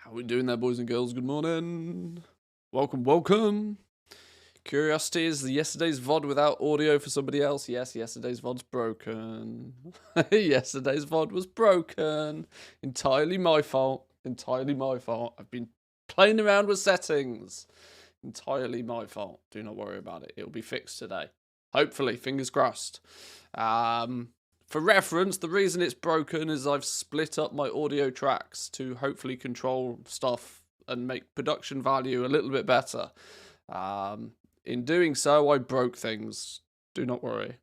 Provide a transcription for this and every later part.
How we doing there, boys and girls? Good morning. Welcome. Curiosity is yesterday's VOD without audio for somebody else. Yes, yesterday's VOD's broken. Yesterday's VOD was broken. Entirely my fault. I've been playing around with settings. Entirely my fault. Do not worry about it. It'll be fixed today. Hopefully, fingers crossed. For reference, the reason it's broken is I've split up my audio tracks to hopefully control stuff and make production value a little bit better. In doing so, I broke things. Do not worry.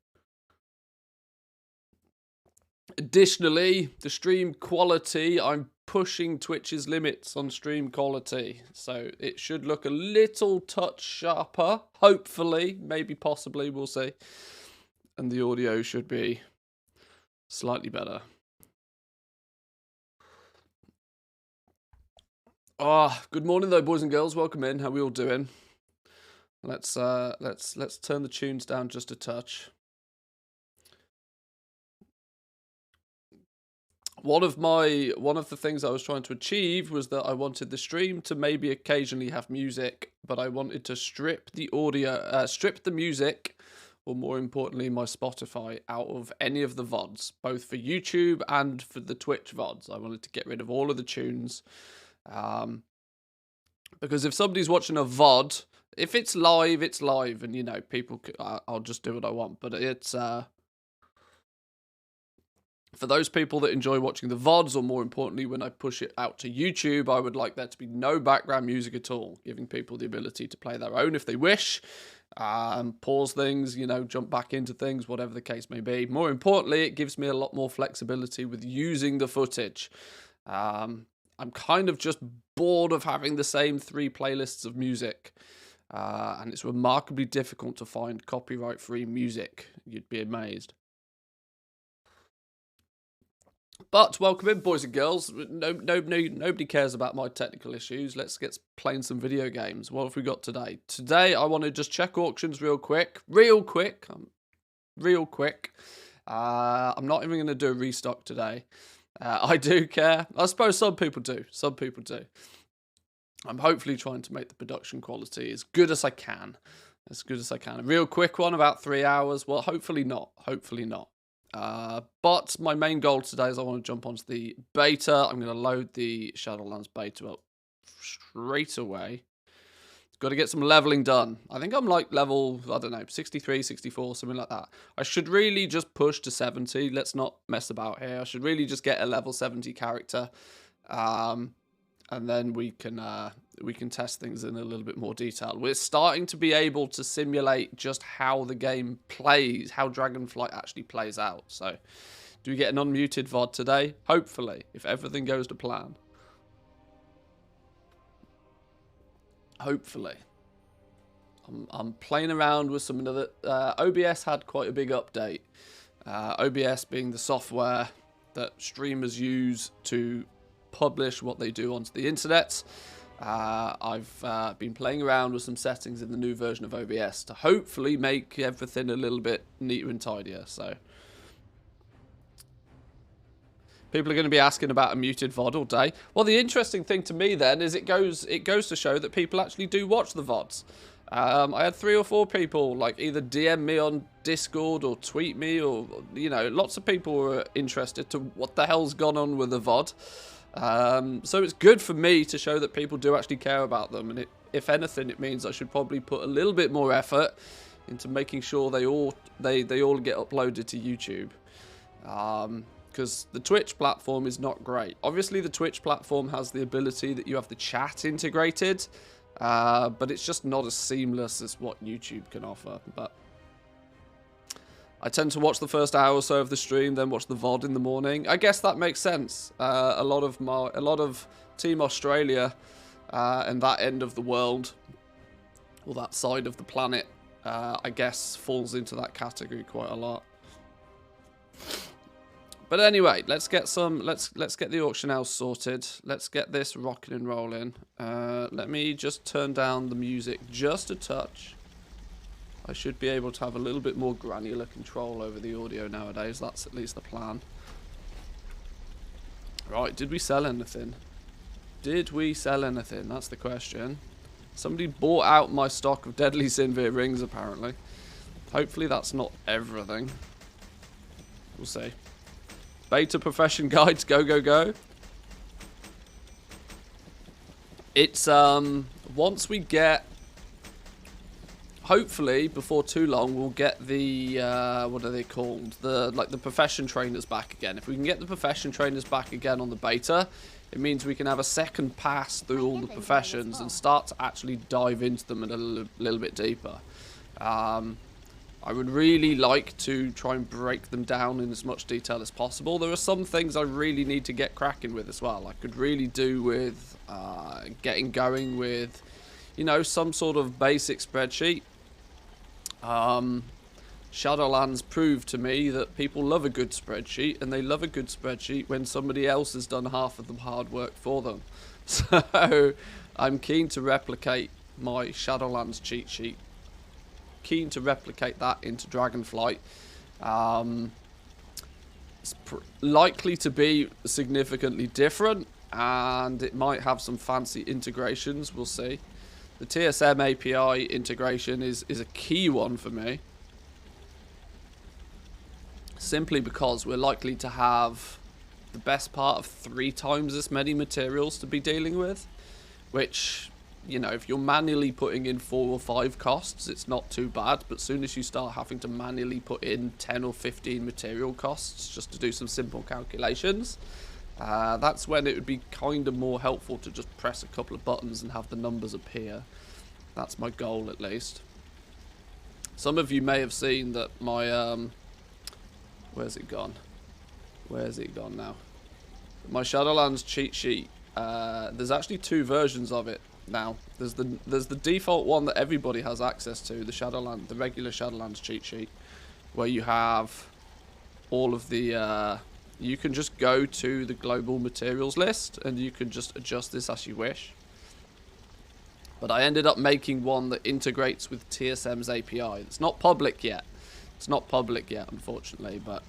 Additionally, the stream quality, I'm pushing Twitch's limits on stream quality. So it should look a little touch sharper. Hopefully, maybe possibly, we'll see. And the audio should be slightly better. Good morning though, boys and girls. Welcome in. How we all doing? Let's turn the tunes down just a touch. One of the things I was trying to achieve was that I wanted the stream to maybe occasionally have music, but I wanted to strip the audio, strip the music, or more importantly, my Spotify, out of any of the VODs, both for YouTube and for the Twitch VODs. I wanted to get rid of all of the tunes. Because if somebody's watching a VOD, if it's live, it's live, and, you know, I'll just do what I want. But it's, for those people that enjoy watching the VODs, or more importantly, when I push it out to YouTube, I would like there to be no background music at all, giving people the ability to play their own if they wish. Pause things, you know, jump back into things, whatever the case may be. More importantly, it gives me a lot more flexibility with using the footage. I'm kind of just bored of having the same 3 playlists of music. And it's remarkably difficult to find copyright-free music. You'd be amazed. But welcome in, boys and girls. Nobody cares about my technical issues. Let's get playing some video games. What have we got today? Today, I want to just check auctions real quick. Real quick. I'm not even going to do a restock today. I do care. I suppose some people do. I'm hopefully trying to make the production quality as good as I can. A real quick one, about 3 hours. Well, hopefully not. But my main goal today is I want to jump onto the beta. I'm going to load the Shadowlands beta up straight away. Got to get some leveling done. I think I'm like level, I don't know, 63, 64, something like that. I should really just push to 70. Let's not mess about here. I should really just get a level 70 character. And then we can test things in a little bit more detail. We're starting to be able to simulate just how the game plays, how Dragonflight actually plays out. So, do we get an unmuted VOD today? Hopefully, if everything goes to plan. Hopefully. I'm playing around with some other... OBS had quite a big update. OBS being the software that streamers use to publish what they do onto the internet. I've been playing around with some settings in the new version of OBS to hopefully make everything a little bit neater and tidier. So people are going to be asking about a muted VOD all day. Well, the interesting thing to me then is it goes to show that people actually do watch the VODs. I had 3 or 4 people like either DM me on Discord or tweet me, or, you know, lots of people were interested to what the hell's gone on with the VOD. So it's good for me to show that people do actually care about them, and if anything, it means I should probably put a little bit more effort into making sure they all get uploaded to YouTube. Because the Twitch platform is not great. Obviously, the Twitch platform has the ability that you have the chat integrated, but it's just not as seamless as what YouTube can offer. But I tend to watch the first hour or so of the stream, then watch the VOD in the morning. I guess that makes sense. A lot of Team Australia and that end of the world, or that side of the planet, I guess falls into that category quite a lot. But anyway, let's get the auction house sorted. Let's get this rocking and rolling. Let me just turn down the music just a touch. I should be able to have a little bit more granular control over the audio nowadays. That's at least the plan. Right, did we sell anything? Did we sell anything? That's the question. Somebody bought out my stock of Deadly Sinvir rings, apparently. Hopefully that's not everything. We'll see. Beta profession guides, go, go, go. It's, once we get, hopefully, before too long, we'll get the, what are they called? The profession trainers back again. If we can get the profession trainers back again on the beta, it means we can have a second pass through all the professions and start to actually dive into them a little bit deeper. I would really like to try and break them down in as much detail as possible. There are some things I really need to get cracking with as well. I could really do with getting going with, you know, some sort of basic spreadsheet. Shadowlands proved to me that people love a good spreadsheet, and they love a good spreadsheet when somebody else has done half of the hard work for them. So I'm keen to replicate my Shadowlands cheat sheet. Keen to replicate that into Dragonflight. It's likely to be significantly different, and it might have some fancy integrations. We'll see. The TSM API integration is a key one for me. Simply because we're likely to have the best part of 3 times as many materials to be dealing with. Which, you know, if you're manually putting in 4 or 5 costs, it's not too bad. But as soon as you start having to manually put in 10 or 15 material costs just to do some simple calculations, that's when it would be kind of more helpful to just press a couple of buttons and have the numbers appear. That's my goal, at least. Some of you may have seen that my where's it gone? Where's it gone now? My Shadowlands cheat sheet. There's actually 2 versions of it now. There's the default one that everybody has access to, the regular Shadowlands cheat sheet, where you have all of the. You can just go to the global materials list and you can just adjust this as you wish. But I ended up making one that integrates with TSM's API. It's not public yet. It's not public yet, unfortunately, but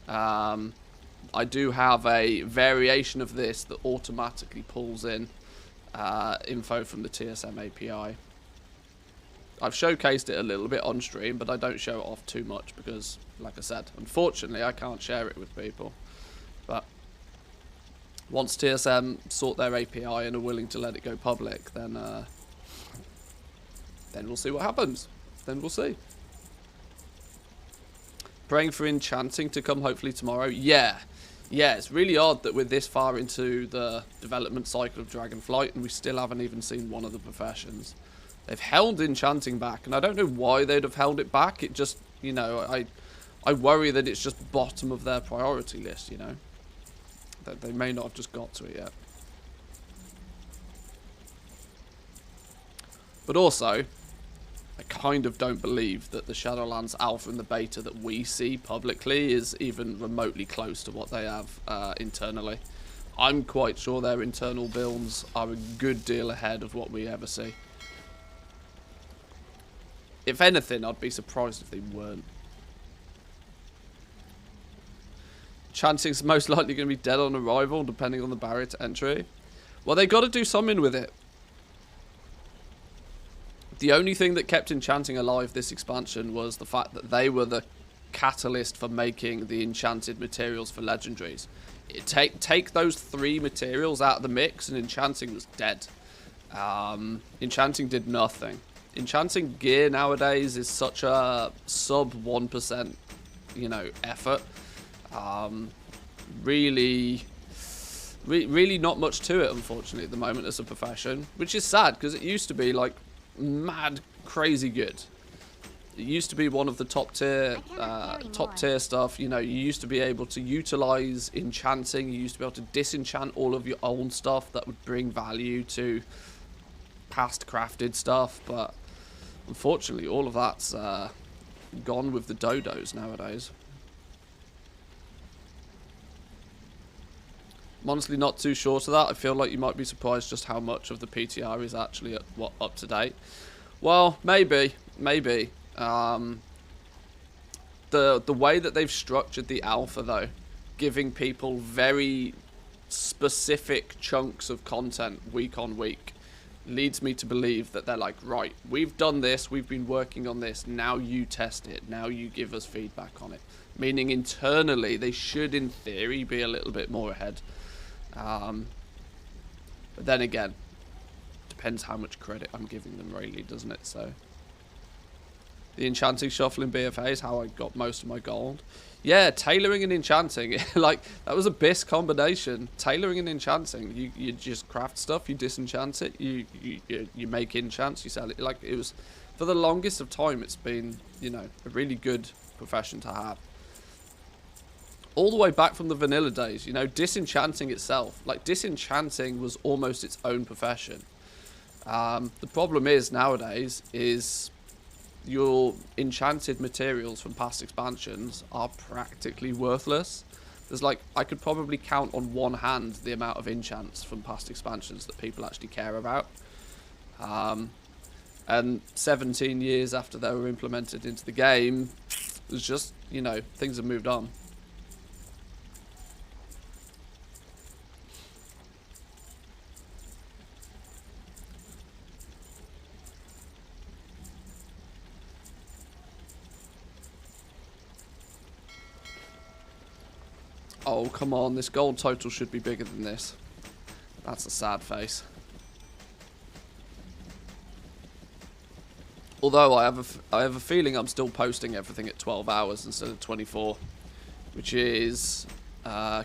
I do have a variation of this that automatically pulls in info from the TSM API. I've showcased it a little bit on stream, but I don't show it off too much because, like I said, unfortunately I can't share it with people. But once TSM sort their API and are willing to let it go public, then we'll see what happens. Then we'll see. Praying for enchanting to come hopefully tomorrow. Yeah, it's really odd that we're this far into the development cycle of Dragonflight and we still haven't even seen one of the professions. They've held enchanting back, and I don't know why they'd have held it back. It just, you know, I worry that it's just bottom of their priority list, you know. That they may not have just got to it yet. But also, I kind of don't believe that the Shadowlands alpha and the beta that we see publicly is even remotely close to what they have internally. I'm quite sure their internal builds are a good deal ahead of what we ever see. If anything, I'd be surprised if they weren't. Chanting's most likely going to be dead on arrival, depending on the barrier to entry. Well, they got to do something with it. The only thing that kept enchanting alive this expansion was the fact that they were the catalyst for making the enchanted materials for legendaries. Take those 3 materials out of the mix and enchanting was dead. Enchanting did nothing. Enchanting gear nowadays is such a sub 1%, you know, effort. Really not much to it, unfortunately, at the moment as a profession, which is sad because it used to be like mad crazy good. It used to be one of the top tier stuff. You know, you used to be able to utilize enchanting. You used to be able to disenchant all of your old stuff that would bring value to past crafted stuff, but unfortunately all of that's gone with the dodos nowadays. I'm honestly not too sure to that. I feel like you might be surprised just how much of the PTR is actually up to date. Well, maybe. The way that they've structured the alpha, though, giving people very specific chunks of content week on week leads me to believe that they're like, right, we've done this, we've been working on this, now you test it, now you give us feedback on it. Meaning internally, they should, in theory, be a little bit more ahead. But then again, depends how much credit I'm giving them, really, doesn't it? So, the enchanting shuffle in BFA is how I got most of my gold. Yeah, tailoring and enchanting, like, that was a BIS combination. Tailoring and enchanting, you just craft stuff, you disenchant it, you make enchants, you sell it. Like, it was, for the longest of time, it's been, you know, a really good profession to have. All the way back from the vanilla days, you know, disenchanting itself, like, disenchanting was almost its own profession. The problem is, nowadays, is your enchanted materials from past expansions are practically worthless. There's like, I could probably count on one hand the amount of enchants from past expansions that people actually care about. And 17 years after they were implemented into the game, it was just, you know, things have moved on. Oh, come on. This gold total should be bigger than this. That's a sad face. Although I have a feeling I'm still posting everything at 12 hours instead of 24. Which is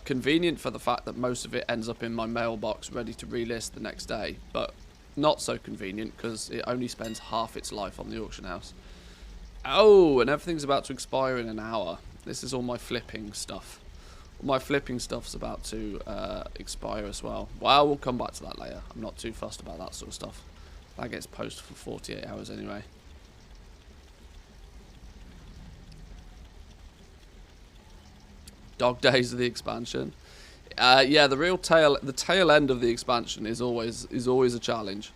convenient for the fact that most of it ends up in my mailbox ready to relist the next day. But not so convenient because it only spends half its life on the auction house. Oh, and everything's about to expire in an hour. This is all my flipping stuff. My flipping stuff's about to expire as well. Well, we'll come back to that later. I'm not too fussed about that sort of stuff. That gets posted for 48 hours anyway. Dog days of the expansion. Yeah, the tail end of the expansion is always a challenge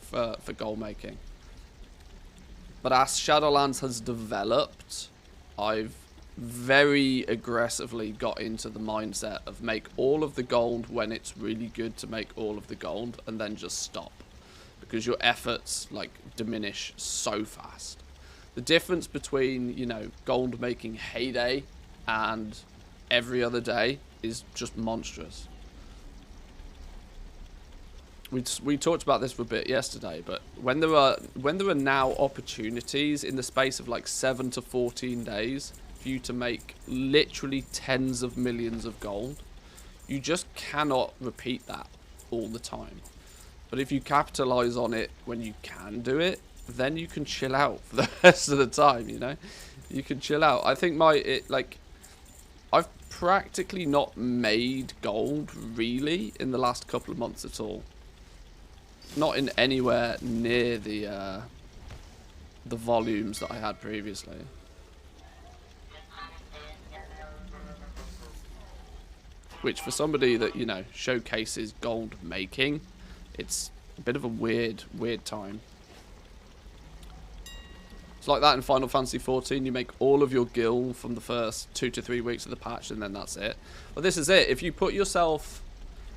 for goal making. But as Shadowlands has developed, I've very aggressively got into the mindset of make all of the gold when it's really good to make all of the gold and then just stop, because your efforts like diminish so fast. The difference between, you know, gold making heyday and every other day is just monstrous. We talked about this for a bit yesterday, but when there are now opportunities in the space of like 7 to 14 days for you to make literally tens of millions of gold, you just cannot repeat that all the time. But if you capitalize on it when you can do it, then you can chill out for the rest of the time, you know? You can chill out. I think I've practically not made gold really in the last couple of months at all. Not in anywhere near the volumes that I had previously. Which, for somebody that, you know, showcases gold making, it's a bit of a weird time. It's like that in Final Fantasy XIV. You make all of your gil from the first 2 to 3 weeks of the patch, and then that's it. Well, this is it. If you put yourself,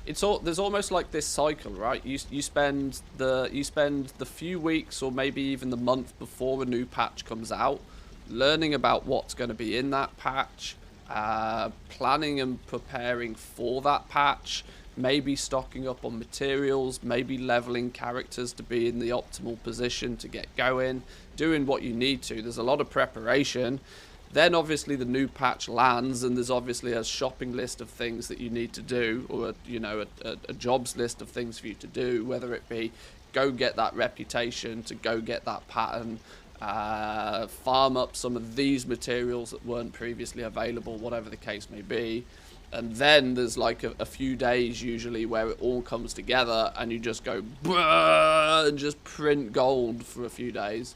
there's almost like this cycle, right? You spend the few weeks or maybe even the month before a new patch comes out, learning about what's going to be in that patch. Planning and preparing for that patch, maybe stocking up on materials, maybe leveling characters to be in the optimal position to get going, doing what you need to. There's a lot of preparation. Then obviously the new patch lands and there's obviously a shopping list of things that you need to do, or a jobs list of things for you to do, whether it be go get that reputation, to go get that pattern, farm up some of these materials that weren't previously available, whatever the case may be. And then there's like a few days usually where it all comes together and you just go and just print gold for a few days.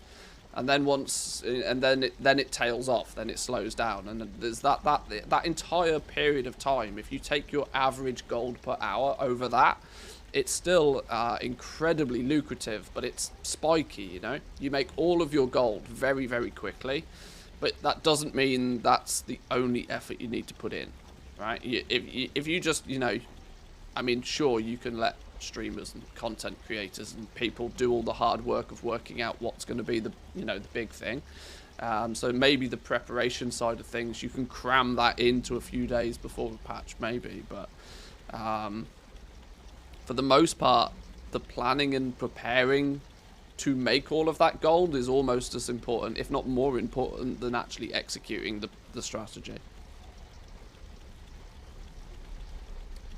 And then then it tails off, then it slows down, and there's that entire period of time. If you take your average gold per hour over that, it's still incredibly lucrative, but it's spiky, you know? You make all of your gold very, very quickly, but that doesn't mean that's the only effort you need to put in, right? If you just, you know, I mean, sure, you can let streamers and content creators and people do all the hard work of working out what's going to be the, you know, the big thing. So maybe the preparation side of things, you can cram that into a few days before the patch, maybe. But for the most part, the planning and preparing to make all of that gold is almost as important, if not more important, than actually executing the strategy.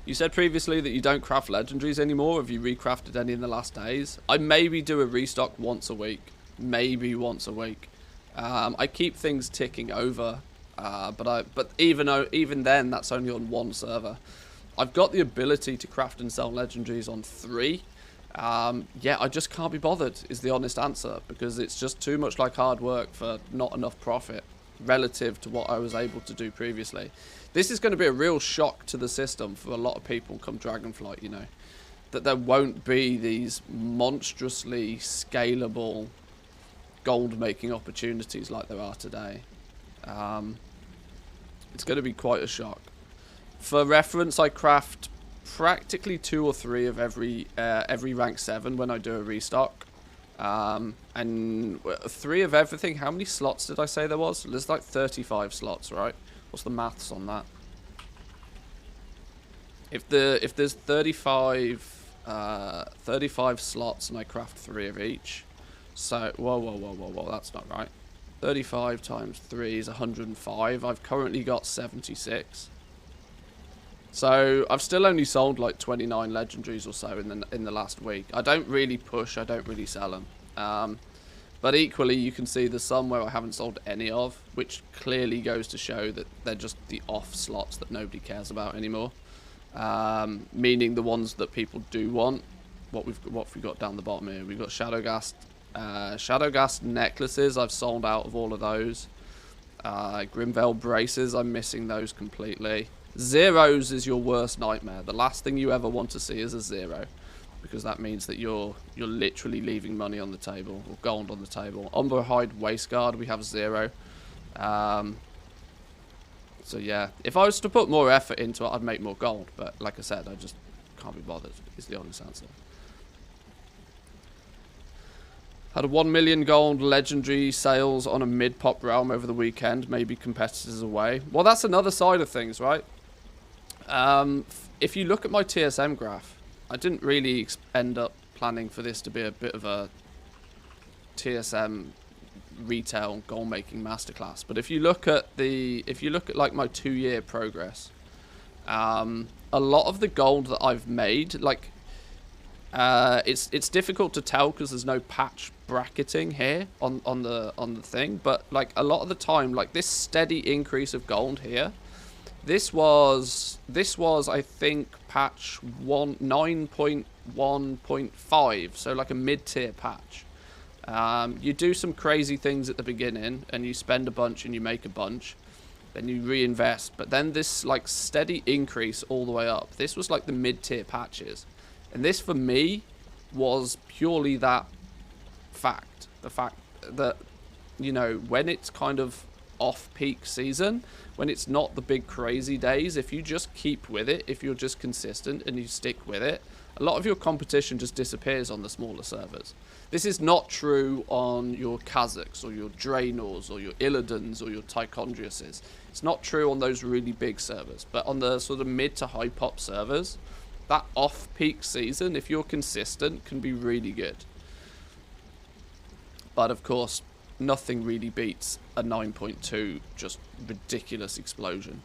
You said previously that you don't craft legendaries anymore. Have you recrafted any in the last days? I maybe do a restock once a week. Maybe once a week. I keep things ticking over, but even then, that's only on one server. I've got the ability to craft and sell legendaries on 3. Yeah, I just can't be bothered, is the honest answer, because it's just too much like hard work for not enough profit relative to what I was able to do previously. This is going to be a real shock to the system for a lot of people come Dragonflight, you know, that there won't be these monstrously scalable gold making opportunities like there are today. It's going to be quite a shock. For reference, I craft practically 2 or 3 of every rank 7 when I do a restock. And 3 of everything. How many slots did I say there was? There's like 35 slots, right? What's the maths on that? If there's 35 slots and I craft 3 of each, so whoa, that's not right. 35 times 3 is 105. I've currently got 76. So I've still only sold like 29 legendaries or so in the last week. I don't really push. I don't really sell them. But equally, you can see there's some where I haven't sold any of, which clearly goes to show that they're just the off slots that nobody cares about anymore. Meaning the ones that people do want. What have we got down the bottom here? We've got Shadowgast necklaces. I've sold out of all of those. Grimveil braces. I'm missing those completely. Zeros is your worst nightmare. The last thing you ever want to see is a 0. Because that means that you're literally leaving money on the table, or gold on the table. Umberhide Waistguard, we have 0. So yeah, if I was to put more effort into it, I'd make more gold. But like I said, I just can't be bothered, is the honest answer. Had a 1 million gold legendary sales on a mid-pop realm over the weekend. Maybe competitors away. Well, that's another side of things, right? If you look at my TSM graph, I didn't really end up planning for this to be a bit of a TSM retail goal making masterclass. But if you look at like my 2-year progress, a lot of the gold that I've made, like it's difficult to tell because there's no patch bracketing here on the thing. But like a lot of the time, like this steady increase of gold here. This was I think patch 9.1.5, so like a mid-tier patch. You do some crazy things at the beginning and you spend a bunch and you make a bunch, then you reinvest, but then this like steady increase all the way up. This was like the mid-tier patches, and this for me was purely that fact, the fact that, you know, when it's kind of off-peak season, when it's not the big crazy days, if you just keep with it, if you're just consistent and you stick with it, a lot of your competition just disappears on the smaller servers. This is not true on your Kazakhs or your Draenors or your Illidan's or your Tichondriuses. It's not true on those really big servers, but on the sort of mid to high pop servers, that off-peak season, if you're consistent, can be really good. But of course, nothing really beats a 9.2 just ridiculous explosion.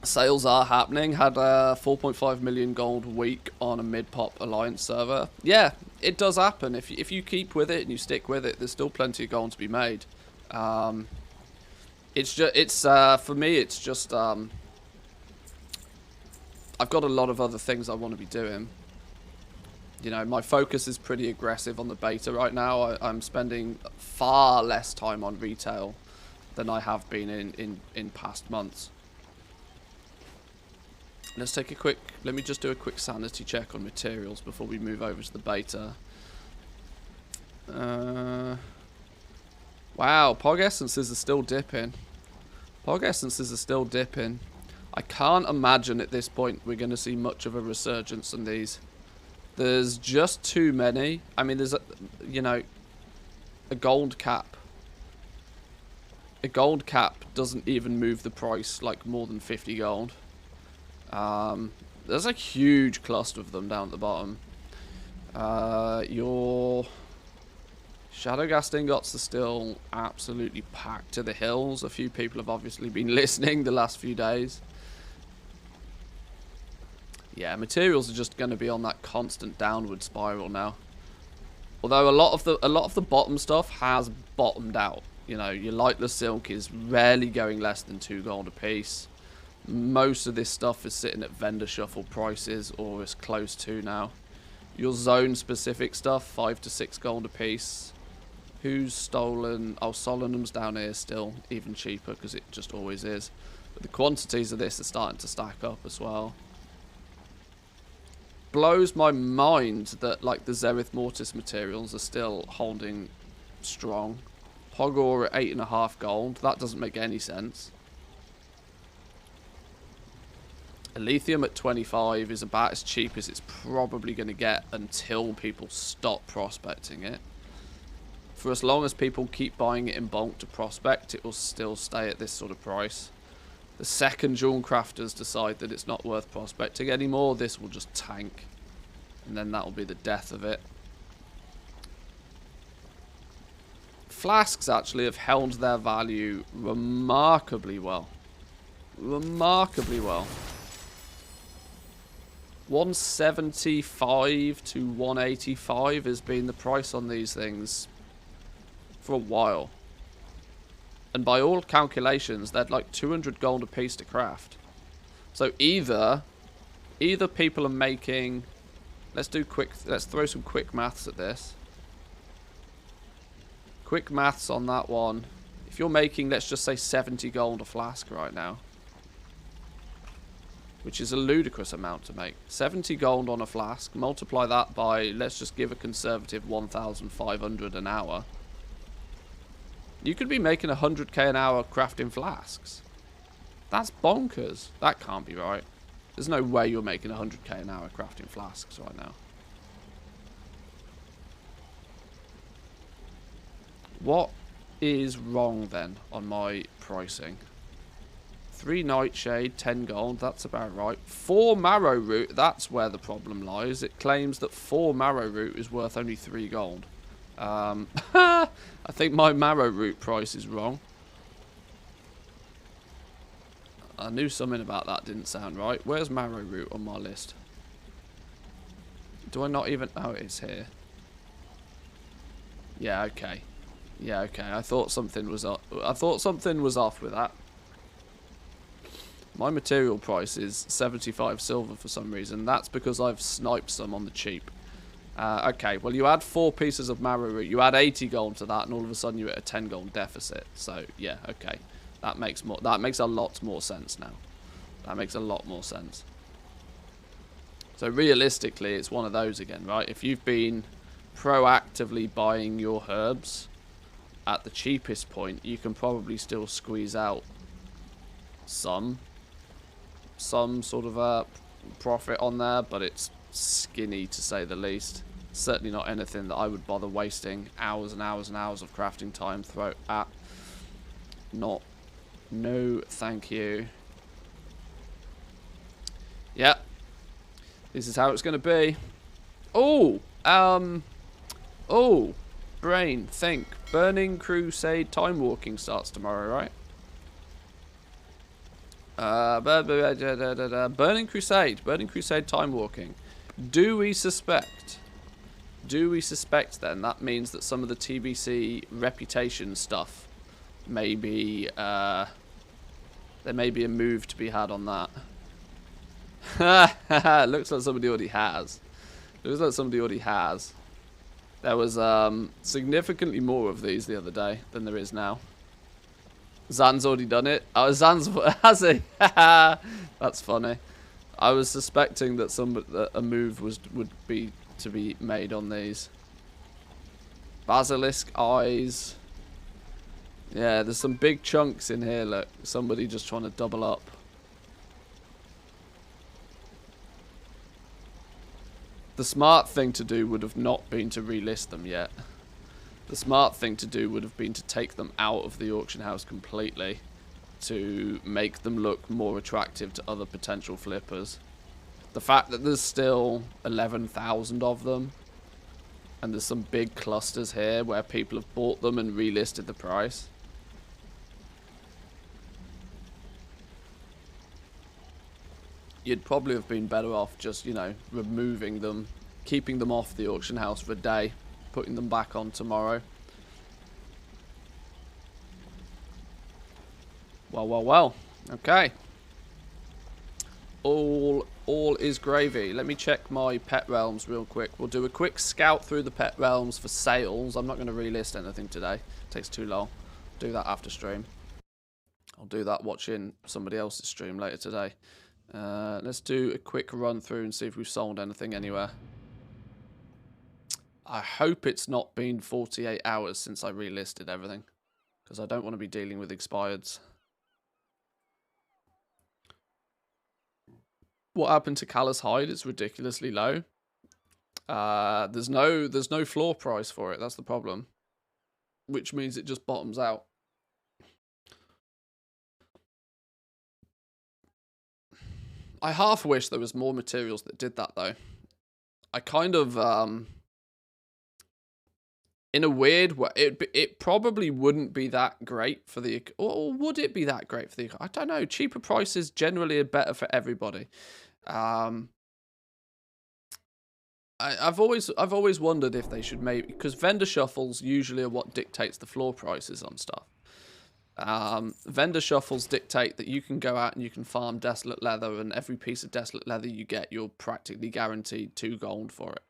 Sales are happening. Had a 4.5 million gold week on a mid-pop alliance server. Yeah, it does happen. If you keep with it and you stick with it, there's still plenty of gold to be made. It's just for me, it's just I've got a lot of other things I want to be doing. You know, my focus is pretty aggressive on the beta right now. I'm spending far less time on retail than I have been in past months. Let's take a quick, let me just do a quick sanity check on materials before we move over to the beta. Wow, Pog Essences are still dipping. Pog Essences are still dipping. I can't imagine at this point we're going to see much of a resurgence on these. There's just too many. I mean, there's, you know, a gold cap. A gold cap doesn't even move the price like more than 50 gold. There's a huge cluster of them down at the bottom. Your Shadowghast ingots are still absolutely packed to the hills. A few people have obviously been listening the last few days. Yeah, materials are just going to be on that constant downward spiral now. Although a lot of the bottom stuff has bottomed out. You know, your lightless silk is rarely going less than 2 gold a piece. Most of this stuff is sitting at vendor shuffle prices or as close to now. Your zone specific stuff, 5 to 6 gold a piece. Who's stolen? Oh, Solenum's down here still, even cheaper because it just always is. But the quantities of this are starting to stack up as well. Blows my mind that like the Zerith Mortis materials are still holding strong. Hogor at 8.5 gold. That doesn't make any sense. Lithium at 25 is about as cheap as it's probably going to get until people stop prospecting it. For as long as people keep buying it in bulk to prospect, it will still stay at this sort of price. The second jewel crafters decide that it's not worth prospecting anymore, this will just tank. And then that will be the death of it. Flasks actually have held their value remarkably well. Remarkably well. 175 to 185 has been the price on these things for a while. And by all calculations, they're like 200 gold a piece to craft. So either people are making... Let's throw some quick maths at this. Quick maths on that one. If you're making, let's just say 70 gold a flask right now, which is a ludicrous amount to make. 70 gold on a flask, multiply that by, let's just give a conservative 1,500 an hour. You could be making 100k an hour crafting flasks. That's bonkers. That can't be right. There's no way you're making 100k an hour crafting flasks right now. What is wrong then on my pricing? 3 Nightshade, 10 gold, that's about right. 4 Marrow Root, that's where the problem lies. It claims that 4 Marrow Root is worth only 3 gold. I think my Marrow Root price is wrong. I knew something about that didn't sound right. Where's Marrow Root on my list? Do I not even... Oh, it's here. Yeah, okay. Yeah, okay. I thought something was off. I thought something was off with that. My material price is 75 silver for some reason. That's because I've sniped some on the cheap. Okay, well you add 4 pieces of Marrow Root, you add 80 gold to that, and all of a sudden you're at a 10 gold deficit. So yeah, okay, that makes a lot more sense now. That makes a lot more sense. So realistically, it's one of those again, right? If you've been proactively buying your herbs at the cheapest point, you can probably still squeeze out some sort of a profit on there, but it's skinny to say the least. Certainly not anything that I would bother wasting hours and hours and hours of crafting time throw at. No, thank you. Yep, this is how it's going to be. Brain, think. Burning Crusade time walking starts tomorrow, right? Burning Crusade time walking. Do we suspect then that means that some of the TBC reputation stuff maybe there may be a move to be had on that? Looks like somebody already has. There was significantly more of these the other day than there is now. Zan's already done it. Oh, Zan's has he? That's funny. I was suspecting that a move would be to be made on these. Basilisk eyes. Yeah, there's some big chunks in here, look. Somebody just trying to double up. The smart thing to do would have not been to relist them yet. The smart thing to do would have been to take them out of the auction house completely to make them look more attractive to other potential flippers. The fact that there's still 11,000 of them and there's some big clusters here where people have bought them and relisted the price. You'd probably have been better off just, you know, removing them, keeping them off the auction house for a day, putting them back on tomorrow. Well. Okay. All is gravy. Let me check my pet realms real quick. We'll do a quick scout through the pet realms for sales. I'm not going to relist anything today. It takes too long. Do that after stream. I'll do that watching somebody else's stream later today. Let's do a quick run through and see if we've sold anything anywhere. I hope it's not been 48 hours since I relisted everything, because I don't want to be dealing with expireds. What happened to Callous Hide? It's ridiculously low. There's no floor price for it. That's the problem, which means it just bottoms out. I half wish there was more materials that did that though. I kind of in a weird way, it probably wouldn't be that great for the, or would it be that great for the, I don't know. Cheaper prices generally are better for everybody. I've always wondered if they should maybe, because vendor shuffles usually are what dictates the floor prices on stuff. Vendor shuffles dictate that you can go out and you can farm desolate leather, and every piece of desolate leather you get, you're practically guaranteed 2 gold for it.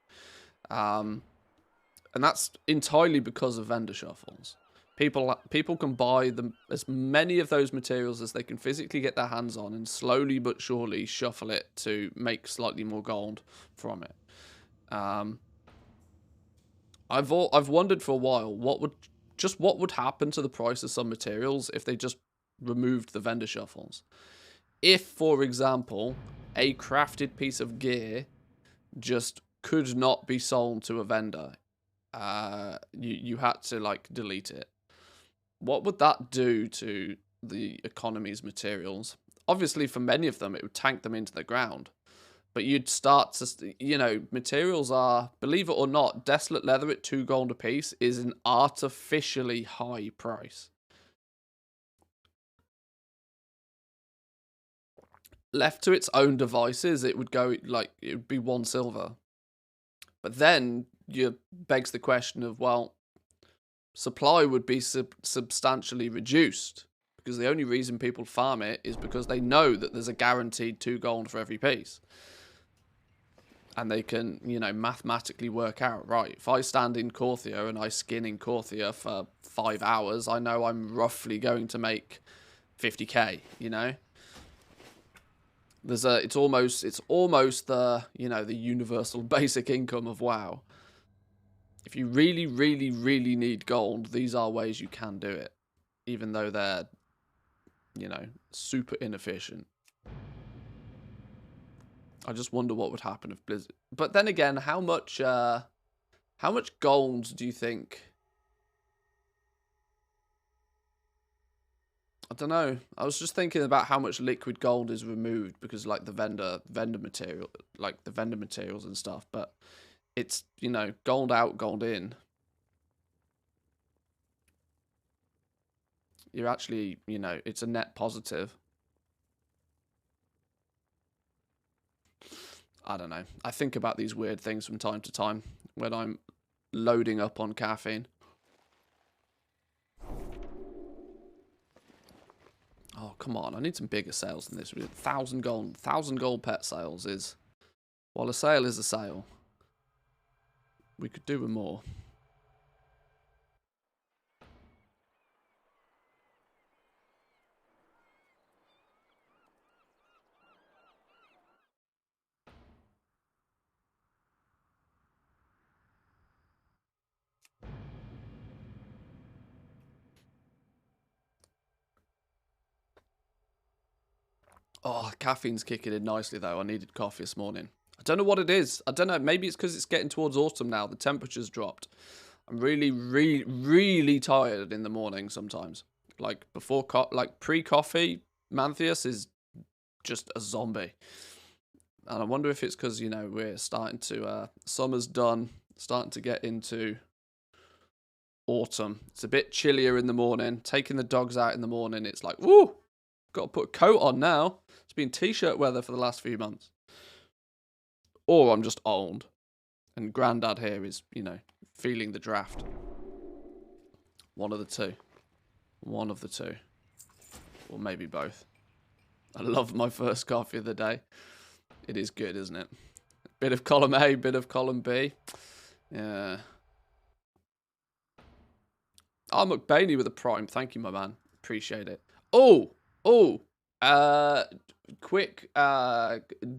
And that's entirely because of vendor shuffles. People can buy as many of those materials as they can physically get their hands on, and slowly but surely shuffle it to make slightly more gold from it. I've wondered for a while what would happen to the price of some materials if they just removed the vendor shuffles. If, for example, a crafted piece of gear just could not be sold to a vendor, you had to like delete it. What would that do to the economy's materials? Obviously, for many of them, it would tank them into the ground. But you'd start to, you know, materials are, believe it or not, desolate leather at 2 gold a piece is an artificially high price. Left to its own devices, it would go, like, it would be 1 silver. But then, you begs the question of, well, supply would be substantially reduced. Because the only reason people farm it is because they know that there's a guaranteed 2 gold for every piece. And they can, you know, mathematically work out, right, if I stand in Korthia and I skin in Korthia for 5 hours, I know I'm roughly going to make 50k, you know? It's almost the, you know, the universal basic income of WoW. If you really, really, really need gold, these are ways you can do it. Even though they're, you know, super inefficient. I just wonder what would happen if Blizzard... But then again, how much gold do you think... I don't know. I was just thinking about how much liquid gold is removed because, like, the vendor material, like the vendor materials and stuff. But it's, you know, gold out, gold in. You're actually, you know, it's a net positive. I don't know. I think about these weird things from time to time when I'm loading up on caffeine. Oh, come on. I need some bigger sales than this. 1,000 gold pet sales is... Well, a sale is a sale. We could do with more. Oh, caffeine's kicking in nicely, though. I needed coffee this morning. I don't know what it is. I don't know. Maybe it's because it's getting towards autumn now. The temperature's dropped. I'm really, really, really tired in the morning sometimes. Like, pre-coffee, Mantheus is just a zombie. And I wonder if it's because, you know, we're starting to... summer's done. Starting to get into autumn. It's a bit chillier in the morning. Taking the dogs out in the morning, it's like, woo! Got to put a coat on now. It's been t-shirt weather for the last few months. Or I'm just old. And Grandad here is, you know, feeling the draft. One of the two. One of the two. Or maybe both. I love my first coffee of the day. It is good, isn't it? Bit of column A, bit of column B. Yeah. Oh, McBainey with a prime. Thank you, my man. Appreciate it. Oh! Quick,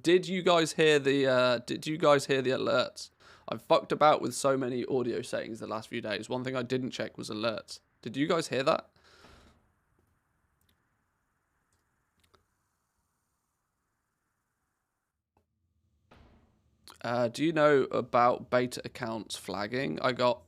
did you guys hear the alerts? I've fucked about with so many audio settings the last few days. One thing I didn't check was alerts. Did you guys hear that? Do you know about beta accounts flagging? I got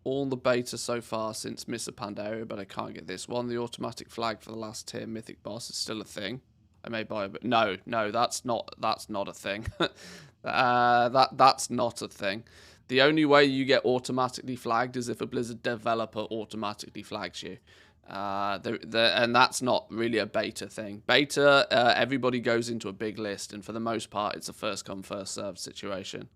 all the beta so far since Mr. Pandaria, but I can't get this one. The automatic flag for the last tier mythic boss is still a thing. I may buy it, but no, that's not a thing. That's not a thing. The only way you get automatically flagged is if a Blizzard developer automatically flags you. And that's not really a beta thing. Beta, everybody goes into a big list, and for the most part, it's a first come, first served situation.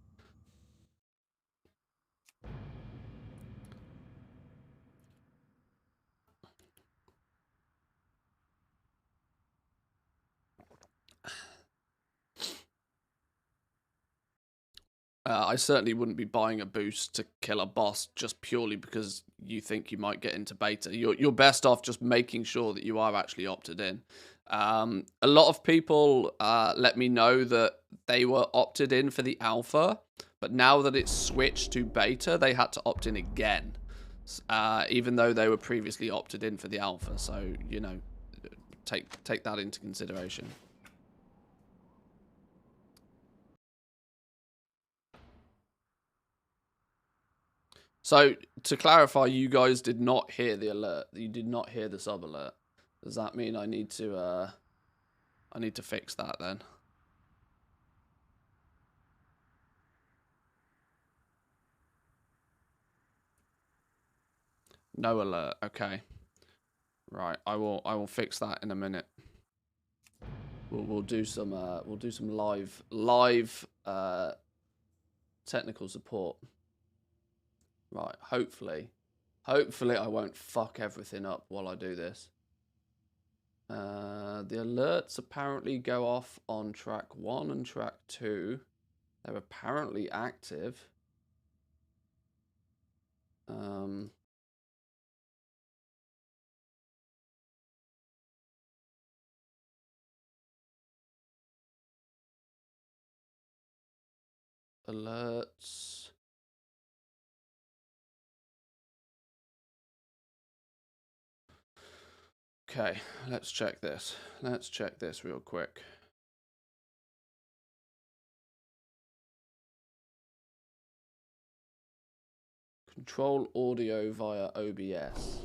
I certainly wouldn't be buying a boost to kill a boss just purely because you think you might get into beta. You're best off just making sure that you are actually opted in. A lot of people let me know that they were opted in for the alpha, but now that it's switched to beta, they had to opt in again, even though they were previously opted in for the alpha. So, you know, take that into consideration. So, to clarify, you guys did not hear the alert. You did not hear the sub alert. Does that mean I need to fix that then? No alert. Okay. Right. I will fix that in a minute. We'll do some live technical support. Right. Hopefully I won't fuck everything up while I do this. The alerts apparently go off on track 1 and track 2. They're apparently active. Alerts. Okay, let's check this. Let's check this real quick. Control audio via OBS.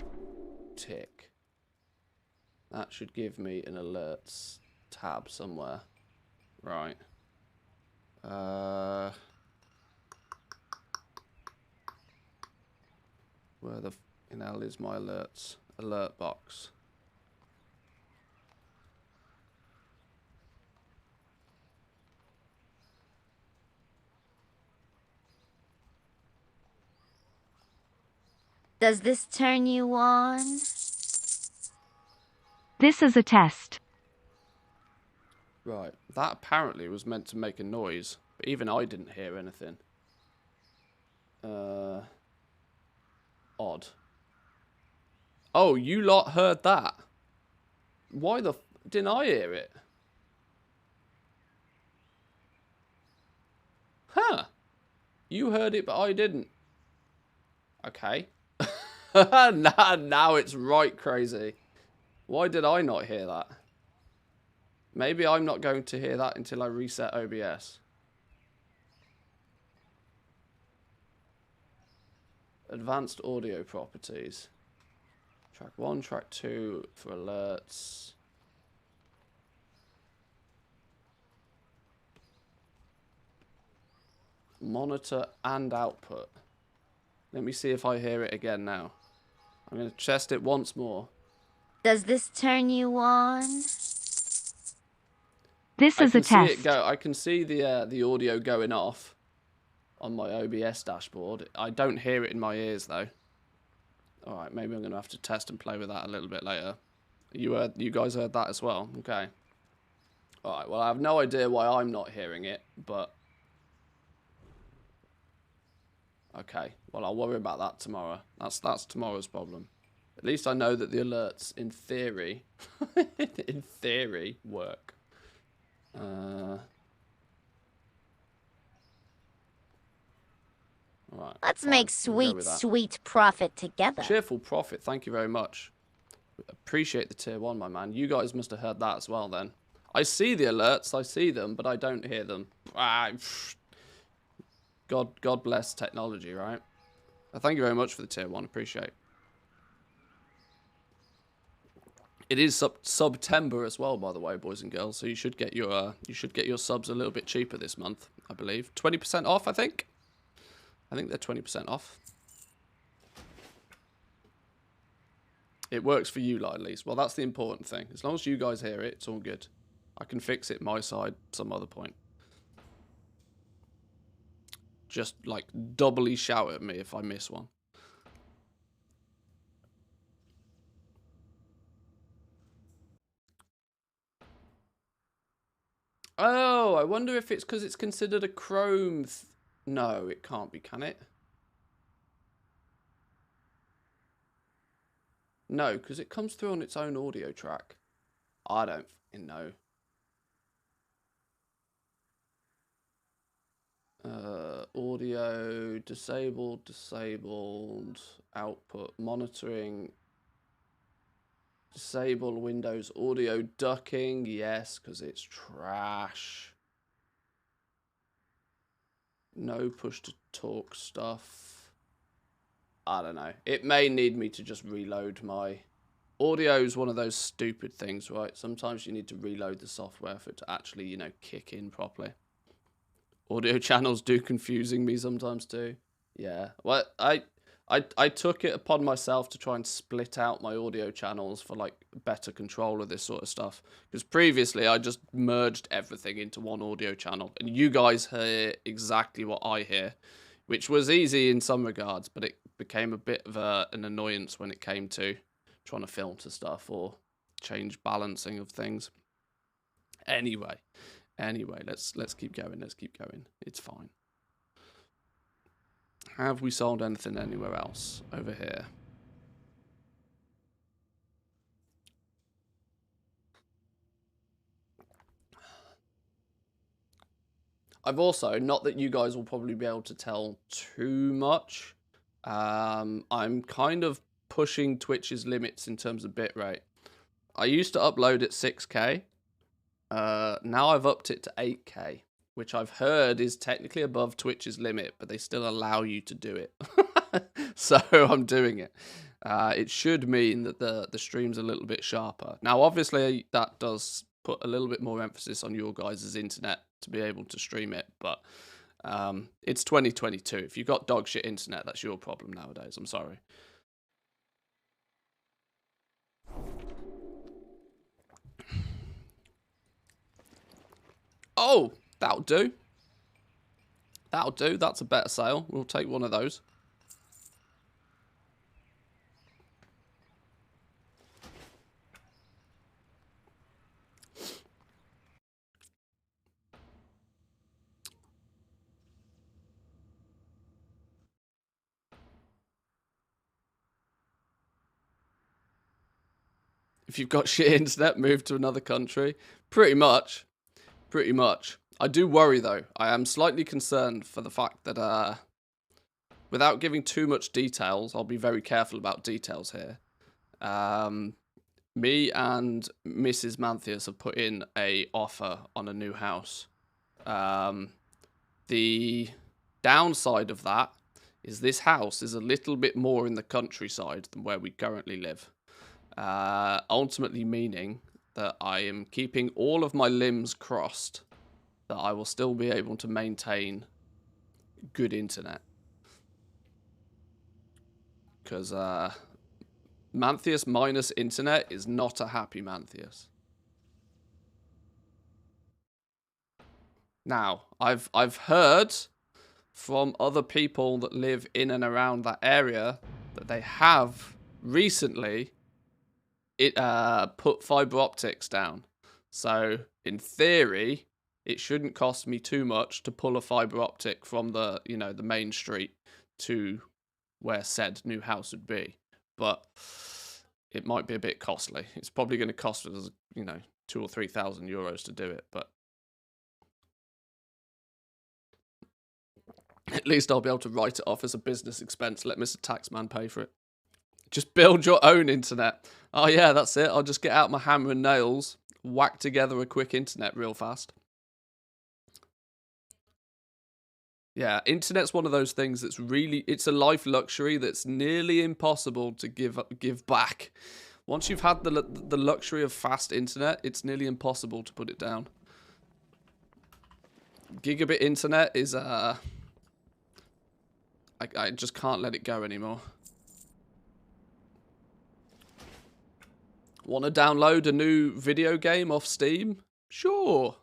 Tick. That should give me an alerts tab somewhere. Right. Where the hell is my alerts? Alert box. Does this turn you on? This is a test. Right. That apparently was meant to make a noise, but even I didn't hear anything. Odd. Oh, you lot heard that? Why the didn't I hear it? Huh. You heard it, but I didn't. Okay. Now it's right crazy. Why did I not hear that? Maybe I'm not going to hear that until I reset OBS. Advanced audio properties. Track 1, track 2 for alerts. Monitor and output. Let me see if I hear it again now. I'm going to test it once more. Does this turn you on? This is a test. I can see the audio going off on my OBS dashboard. I don't hear it in my ears though. All right, maybe I'm going to have to test and play with that a little bit later. You guys heard that as well? Okay. All right. Well, I have no idea why I'm not hearing it, but okay. Well, I'll worry about that tomorrow. That's tomorrow's problem. At least I know that the alerts, in theory, in theory, work. Right, Let's make sweet profit together. Cheerful profit, thank you very much. Appreciate the tier 1, my man. You guys must have heard that as well then. I see the alerts, I see them, but I don't hear them. God bless technology, right? Thank you very much for the tier 1, appreciate. It is September as well, by the way, boys and girls. So you should get your subs a little bit cheaper this month, I believe. 20% off, I think. I think they're 20% off. It works for you lot, at least. Well, that's the important thing. As long as you guys hear it, it's all good. I can fix it my side some other point. Just, like, doubly shout at me if I miss one. Oh, I wonder if it's because it's considered a Chrome... No, it can't be, can it? No, because it comes through on its own audio track. I don't fucking know. Audio, disabled, output, monitoring, disable Windows audio ducking, yes, because it's trash. No push to talk stuff. I don't know. It may need me to just reload my... Audio is one of those stupid things, right? Sometimes you need to reload the software for it to actually, you know, kick in properly. Audio channels do confusing me sometimes too. Yeah. Well, I took it upon myself to try and split out my audio channels for like better control of this sort of stuff. Because previously I just merged everything into one audio channel. And you guys hear exactly what I hear. Which was easy in some regards, but it became a bit of an annoyance when it came to trying to filter stuff or change balancing of things. Anyway, let's keep going. Let's keep going. It's fine. Have we sold anything anywhere else over here? I've also, not that you guys will probably be able to tell too much, I'm kind of pushing Twitch's limits in terms of bitrate. I used to upload at 6K. Now I've upped it to 8K, which I've heard is technically above Twitch's limit, but they still allow you to do it. So I'm doing it. It should mean that the stream's a little bit sharper. Now, obviously, that does put a little bit more emphasis on your guys' internet to be able to stream it, but it's 2022. If you've got dog shit internet, that's your problem nowadays. I'm sorry. Oh, that'll do. That'll do. That's a better sale. We'll take one of those. If you've got shit internet, move to another country. Pretty much. Pretty much. I do worry, though. I am slightly concerned for the fact that, without giving too much details, I'll be very careful about details here. me and Mrs. Manthias have put in a offer on a new house. The downside of that is this house is a little bit more in the countryside than where we currently live. Ultimately meaning that I am keeping all of my limbs crossed that I will still be able to maintain good internet. Because Manthias minus internet is not a happy Manthias. Now, I've heard from other people that live in and around that area that they have recently put fiber optics down. So, in theory, it shouldn't cost me too much to pull a fiber optic from the, the main street to where said new house would be. But it might be a bit costly. It's probably going to cost us, 2,000 or 3,000 euros to do it, but at least I'll be able to write it off as a business expense. Let Mr. Taxman pay for it. Just build your own internet. Oh yeah, that's it. I'll just get out my hammer and nails, whack together a quick internet real fast. Yeah, internet's one of those things that's really, it's a life luxury that's nearly impossible to give back. Once you've had the luxury of fast internet, it's nearly impossible to put it down. Gigabit internet is, I just can't let it go anymore. Want to download a new video game off Steam? Sure.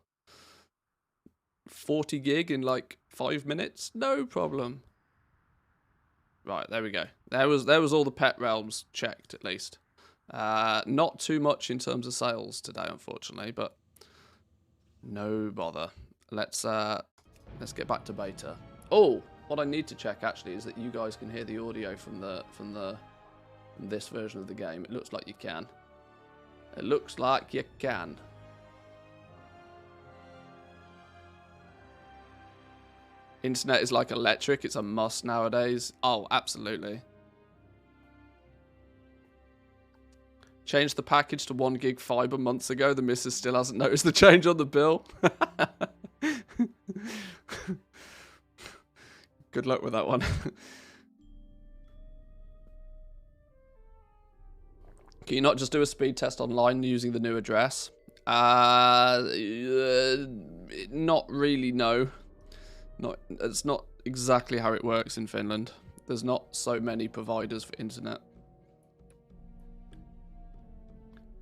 40 gig in like 5 minutes? No problem. Right, there we go. There was all the pet realms checked, at least. Not too much in terms of sales today, unfortunately, but no bother. Let's get back to beta. Oh, what I need to check actually is that you guys can hear the audio from this version of the game. It looks like you can. It looks like you can. Internet is like electric. It's a must nowadays. Oh, absolutely. Changed the package to 1 gig fiber months ago. The missus still hasn't noticed the change on the bill. Good luck with that one. Can you not just do a speed test online using the new address? Not really, no. It's not exactly how it works in Finland. There's not so many providers for internet.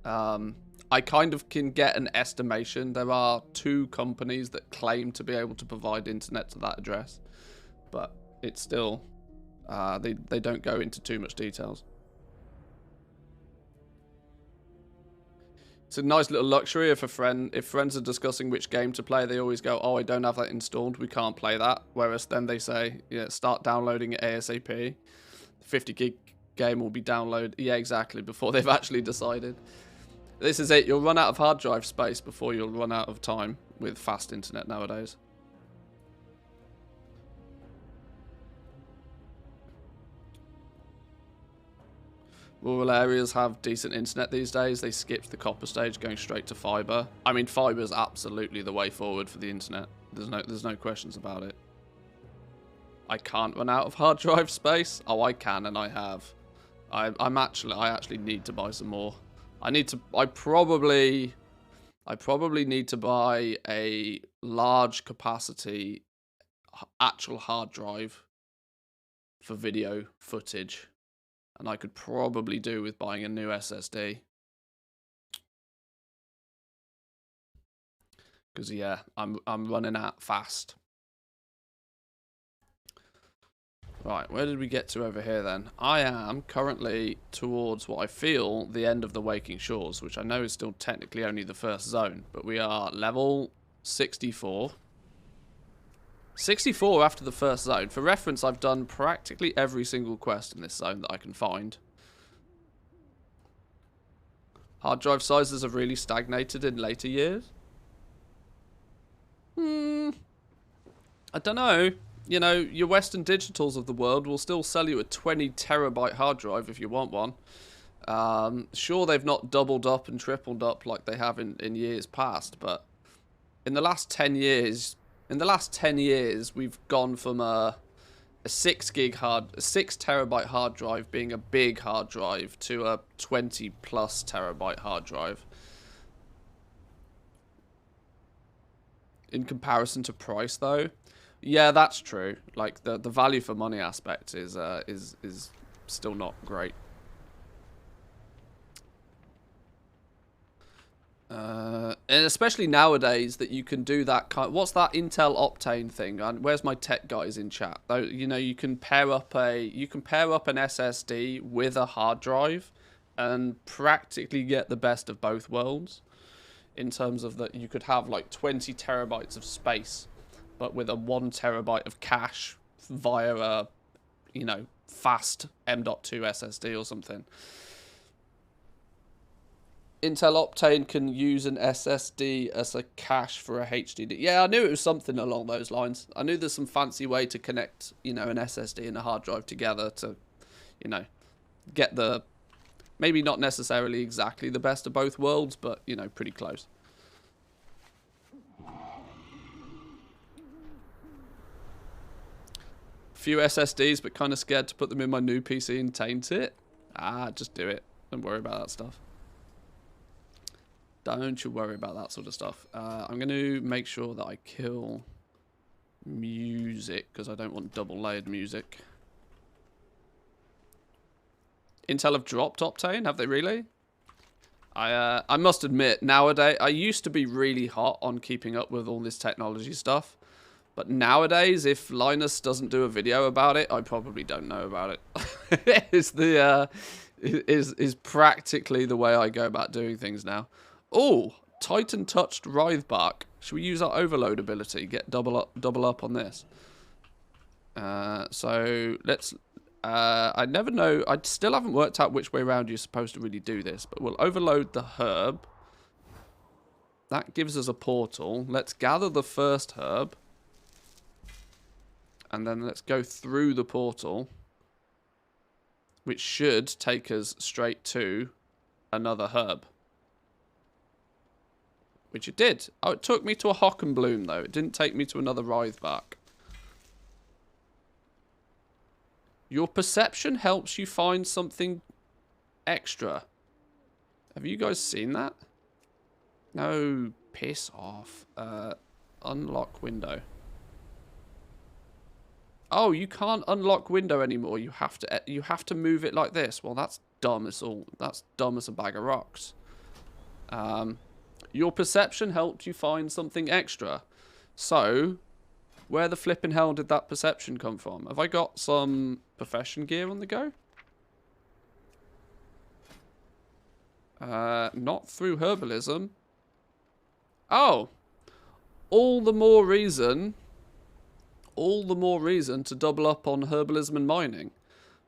I kind of can get an estimation. There are 2 companies that claim to be able to provide internet to that address, but it's still, they don't go into too much details. It's a nice little luxury if friends are discussing which game to play, they always go, oh, I don't have that installed, we can't play that. Whereas then they say, yeah, start downloading it ASAP. The 50 gig game will be downloaded, yeah, exactly, before they've actually decided. This is it, you'll run out of hard drive space before you'll run out of time with fast internet nowadays. Rural areas have decent internet these days. They skipped the copper stage, going straight to fiber. I mean, fiber is absolutely the way forward for the internet. There's no questions about it. I can't run out of hard drive space. Oh, I can, and I have. I actually need to buy some more. I probably need to buy a large capacity actual hard drive for video footage. And I could probably do with buying a new SSD. Because, yeah, I'm running out fast. Right, where did we get to over here, then? I am currently towards what I feel the end of the Waking Shores, which I know is still technically only the first zone. But we are level 64. 64 after the first zone. For reference, I've done practically every single quest in this zone that I can find. Hard drive sizes have really stagnated in later years. I don't know. You know, your Western Digitals of the world will still sell you a 20 terabyte hard drive if you want one. Sure, they've not doubled up and tripled up like they have in years past, but in the last 10 years, we've gone from a 6 terabyte hard drive being a big hard drive to a 20 plus terabyte hard drive. In comparison to price, though, yeah, that's true. Like the value for money aspect is still not great. And especially nowadays that you can do that kind. What's that Intel Optane thing? And where's my tech guys in chat? Though, you know, you can pair up an SSD with a hard drive, and practically get the best of both worlds. In terms of that, you could have like 20 terabytes of space, but with a 1 terabyte of cache via a, you know, fast M.2 SSD or something. Intel Optane can use an SSD as a cache for a HDD. Yeah, I knew it was something along those lines. I knew there's some fancy way to connect, you know, an SSD and a hard drive together to, you know, get the, maybe not necessarily exactly the best of both worlds, but, you know, pretty close. Few SSDs, but kind of scared to put them in my new PC and taint it. Just do it. Don't worry about that stuff. Don't you worry about that sort of stuff. I'm going to make sure that I kill music, because I don't want double layered music. Intel have dropped Optane, have they really? I must admit, nowadays, I used to be really hot on keeping up with all this technology stuff. But nowadays, if Linus doesn't do a video about it, I probably don't know about it. is practically the way I go about doing things now. Oh, Titan touched Writhe Bark. Should we use our overload ability? Get double up on this. So let's. I never know. I still haven't worked out which way around you're supposed to really do this. But we'll overload the herb. That gives us a portal. Let's gather the first herb. And then let's go through the portal, which should take us straight to another herb. Which it did. Oh, it took me to a Hockenbloom, though. It didn't take me to another Writhebark. Your perception helps you find something extra. Have you guys seen that? No, piss off. Unlock window. Oh, you can't unlock window anymore. You have to move it like this. Well, that's dumb that's dumb as a bag of rocks. Your perception helped you find something extra. So, where the flipping hell did that perception come from? Have I got some profession gear on the go? Not through herbalism. Oh, all the more reason to double up on herbalism and mining.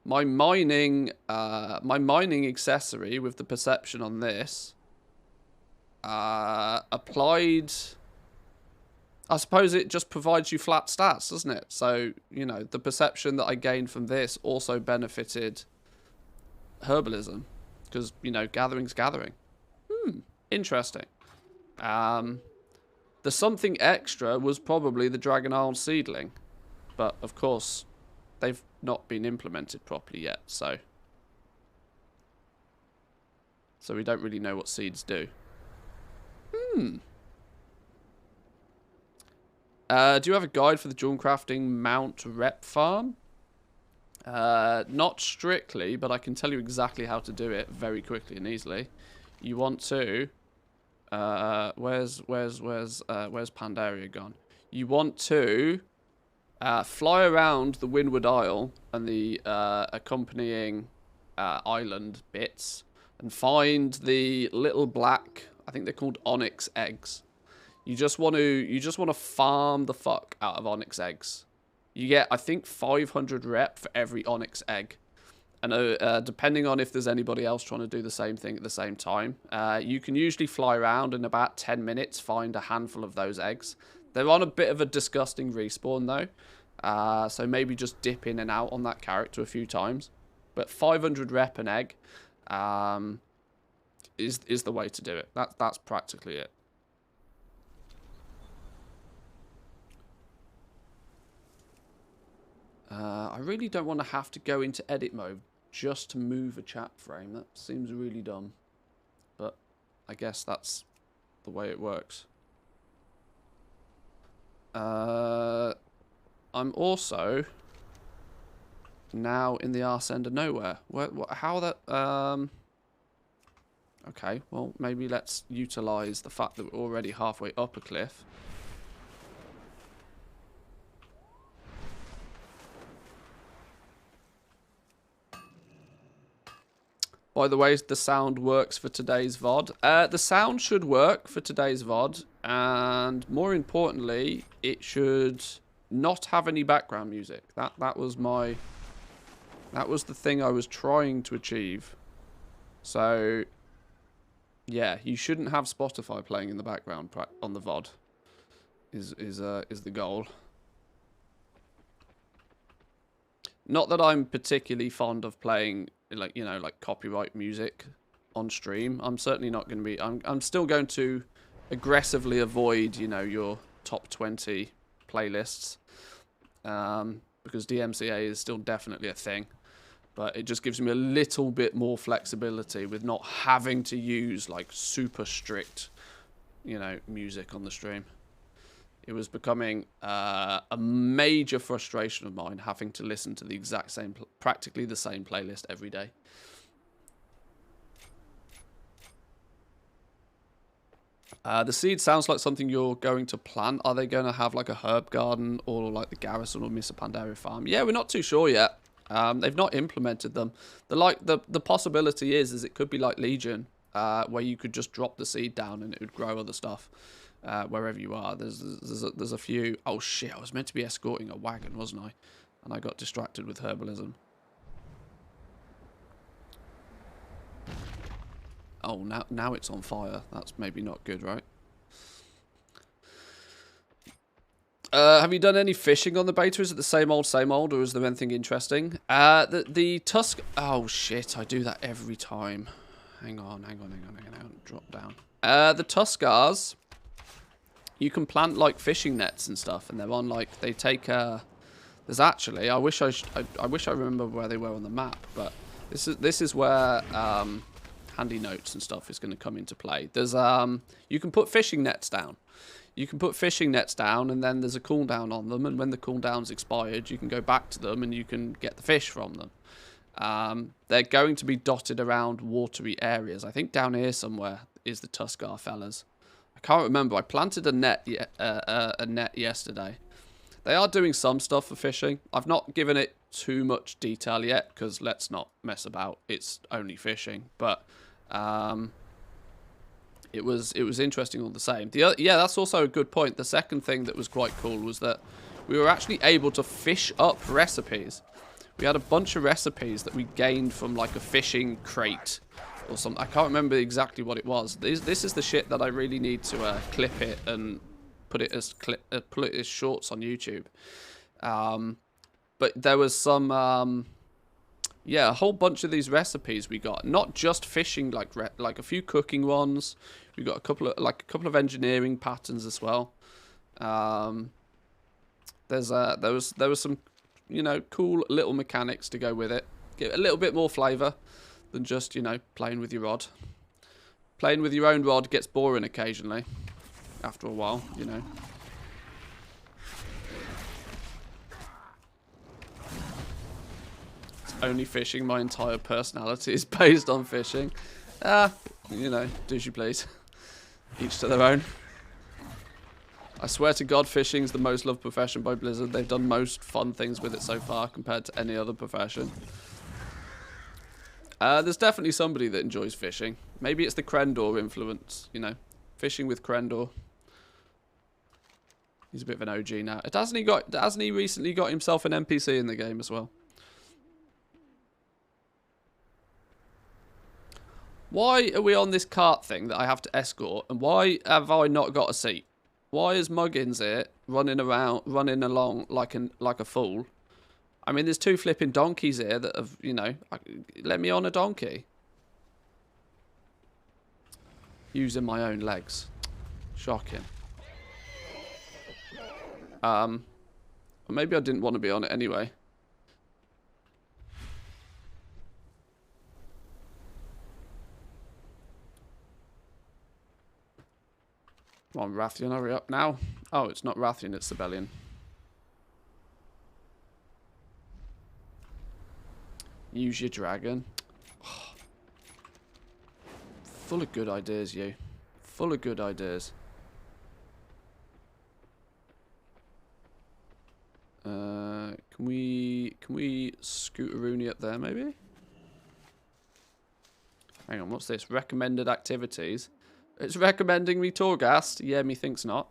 My mining accessory with the perception on this applied. I suppose it just provides you flat stats, doesn't it? So, you know, the perception that I gained from this also benefited herbalism, because, you know, gathering's gathering. Interesting. The something extra was probably the Dragonlight seedling, but of course they've not been implemented properly yet, so we don't really know what seeds do. Do you have a guide for the jewel crafting mount rep farm? Not strictly, but I can tell you exactly how to do it very quickly and easily. You want to where's Pandaria gone? You want to fly around the Windward Isle and the accompanying island bits and find the little black, I think they're called onyx eggs. You just want to farm the fuck out of onyx eggs. You get, I think, 500 rep for every onyx egg. And depending on if there's anybody else trying to do the same thing at the same time, you can usually fly around in about 10 minutes, find a handful of those eggs. They're on a bit of a disgusting respawn, though. So maybe just dip in and out on that character a few times. But 500 rep an egg. is the way to do it. That's practically it. I really don't want to have to go into edit mode just to move a chat frame. That seems really dumb. But I guess that's the way it works. I'm also now in the arse end of nowhere. How that... Okay, well, maybe let's utilise the fact that we're already halfway up a cliff. By the way, the sound works for today's VOD. The sound should work for today's VOD, and more importantly, it should not have any background music. That was the thing I was trying to achieve. So, yeah, you shouldn't have Spotify playing in the background on the VOD. Is the goal. Not that I'm particularly fond of playing, like, you know, like copyright music on stream. I'm certainly not going to be... I'm still going to aggressively avoid, you know, your top 20 playlists. Because DMCA is still definitely a thing. But it just gives me a little bit more flexibility with not having to use, like, super strict, you know, music on the stream. It was becoming a major frustration of mine having to listen to the exact same, practically the same playlist every day. The seed sounds like something you're going to plant. Are they going to have like a herb garden or like the Garrison or Mr. Pandaria farm? Yeah, we're not too sure yet. They've not implemented them. The possibility is it could be like Legion, where you could just drop the seed down and it would grow other stuff. Wherever you are, there's a few. Oh shit! I was meant to be escorting a wagon, wasn't I? And I got distracted with herbalism. Oh, now it's on fire. That's maybe not good, right? Have you done any fishing on the beta? Is it the same old, or is there anything interesting? The tusk. Oh shit! I do that every time. Hang on. Drop down. The Tuskars. You can plant like fishing nets and stuff, and they're on like they take. There's actually I wish I remember where they were on the map, but this is where handy notes and stuff is going to come into play. There's you can put fishing nets down. You can put fishing nets down, and then there's a cooldown on them, and when the cooldown's expired, you can go back to them and you can get the fish from them. They're going to be dotted around watery areas. I think down here somewhere is the Tuskar fellas. I can't remember. I planted a net yesterday. They are doing some stuff for fishing. I've not given it too much detail yet because let's not mess about. It's only fishing, but it was interesting all the same. Yeah, that's also a good point. The second thing that was quite cool was that we were actually able to fish up recipes. We had a bunch of recipes that we gained from like a fishing crate or something. I can't remember exactly what it was. This is the shit that I really need to clip it and put it as shorts on YouTube. But there was some yeah, a whole bunch of these recipes we got. Not just fishing, like a few cooking ones. We got a couple of engineering patterns as well. There was some, you know, cool little mechanics to go with it. Give it a little bit more flavour than just, you know, playing with your rod. Playing with your own rod gets boring occasionally. After a while, you know. It's only fishing. My entire personality is based on fishing. You know, do as you please. Each to their own. I swear to God, fishing is the most loved profession by Blizzard. They've done most fun things with it so far compared to any other profession. There's definitely somebody that enjoys fishing. Maybe it's the Krendor influence, you know. Fishing with Krendor. He's a bit of an OG now. Hasn't he recently got himself an NPC in the game as well? Why are we on this cart thing that I have to escort? And why have I not got a seat? Why is Muggins here running along like a fool? I mean, there's two flipping donkeys here that have, you know, let me on a donkey. Using my own legs. Shocking. Maybe I didn't want to be on it anyway. Come on, Rathian, hurry up now. Oh, it's not Rathian, it's Sibelian. Use your dragon. Oh. Full of good ideas, you. Full of good ideas. Can we scooteroony up there, maybe? Hang on, what's this? Recommended activities. It's recommending me Torghast. Yeah, methinks not.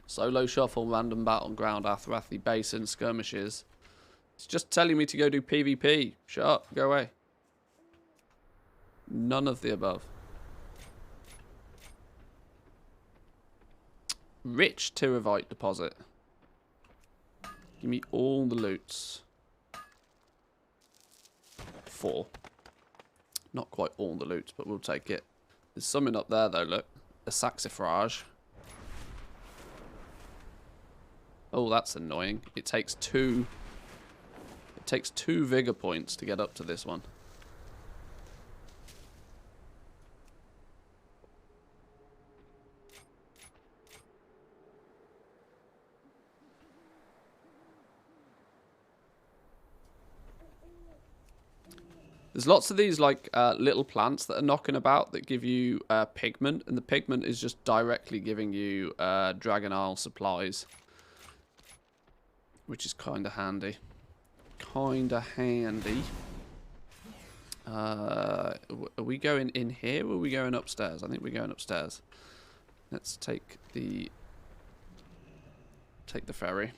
Solo shuffle, random battleground, Athrathi basin, skirmishes. It's just telling me to go do PvP. Shut up, go away. None of the above. Rich Tiravite deposit. Give me all the loots. 4. Not quite all the loots, but we'll take it. There's something up there though, look. A saxifrage. Oh, that's annoying. It takes 2 vigor points to get up to this one. There's lots of these like little plants that are knocking about that give you pigment, and the pigment is just directly giving you Dragon Isle supplies, which is kind of handy. Kind of handy. Are we going in here or are we going upstairs? I think we're going upstairs. Let's take the ferry.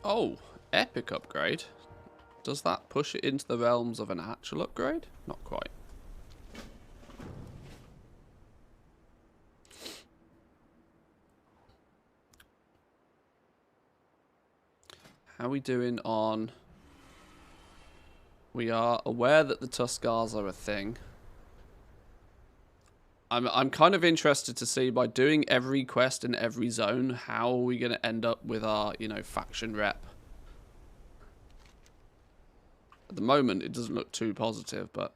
Oh, epic upgrade. Does that push it into the realms of an actual upgrade? Not quite. How are we doing on... We are aware that the Tuskars are a thing. I'm kind of interested to see, by doing every quest in every zone, how are we going to end up with our, you know, faction rep. At the moment, it doesn't look too positive, but...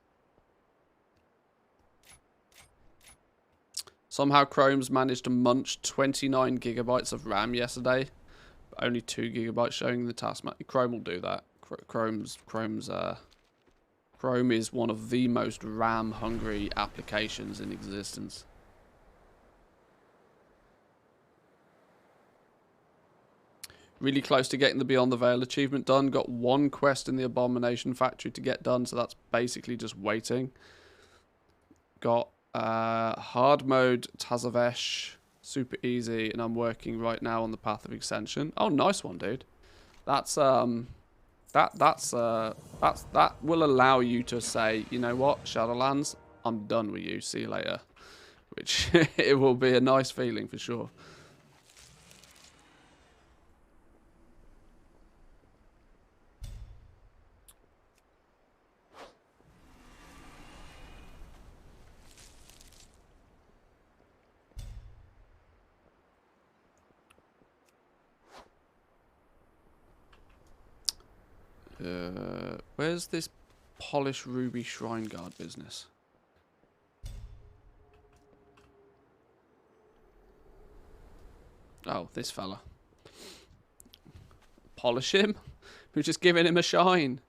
Somehow Chrome's managed to munch 29 gigabytes of RAM yesterday. But only 2 gigabytes showing in the task map. Chrome will do that. Chrome is one of the most RAM-hungry applications in existence. Really close to getting the Beyond the Veil achievement done. Got 1 quest in the Abomination Factory to get done, so that's basically just waiting. Got hard mode Tazavesh, super easy, and I'm working right now on the Path of Ascension. Oh, nice one, dude. That will allow you to say, you know what, Shadowlands, I'm done with you. See you later. Which it will be a nice feeling for sure. Where's this polished ruby shrine guard business? Oh, this fella. Polish him? We're just giving him a shine.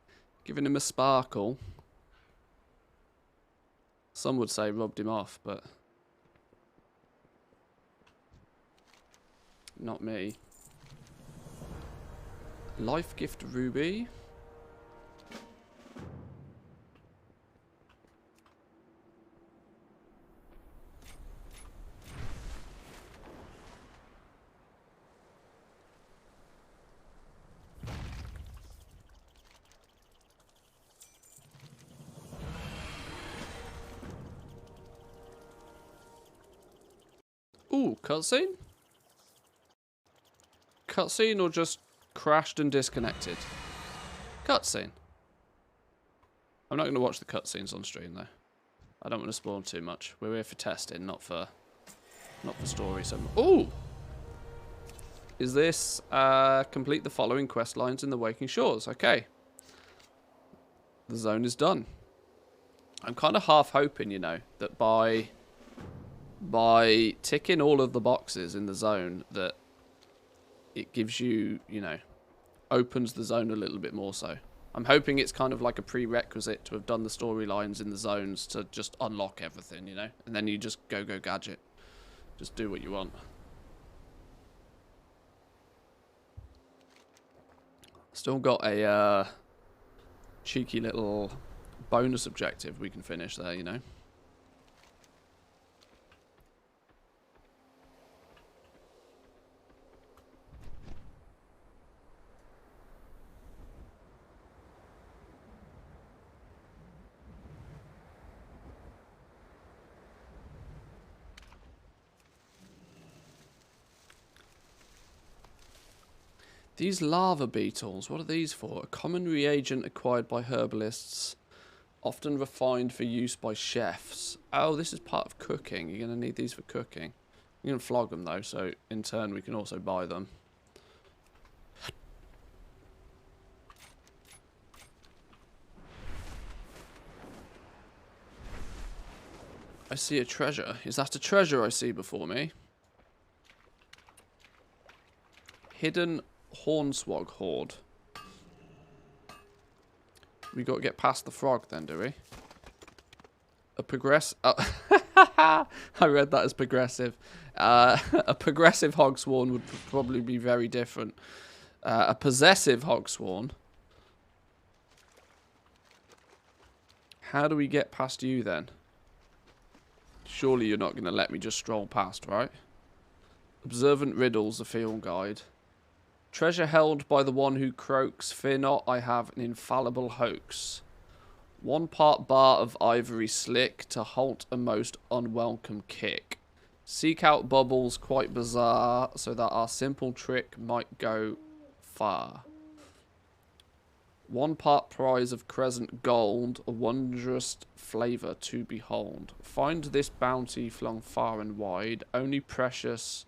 Giving him a sparkle. Some would say rubbed him off, but... not me. Life gift ruby. Ooh, cutscene? Cutscene or just crashed and disconnected? Cutscene. I'm not going to watch the cutscenes on stream though. I don't want to spoil too much. We're here for testing, not for story. So, ooh, is this complete the following quest lines in the Waking Shores? Okay, the zone is done. I'm kind of half hoping, you know, that by ticking all of the boxes in the zone, that it gives you, you know, opens the zone a little bit more so. I'm hoping it's kind of like a prerequisite to have done the storylines in the zones to just unlock everything, you know? And then you just go gadget. Just do what you want. Still got a cheeky little bonus objective we can finish there, you know? These lava beetles, what are these for? A common reagent acquired by herbalists, often refined for use by chefs. Oh, this is part of cooking. You're going to need these for cooking. You're going to flog them though, so in turn we can also buy them. I see a treasure. Is that a treasure I see before me? Hidden Hornswog Hoard. We got to get past the frog then, do we? A progress... Oh. I read that as progressive. A progressive Hogsworn would probably be very different. A possessive Hogsworn. How do we get past you then? Surely you're not going to let me just stroll past, right? Observant Riddles, a field guide. Treasure held by the one who croaks. Fear not, I have an infallible hoax. 1 part bar of ivory slick to halt a most unwelcome kick. Seek out bubbles quite bizarre so that our simple trick might go far. 1 part prize of crescent gold, a wondrous flavour to behold. Find this bounty flung far and wide, only precious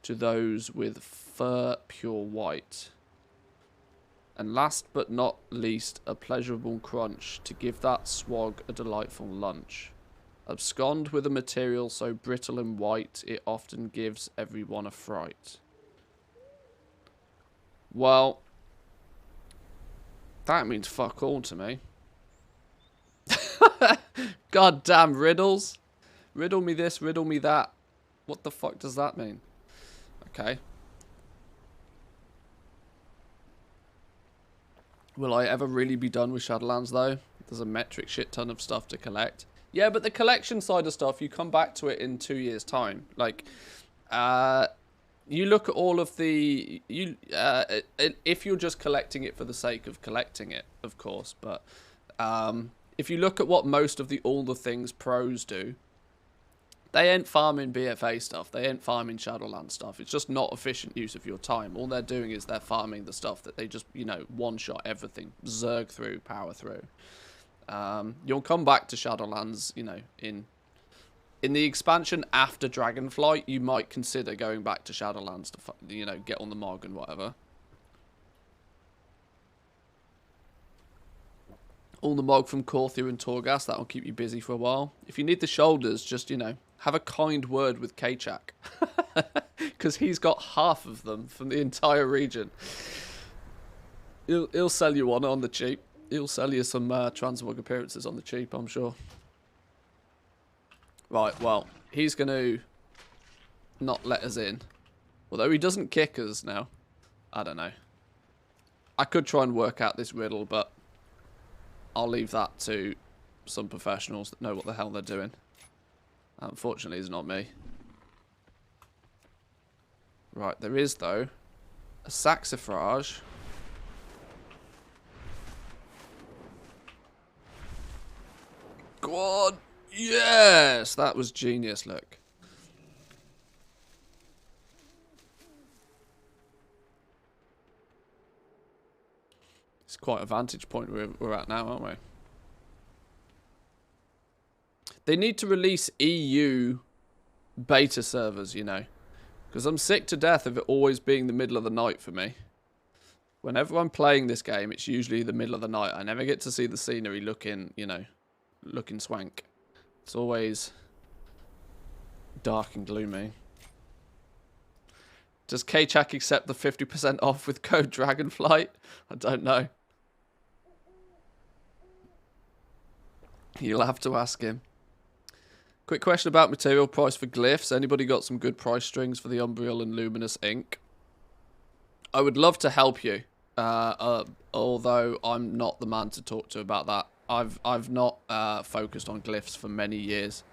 to those with fur pure white. And last but not least, a pleasurable crunch to give that swag a delightful lunch. Abscond with a material so brittle and white, it often gives everyone a fright. Well, that means fuck all to me. God damn riddles. Riddle me this, riddle me that. What the fuck does that mean? Okay. Will I ever really be done with Shadowlands though? There's a metric shit ton of stuff to collect. Yeah, but the collection side of stuff, you come back to it in 2 years' time. Like, you look at all of the... if you're just collecting it for the sake of collecting it, of course. But if you look at what most of all the things pros do, they ain't farming BFA stuff. They ain't farming Shadowlands stuff. It's just not efficient use of your time. All they're doing is they're farming the stuff that they just, you know, one-shot everything. Zerg through, power through. You'll come back to Shadowlands, you know, in the expansion after Dragonflight, you might consider going back to Shadowlands to, you know, get on the Mog and whatever. All the Mog from Korthir and Torghast, that'll keep you busy for a while. If you need the shoulders, just, you know, have a kind word with Kachak. Because he's got half of them from the entire region. He'll sell you one on the cheap. He'll sell you some transmog appearances on the cheap, I'm sure. Right, well, he's going to not let us in. Although he doesn't kick us now. I don't know. I could try and work out this riddle, but I'll leave that to some professionals that know what the hell they're doing. Unfortunately, it's not me. Right, there is, though, a saxifrage. Go on! Yes! That was genius, look. It's quite a vantage point we're at now, aren't we? They need to release EU beta servers, you know. Because I'm sick to death of it always being the middle of the night for me. Whenever I'm playing this game, it's usually the middle of the night. I never get to see the scenery looking, you know, looking swank. It's always dark and gloomy. Does K-Chak accept the 50% off with code Dragonflight? I don't know. You'll have to ask him. Quick question about material price for glyphs. Anybody got some good price strings for the Umbriel and Luminous ink? I would love to help you, although I'm not the man to talk to about that. I've not focused on glyphs for many years.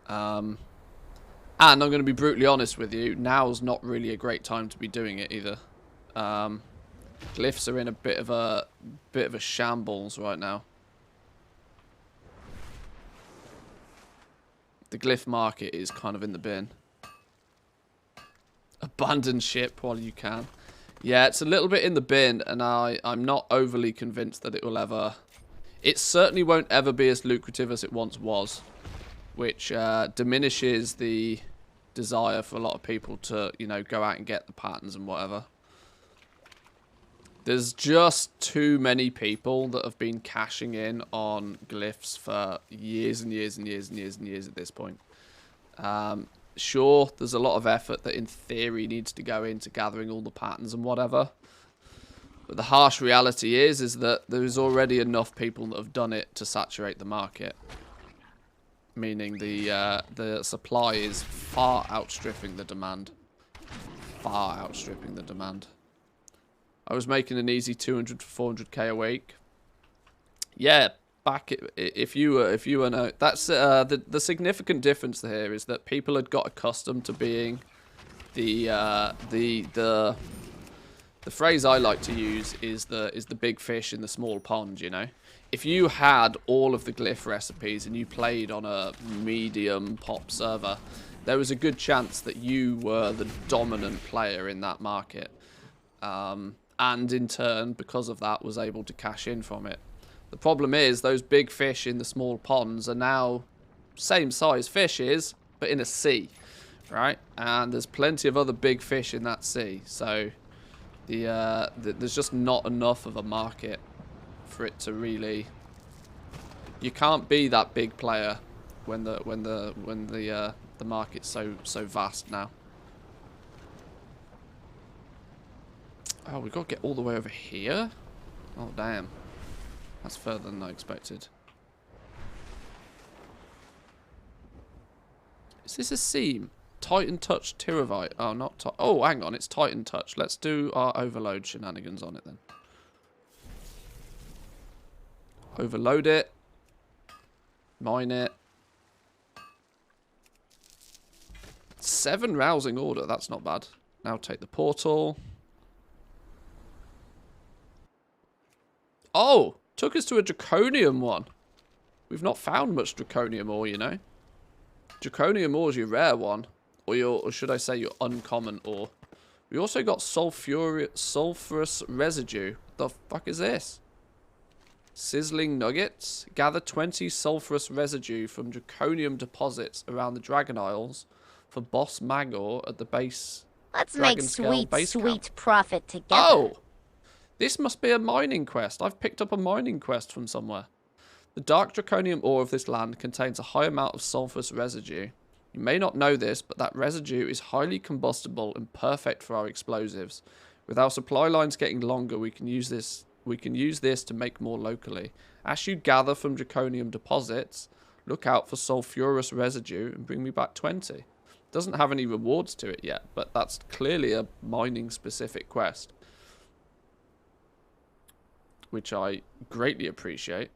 And I'm going to be brutally honest with you, now's not really a great time to be doing it either. Glyphs are in a bit of a shambles right now. The glyph market is kind of in the bin. Abandon ship while you can. Yeah, it's a little bit in the bin, and I'm not overly convinced that it will ever... It certainly won't ever be as lucrative as it once was, which diminishes the desire for a lot of people to, you know, go out and get the patterns and whatever. There's just too many people that have been cashing in on glyphs for years and years and years and years and years at this point. Sure, there's a lot of effort that in theory needs to go into gathering all the patterns and whatever. But the harsh reality is that there's already enough people that have done it to saturate the market. Meaning the supply is far outstripping the demand. Far outstripping the demand. I was making an easy 200 to 400k a week. Yeah, back if you were no, that's the significant difference here is that people had got accustomed to being the phrase I like to use is the big fish in the small pond, you know. If you had all of the glyph recipes and you played on a medium pop server, there was a good chance that you were the dominant player in that market. And in turn, because of that, was able to cash in from it. The problem is, those big fish in the small ponds are now same size fishes, but in a sea, right? And there's plenty of other big fish in that sea, so there's just not enough of a market for it to really. You can't be that big player when the market's so vast now. Oh, we've got to get all the way over here? Oh, damn. That's further than I expected. Is this a seam? Titan Touch Tiravite. Oh, not Titan. Oh, hang on. It's Titan Touch. Let's do our overload shenanigans on it then. Overload it. Mine it. 7 rousing order. That's not bad. Now take the portal. Oh, took us to a draconium one. We've not found much draconium ore, you know. Draconium ore is your rare one, or should I say your uncommon ore. We also got sulfurous residue. The fuck is this? Sizzling nuggets. Gather 20 sulfurous residue from draconium deposits around the Dragon Isles for Boss Magor at the base. Let's make sweet profit together. Oh! This must be a mining quest. I've picked up a mining quest from somewhere. The dark draconium ore of this land contains a high amount of sulfurous residue. You may not know this, but that residue is highly combustible and perfect for our explosives. With our supply lines getting longer, we can use this to make more locally. As you gather from draconium deposits, look out for sulfurous residue and bring me back 20. Doesn't have any rewards to it yet, but that's clearly a mining specific quest, which I greatly appreciate.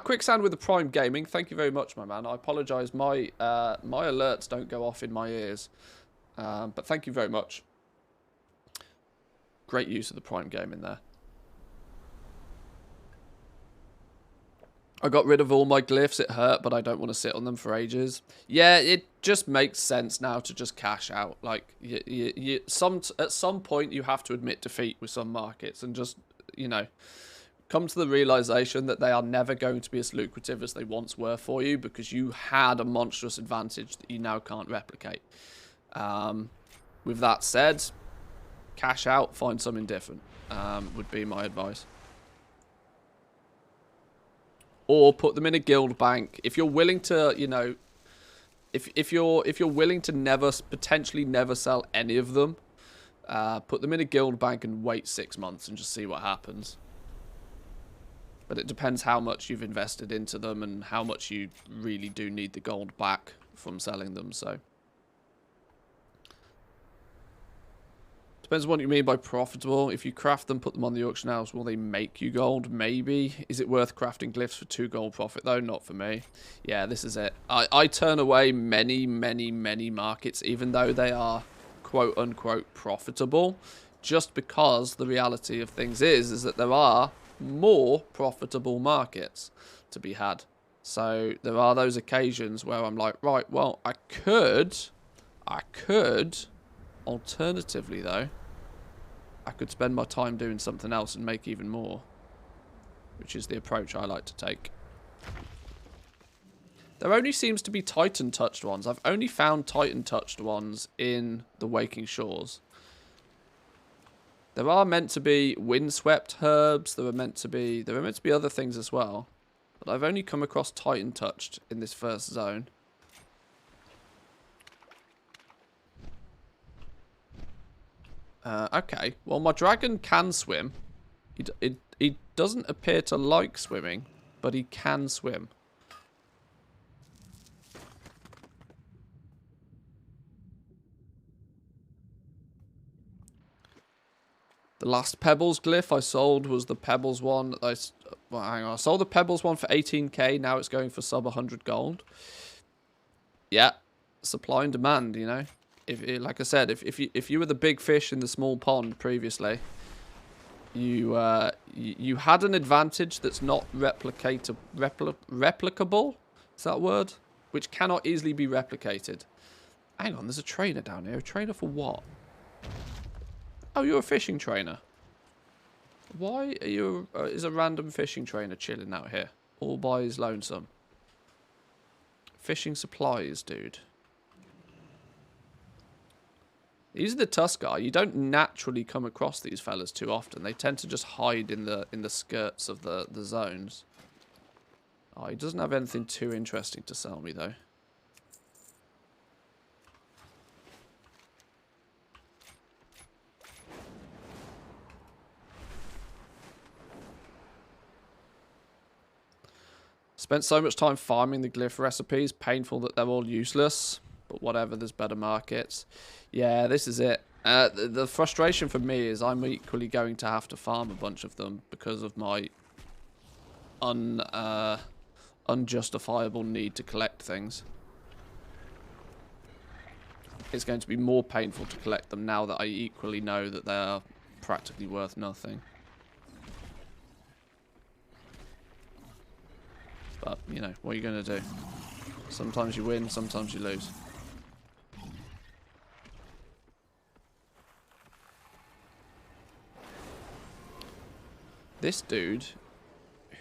Quicksand with the Prime Gaming. Thank you very much, my man. I apologise. My alerts don't go off in my ears. But thank you very much. Great use of the Prime Gaming there. I got rid of all my glyphs. It hurt, but I don't want to sit on them for ages. Yeah, it just makes sense now to just cash out. Like, at some point, you have to admit defeat with some markets and just, you know, come to the realization that they are never going to be as lucrative as they once were for you because you had a monstrous advantage that you now can't replicate. With that said, cash out, find something different, would be my advice. Or put them in a guild bank. If you're willing to, you know, if you're willing to potentially never sell any of them, put them in a guild bank and wait 6 months and just see what happens. But it depends how much you've invested into them and how much you really do need the gold back from selling them, so. Depends on what you mean by profitable. If you craft them, put them on the auction house, will they make you gold? Maybe. Is it worth crafting glyphs for 2 gold profit, though? Not for me. Yeah, this is it. I turn away many markets, even though they are quote-unquote profitable, just because the reality of things is that there are more profitable markets to be had. So there are those occasions where I'm like, right, well, I could, alternatively though, I could spend my time doing something else and make even more, which is the approach I like to take. There only seems to be Titan touched ones. I've only found Titan touched ones in the Waking Shores. There are meant to be windswept herbs. There are meant to be other things as well. But I've only come across Titan touched in this first zone. Okay. Well, my dragon can swim. He doesn't appear to like swimming, but he can swim. The last Pebbles glyph I sold was the Pebbles one. Well, hang on. I sold the Pebbles one for 18k. Now it's going for sub 100 gold. Yeah, supply and demand. You know, like I said, if you were the big fish in the small pond previously, you had an advantage that's not replicable. Is that a word? Which cannot easily be replicated. Hang on, there's a trainer down here. A trainer for what? Oh, you're a fishing trainer. Why are you? Is a random fishing trainer chilling out here, all by his lonesome? Fishing supplies, dude. These are the Tuskar. You don't naturally come across these fellas too often. They tend to just hide in the skirts of the zones. Oh, he doesn't have anything too interesting to sell me though. Spent so much time farming the glyph recipes. Painful that they're all useless. But whatever, there's better markets. Yeah, this is it. The frustration for me is I'm equally going to have to farm a bunch of them because of my unjustifiable need to collect things. It's going to be more painful to collect them now that I equally know that they are practically worth nothing. But, you know, what are you going to do? Sometimes you win, sometimes you lose. This dude,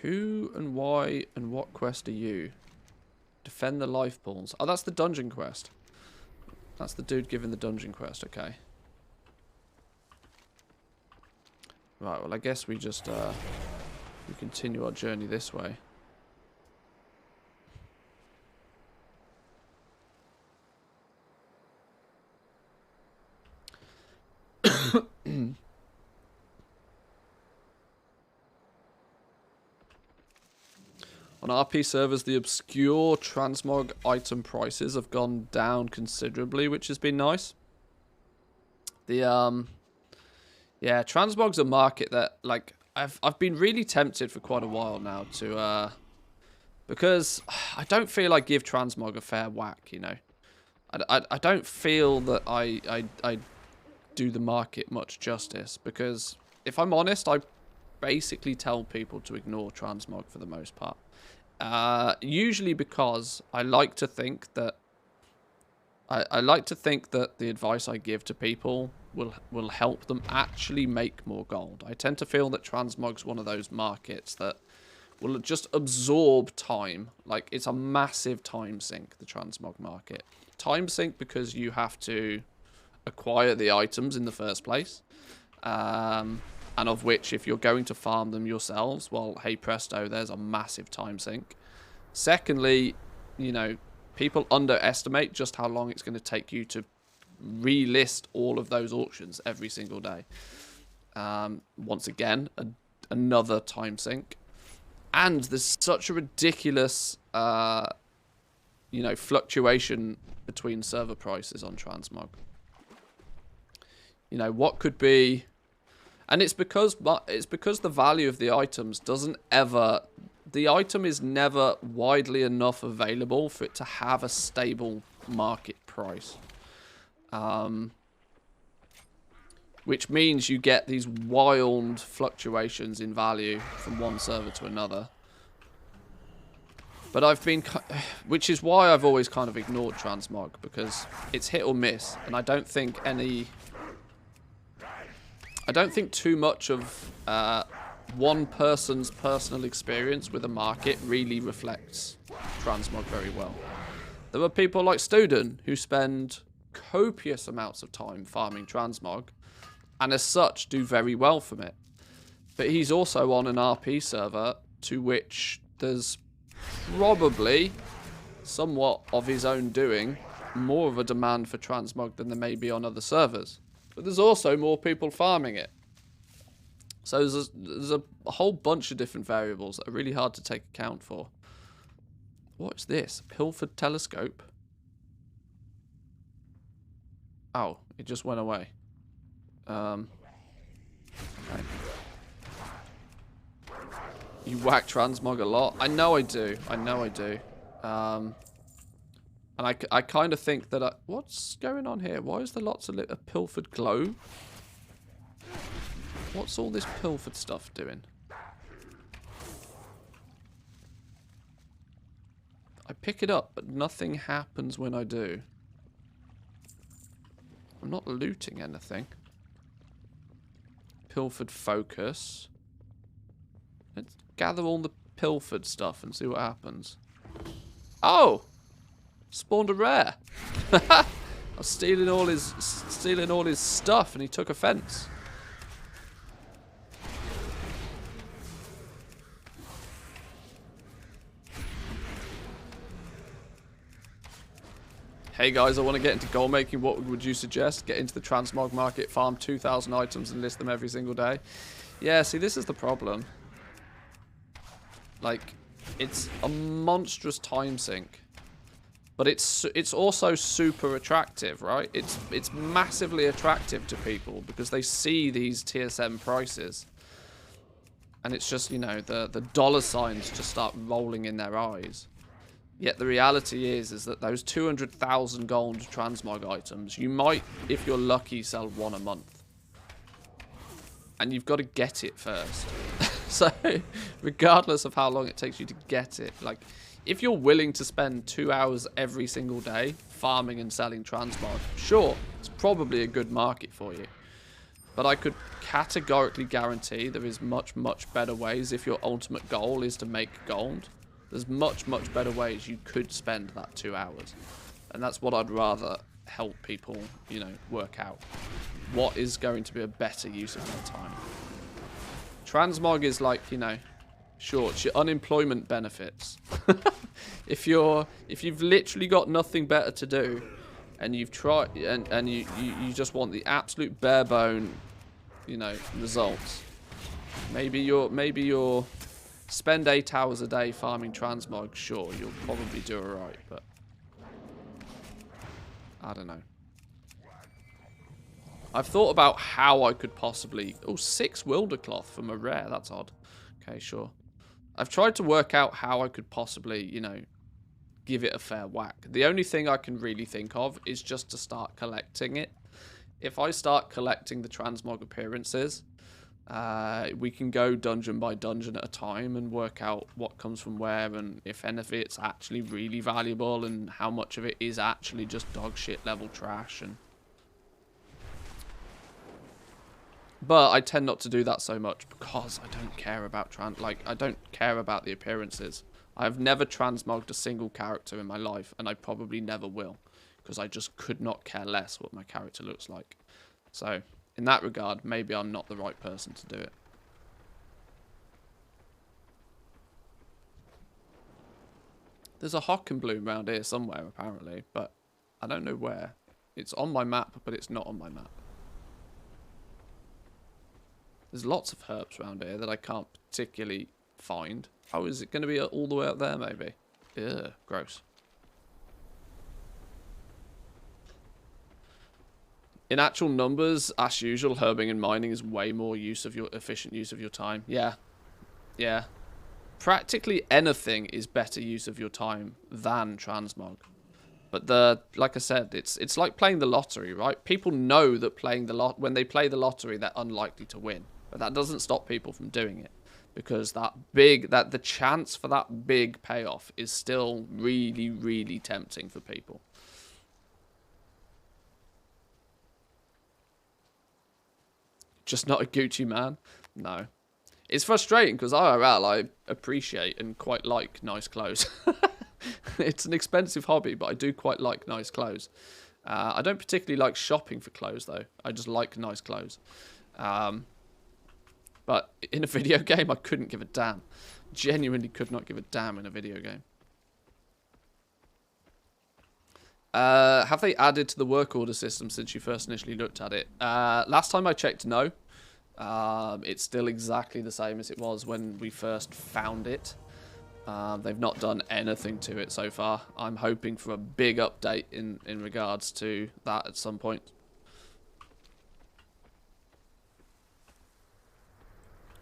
who and why and what quest are you? Defend the life pools. Oh, that's the dungeon quest. That's the dude giving the dungeon quest, okay. Right, well I guess we just we continue our journey this way. On RP servers, the obscure transmog item prices have gone down considerably, which has been nice. The yeah, transmog's a market that like I've been really tempted for quite a while now to because I don't feel I give transmog a fair whack, you know. I don't feel that I do the market much justice because if I'm honest, I basically tell people to ignore transmog for the most part. Usually because I like to think that I like to think that the advice I give to people will help them actually make more gold. I tend to feel that transmog's one of those markets that will just absorb time. Like, it's a massive time sink, the transmog market. Time sink because you have to acquire the items in the first place. And of which, if you're going to farm them yourselves, well, hey presto, there's a massive time sink. Secondly, you know, people underestimate just how long it's going to take you to relist all of those auctions every single day. Once again, another time sink. And there's such a ridiculous, you know, fluctuation between server prices on transmog. You know, what could be... And it's because the value of the items doesn't ever... The item is never widely enough available for it to have a stable market price. Which means you get these wild fluctuations in value from one server to another. But I've been... Which is why I've always kind of ignored transmog, because it's hit or miss. And I don't think any... I don't think too much of one person's personal experience with a market really reflects transmog very well. There are people like Student who spend copious amounts of time farming transmog, and as such do very well from it. But he's also on an RP server to which there's probably somewhat of his own doing more of a demand for transmog than there may be on other servers. But there's also more people farming it. So there's a whole bunch of different variables that are really hard to take account for. What's this? Pilfered telescope? Oh, it just went away. Okay. You whack transmog a lot? I know I do. I know I do. And I kind of think that... what's going on here? Why is there lots of a pilfered globe? What's all this pilfered stuff doing? I pick it up, but nothing happens when I do. I'm not looting anything. Pilfered focus. Let's gather all the pilfered stuff and see what happens. Oh! Spawned a rare. I was stealing all his stuff and he took offense. Hey guys, I want to get into gold making. What would you suggest? Get into the transmog market, farm 2,000 items and list them every single day. Yeah, see, this is the problem. Like, it's a monstrous time sink. But it's also super attractive, right? It's massively attractive to people because they see these TSM prices. And it's just, you know, the dollar signs just start rolling in their eyes. Yet the reality is that those 200,000 gold transmog items, you might, if you're lucky, sell one a month. And you've got to get it first. So, regardless of how long it takes you to get it, like, if you're willing to spend 2 hours every single day farming and selling transmog, sure, it's probably a good market for you. But I could categorically guarantee there is much, much better ways if your ultimate goal is to make gold. There's much, much better ways you could spend that 2 hours. And that's what I'd rather help people, you know, work out. What is going to be a better use of their time? Transmog is like, you know, sure, it's your unemployment benefits. If you've literally got nothing better to do, and you've tried, and you just want the absolute bare bone, you know, results. Maybe you're spend 8 hours a day farming transmog. Sure, you'll probably do alright, but I don't know. I've thought about how I could possibly... Oh, 6 wilder cloth from a rare. That's odd. Okay, sure. I've tried to work out how I could possibly, you know, give it a fair whack. The only thing I can really think of is just to start collecting it. If I start collecting the transmog appearances, we can go dungeon by dungeon at a time and work out what comes from where and if any of it's actually really valuable and how much of it is actually just dog shit level trash. And But I tend not to do that so much because I don't care about I don't care about the appearances. I've never transmogged a single character in my life, and I probably never will, because I just could not care less what my character looks like. So, in that regard, maybe I'm not the right person to do it. There's a Hockenbloom around here somewhere, apparently, but I don't know where. It's on my map, but it's not on my map. There's lots of herbs around here that I can't particularly find. Oh, is it going to be all the way up there, maybe? Ugh, gross. In actual numbers, as usual, herbing and mining is way more efficient use of your time. Yeah. Yeah. Practically anything is better use of your time than transmog. But like I said, it's like playing the lottery, right? People know that when they play the lottery, they're unlikely to win. But that doesn't stop people from doing it, because the chance for that big payoff is still really, really tempting for people. Just not a Gucci man? No. It's frustrating because IRL, I appreciate and quite like nice clothes. It's an expensive hobby, but I do quite like nice clothes. I don't particularly like shopping for clothes, though. I just like nice clothes. But in a video game, I couldn't give a damn. Genuinely could not give a damn in a video game. Have they added to the work order system since you first initially looked at it? Last time I checked, no. It's still exactly the same as it was when we first found it. They've not done anything to it so far. I'm hoping for a big update in regards to that at some point.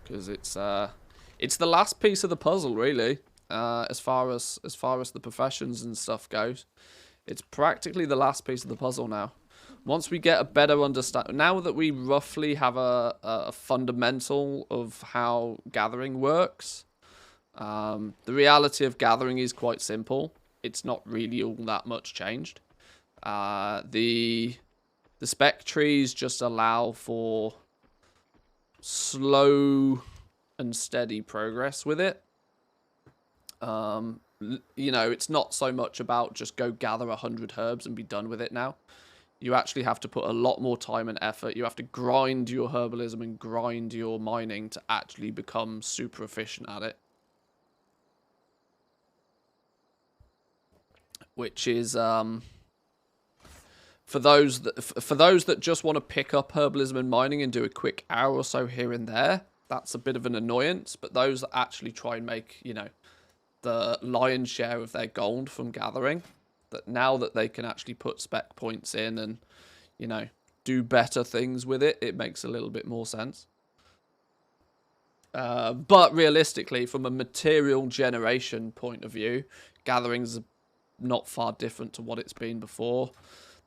Because it's the last piece of the puzzle, really, as far as the professions and stuff goes. It's practically the last piece of the puzzle now. Once we get a better understanding, now that we roughly have a fundamental of how gathering works, the reality of gathering is quite simple. It's not really all that much changed. The spec trees just allow for slow and steady progress with it. You know, it's not so much about just go gather 100 herbs and be done with it now. You actually have to put a lot more time and effort. You have to grind your herbalism and grind your mining to actually become super efficient at it. Which is for those that just want to pick up herbalism and mining and do a quick hour or so here and there, that's a bit of an annoyance. But those that actually try and make, you know, the lion's share of their gold from gathering, that now that they can actually put spec points in and, you know, do better things with it, it makes a little bit more sense. But realistically, from a material generation point of view, gathering's not far different to what it's been before.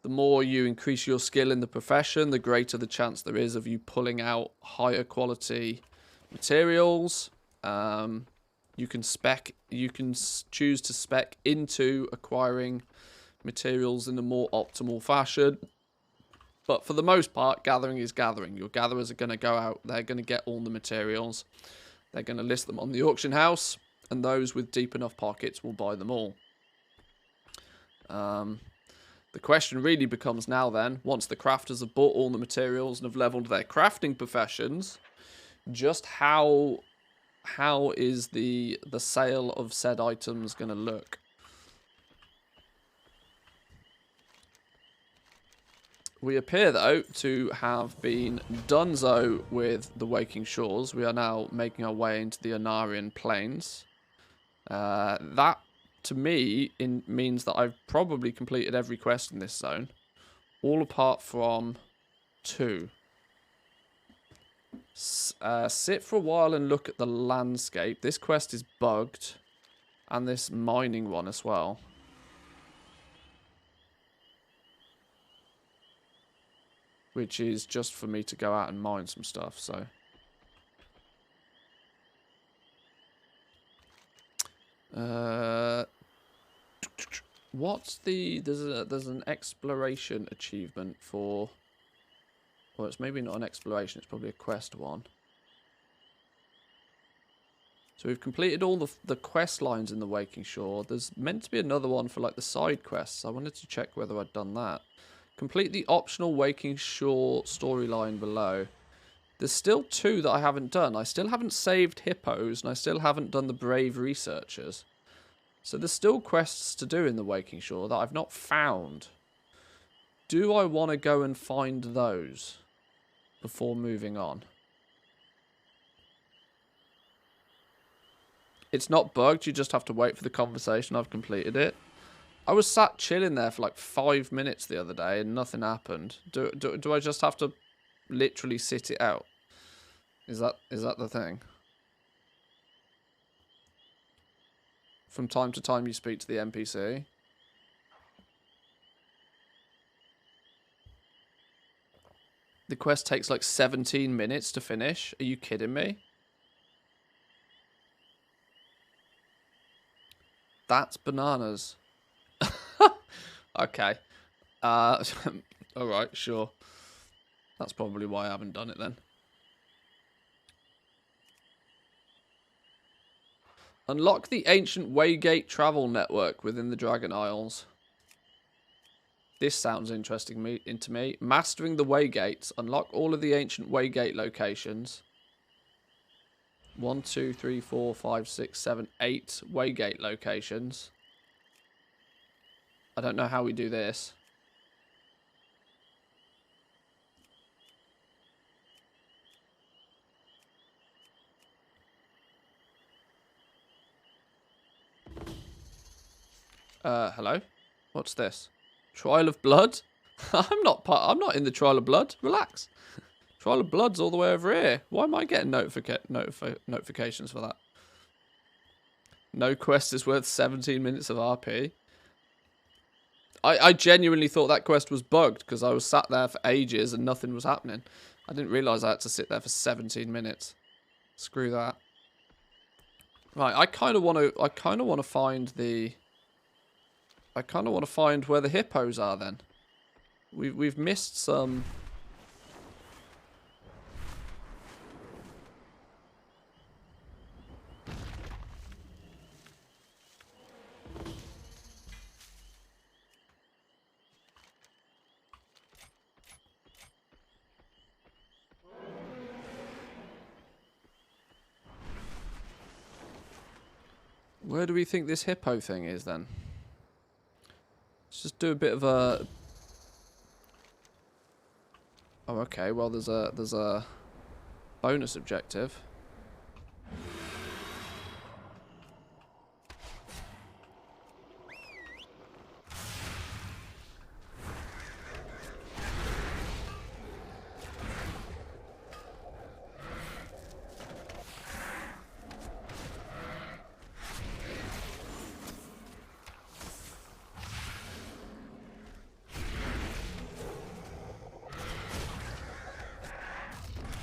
The more you increase your skill in the profession, the greater the chance there is of you pulling out higher quality materials. You can choose to spec into acquiring materials in a more optimal fashion. But for the most part, gathering is gathering. Your gatherers are going to go out, they're going to get all the materials. They're going to list them on the auction house, and those with deep enough pockets will buy them all. The question really becomes now then, once the crafters have bought all the materials and have leveled their crafting professions, just how is the sale of said items going to look? We appear, though, to have been donezo with the Waking Shores. We are now making our way into the Anarian Plains. That, to me, means that I've probably completed every quest in this zone, all apart from 2. Sit for a while and look at the landscape. This quest is bugged, and this mining one as well. Which is just for me to go out and mine some stuff, so. What's the... There's an exploration achievement for Well, it's maybe not an exploration, it's probably a quest one. So we've completed all the quest lines in the Waking Shore. There's meant to be another one for like the side quests. I wanted to check whether I'd done that. Complete the optional Waking Shore storyline below. There's still 2 that I haven't done. I still haven't saved hippos, and I still haven't done the brave researchers. So there's still quests to do in the Waking Shore that I've not found. Do I want to go and find those before moving on? It's not bugged, you just have to wait for the conversation. I've completed it. I was sat chilling there for like 5 minutes the other day and nothing happened. Do I just have to literally sit it out? Is that the thing? From time to time you speak to the NPC. The quest takes like 17 minutes to finish. Are you kidding me? That's bananas. Okay. Alright, sure. That's probably why I haven't done it then. Unlock the ancient Waygate travel network within the Dragon Isles. This sounds interesting to me. Mastering the Waygates. Unlock all of the ancient Waygate locations. 1, 2, 3, 4, 5, 6, 7, 8 Waygate locations. I don't know how we do this. Hello? What's this? Trial of Blood? I'm not in the Trial of Blood. Relax. Trial of Blood's all the way over here. Why am I getting notifications for that? No quest is worth 17 minutes of RP. I genuinely thought that quest was bugged because I was sat there for ages and nothing was happening. I didn't realise I had to sit there for 17 minutes. Screw that. Right, I kind of want to find the... I kind of want to find where the hippos are then. We've missed some... Where do we think this hippo thing is then? Let's just do a bit of a... Oh, okay. Well, there's a bonus objective.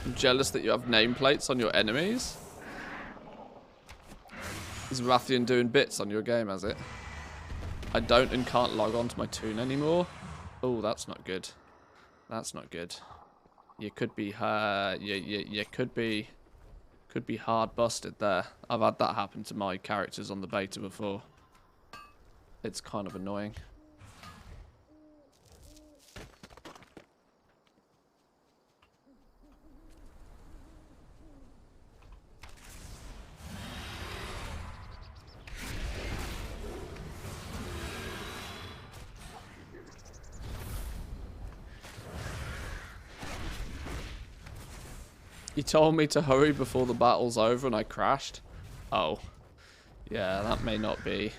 I'm jealous that you have nameplates on your enemies. Is Rathian doing bits on your game, has it? I don't and can't log on to my toon anymore. Oh, that's not good. That's not good. You could be you could be hard busted there. I've had that happen to my characters on the beta before. It's kind of annoying. You told me to hurry before the battle's over and I crashed. Oh. Yeah, that may not be...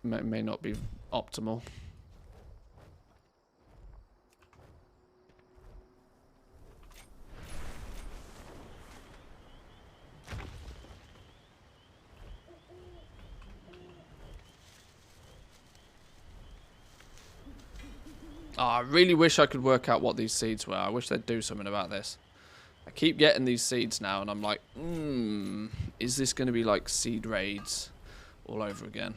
May not be optimal. Oh, I really wish I could work out what these seeds were. I wish they'd do something about this. I keep getting these seeds now, and I'm like, is this going to be like seed raids all over again?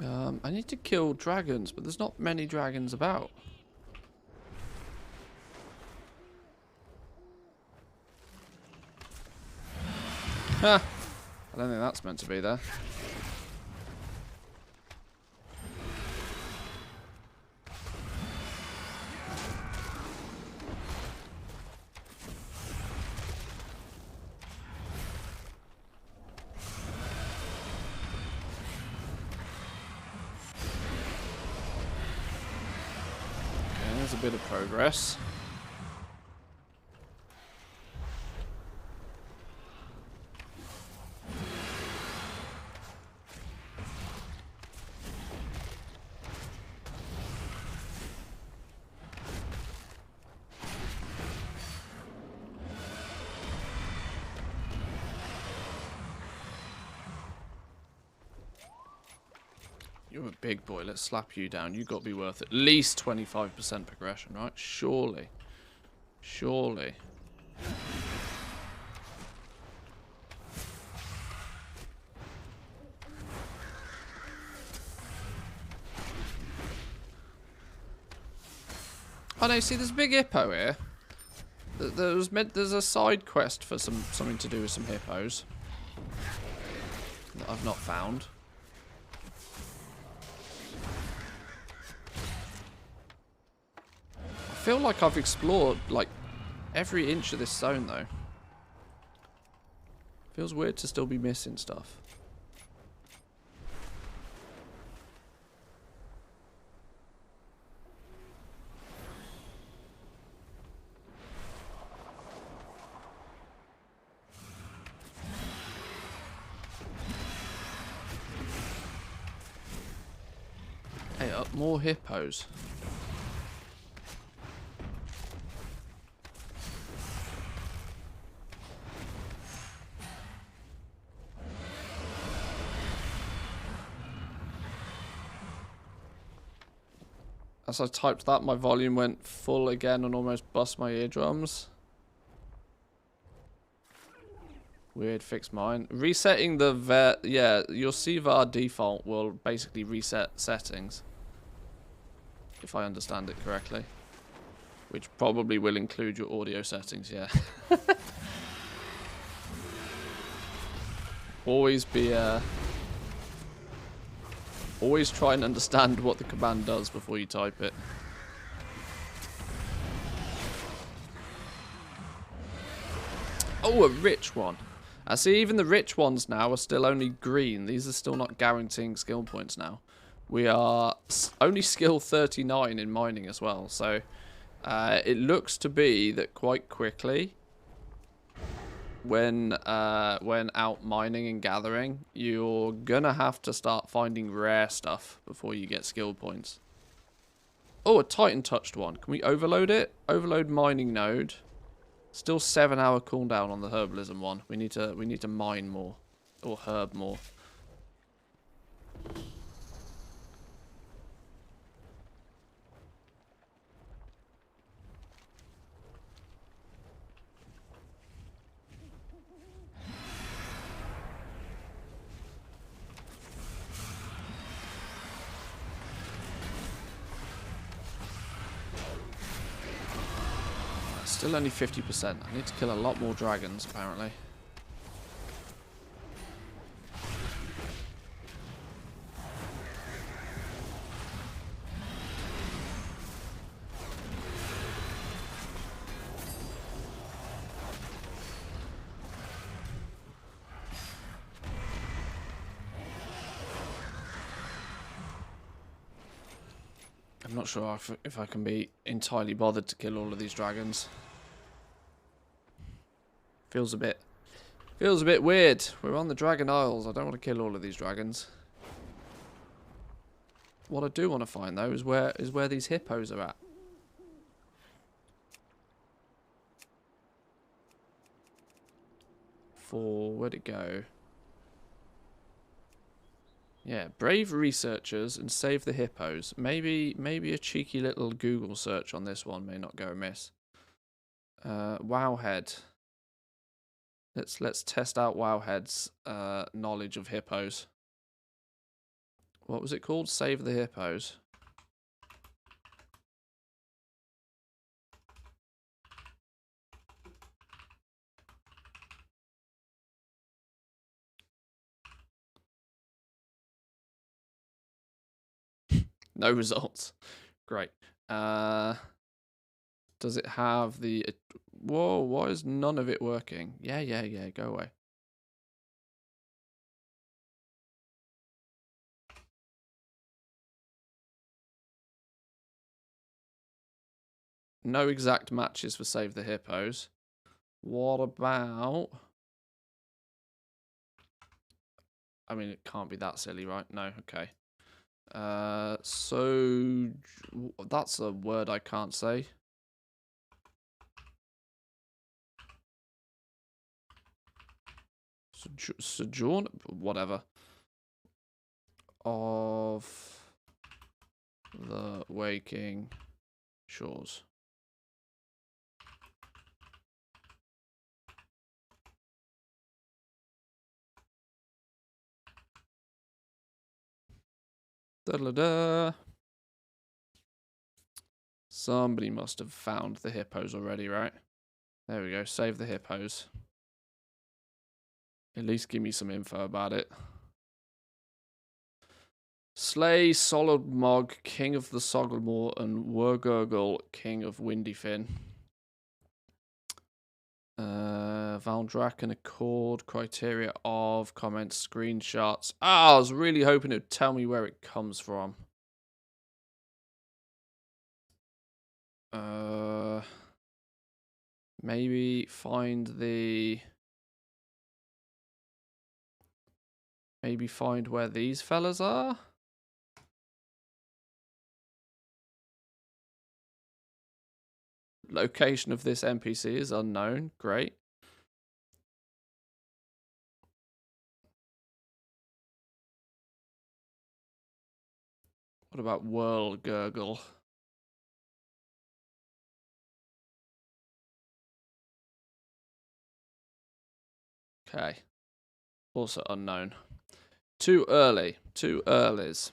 I need to kill dragons, but there's not many dragons about. Ha! I don't think that's meant to be there. Okay, there's a bit of progress. You're a big boy. Let's slap you down. You've got to be worth at least 25% progression, right? Surely. Surely. Oh no, see, there's a big hippo here. There's a side quest for something to do with some hippos that I've not found. I feel like I've explored like every inch of this zone though. Feels weird to still be missing stuff. Hey, up more hippos. As I typed that, my volume went full again and almost bust my eardrums. Weird, fix mine. Resetting the yeah, your CVAR default will basically reset settings. If I understand it correctly. Which probably will include your audio settings, yeah. Always try and understand what the command does before you type it. Oh, a rich one. I see even the rich ones now are still only green. These are still not guaranteeing skill points now. We are only skill 39 in mining as well. So it looks to be that quite quickly when out mining and gathering, you're gonna have to start finding rare stuff before you get skill points. Oh, a Titan touched one. Can we overload it? Overload mining node. Still 7-hour cooldown on the herbalism one. We need to mine more or herb more. Still only 50%. I need to kill a lot more dragons, apparently. I'm not sure if I can be entirely bothered to kill all of these dragons. Feels a bit weird. We're on the Dragon Isles. I don't want to kill all of these dragons. What I do want to find though is where these hippos are at. Where'd it go? Yeah, brave researchers and save the hippos. Maybe a cheeky little Google search on this one may not go amiss. Wowhead. Let's test out Wowhead's knowledge of hippos. What was it called? Save the hippos. No results. Great. Does it have the... Whoa, why is none of it working? Yeah, go away. No exact matches for Save the Hippos. What about... I mean, it can't be that silly, right? No, okay. So... That's a word I can't say. Sojourn? Whatever. Of the waking shores. Da-da-da. Somebody must have found the hippos already, right? There we go. Save the hippos. At least give me some info about it. Slay Solodmog, King of the Sogglemore, and Wurgurgle, King of Windyfin. Valdrakken Accord, criteria of, comments, screenshots. I was really hoping it would tell me where it comes from. Maybe find the... Maybe find where these fellas are? Location of this NPC is unknown. Great. What about Whirl Gurgle? Okay. Also unknown. Too early. Too earlys.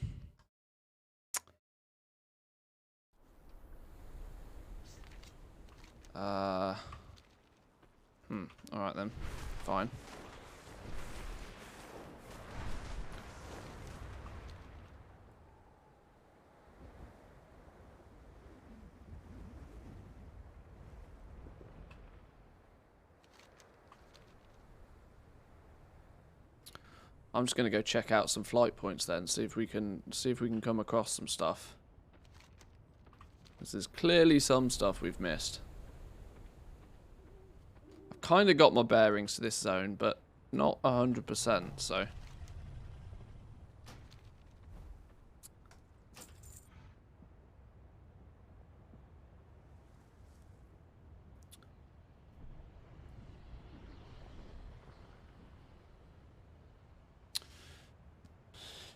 Alright then. Fine. I'm just going to go check out some flight points then, see if we can come across some stuff. There's clearly some stuff we've missed. I've kind of got my bearings to this zone, but not 100%, so...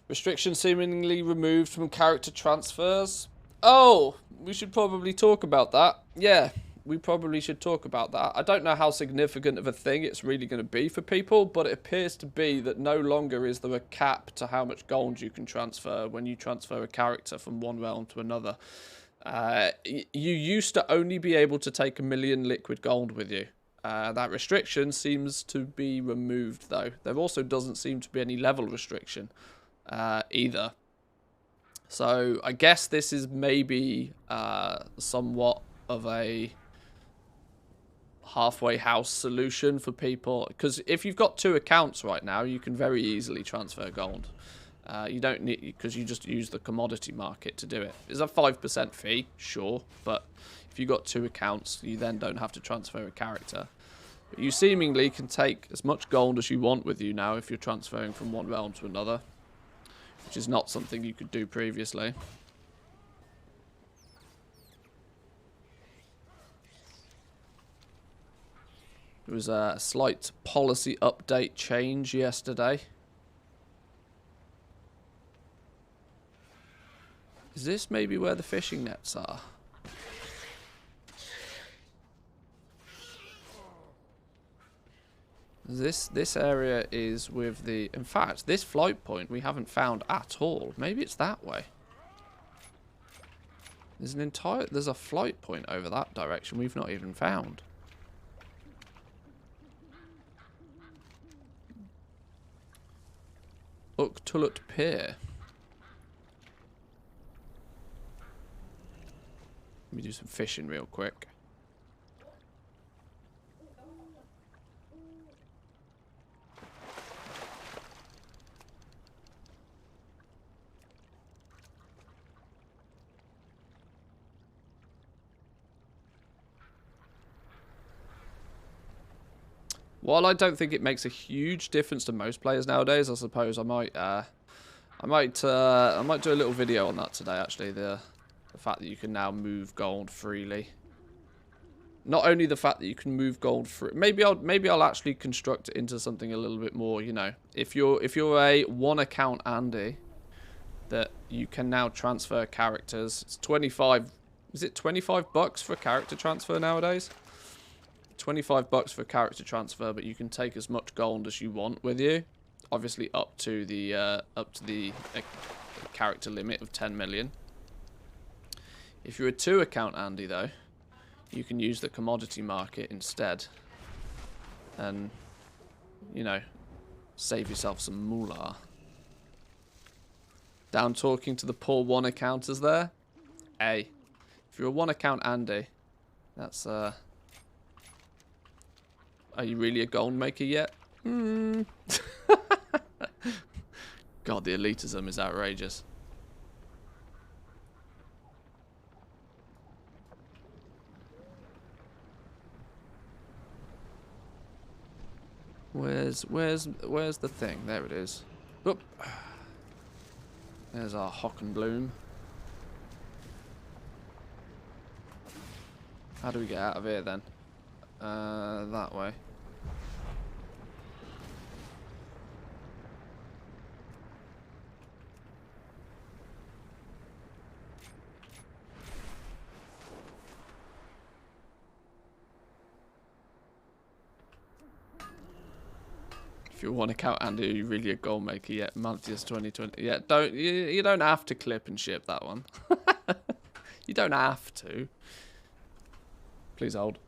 Restrictions seemingly removed from character transfers. Oh, we should probably talk about that. Yeah, we probably should talk about that. I don't know how significant of a thing it's really going to be for people, but it appears to be that no longer is there a cap to how much gold you can transfer when you transfer a character from one realm to another. You used to only be able to take 1 million liquid gold with you. That restriction seems to be removed, though. There also doesn't seem to be any level restriction. Either. So I guess this is maybe somewhat of a halfway house solution for people, because if you've got 2 accounts right now, you can very easily transfer gold. You don't need, because you just use the commodity market to do it. It's a 5% fee, sure, but if you've got 2 accounts, you then don't have to transfer a character. But you seemingly can take as much gold as you want with you now if you're transferring from one realm to another, which is not something you could do previously. There was a slight policy update change yesterday. Is this maybe where the fishing nets are? This area is with the... In fact, this flight point we haven't found at all. Maybe it's that way. There's a flight point over that direction we've not even found. Uktullet Pier. Let me do some fishing real quick. While I don't think it makes a huge difference to most players nowadays, I suppose I might do a little video on that today. Actually, the fact that you can now move gold freely. Not only the fact that you can move gold free. Maybe I'll actually construct it into something a little bit more. You know, if you're a one account Andy, that you can now transfer characters. It's 25. Is it 25 bucks for a character transfer nowadays? 25 bucks for character transfer, but you can take as much gold as you want with you. Obviously up to the character limit of 10 million. If you're a 2 account Andy though, you can use the commodity market instead. And, you know, save yourself some moolah. Down talking to the poor 1 accounters there. Hey, if you're a 1 account Andy, that's are you really a gold maker yet? God, the elitism is outrageous. Where's the thing? There it is. Oop. There's our Hockenbloom. How do we get out of here then? That way. If you want to count Andy, are you really a goal maker yet? Months 2020. Yeah, you don't have to clip and ship that one. You don't have to. Please hold.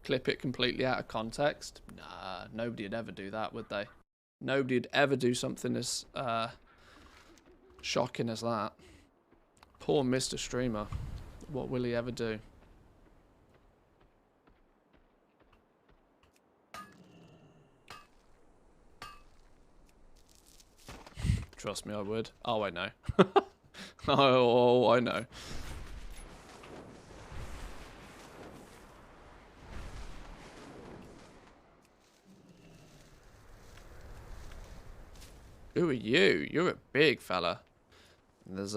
Clip it completely out of context? Nah, nobody would ever do that, would they? Nobody would ever do something as shocking as that. Poor Mr. Streamer. What will he ever do? Trust me, I would. Oh, I know. Oh, I know. Who are you? You're a big fella. There's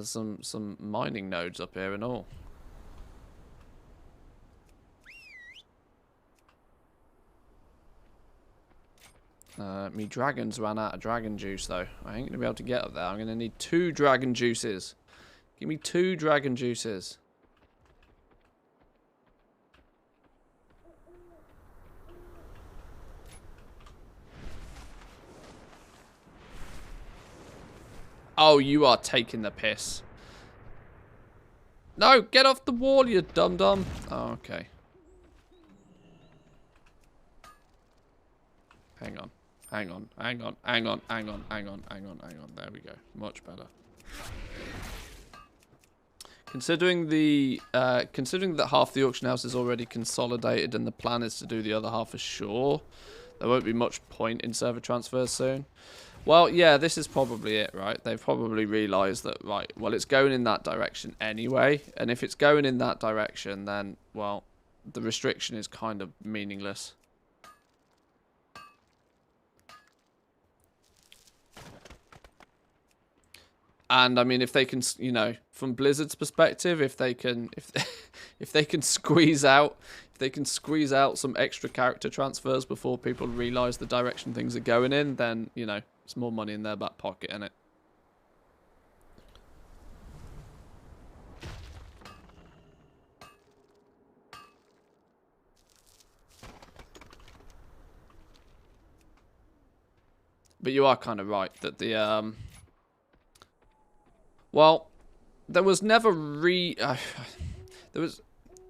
some mining nodes up here and all. Me dragons ran out of dragon juice though. I ain't gonna be able to get up there. I'm gonna need 2 dragon juices. Give me 2 dragon juices. Oh, you are taking the piss. No, get off the wall, you dum-dum. Oh, okay. Hang on. Hang on. Hang on. Hang on. Hang on. Hang on. Hang on. Hang on. There we go. Much better. Considering that half the auction house is already consolidated and the plan is to do the other half ashore, there won't be much point in server transfers soon. Well, yeah, this is probably it, right? They've probably realised that, right, well, it's going in that direction anyway. And if it's going in that direction, then, well, the restriction is kind of meaningless. And, I mean, if they can, you know, from Blizzard's perspective, if if they can squeeze out some extra character transfers before people realise the direction things are going in, then, you know, it's more money in their back pocket, innit? But you are kind of right that the well, there was never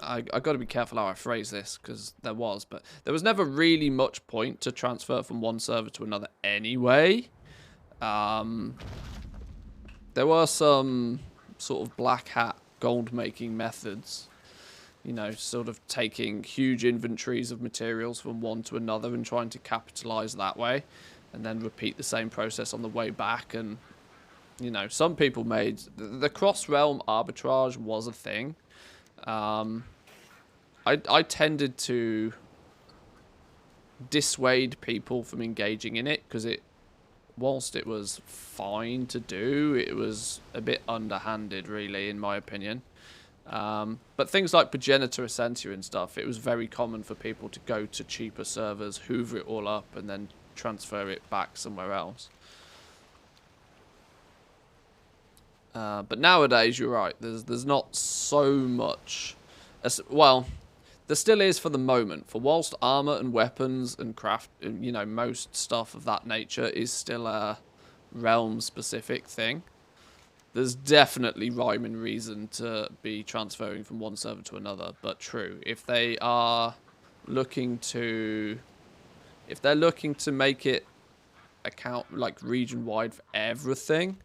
I got to be careful how I phrase this, because but there was never really much point to transfer from one server to another anyway. There were some sort of black hat gold making methods, you know, sort of taking huge inventories of materials from one to another and trying to capitalize that way, and then repeat the same process on the way back. And, you know, some people made... The cross-realm arbitrage was a thing. I tended to dissuade people from engaging in it, because whilst it was fine to do, it was a bit underhanded, really, in my opinion. But things like Progenitor Essentia and stuff, it was very common for people to go to cheaper servers, hoover it all up, and then transfer it back somewhere else. But nowadays, you're right, there's not so much... Well, there still is for the moment. For whilst armor and weapons and craft, you know, most stuff of that nature is still a realm-specific thing, there's definitely rhyme and reason to be transferring from one server to another. But true, if they are looking to... If they're looking to make it account like region-wide for everything,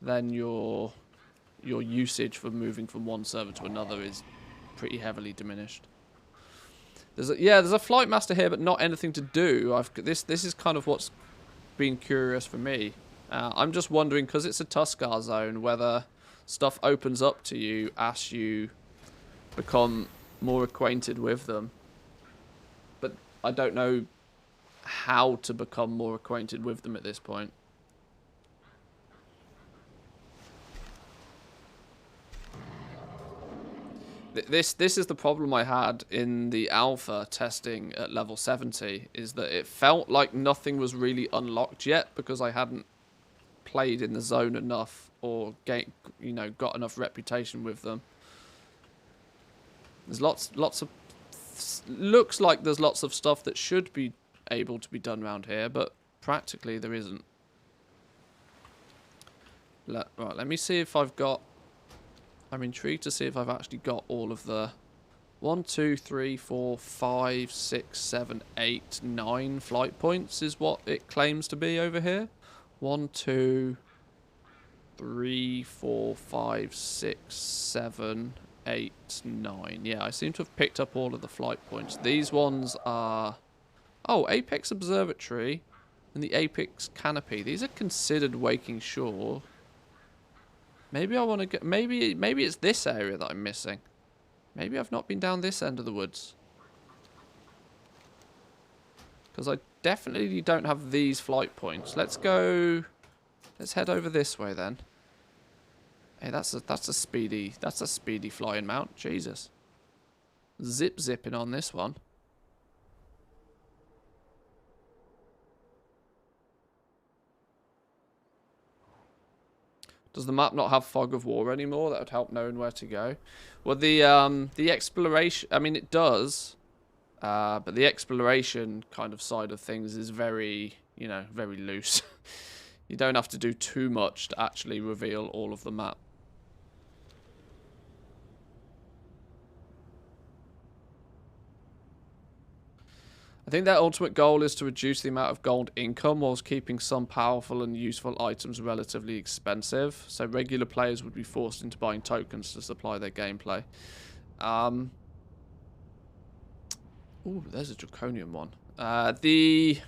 then your usage for moving from one server to another is pretty heavily diminished. There's a flight master here, but not anything to do. This is kind of what's been curious for me. I'm just wondering, because it's a Tuskar zone, whether stuff opens up to you as you become more acquainted with them. But I don't know how to become more acquainted with them at this point. This is the problem I had in the alpha testing at level 70, is that it felt like nothing was really unlocked yet, because I hadn't played in the zone enough or got enough reputation with them. There's lots of... Looks like there's lots of stuff that should be able to be done around here, but practically there isn't. Right, let me see if I've got... I'm intrigued to see if I've actually got all of the 1, 2, 3, 4, 5, 6, 7, 8, 9 flight points is what it claims to be over here. 1, 2, 3, 4, 5, 6, 7, 8, 9. Yeah, I seem to have picked up all of the flight points. These ones are... Oh, Apex Observatory and the Apex Canopy. These are considered Waking Shore. Maybe I want to get... Maybe it's this area that I'm missing. Maybe I've not been down this end of the woods. Because I definitely don't have these flight points. Let's go... Let's head over this way then. Hey, that's a speedy flying mount. Jesus. Zipping on this one. Does the map not have Fog of War anymore? That would help knowing where to go. Well, the exploration... I mean, it does. But the exploration kind of side of things is very, very loose. You don't have to do too much to actually reveal all of the map. I think their ultimate goal is to reduce the amount of gold income whilst keeping some powerful and useful items relatively expensive. So regular players would be forced into buying tokens to supply their gameplay. Ooh, there's a draconian one. It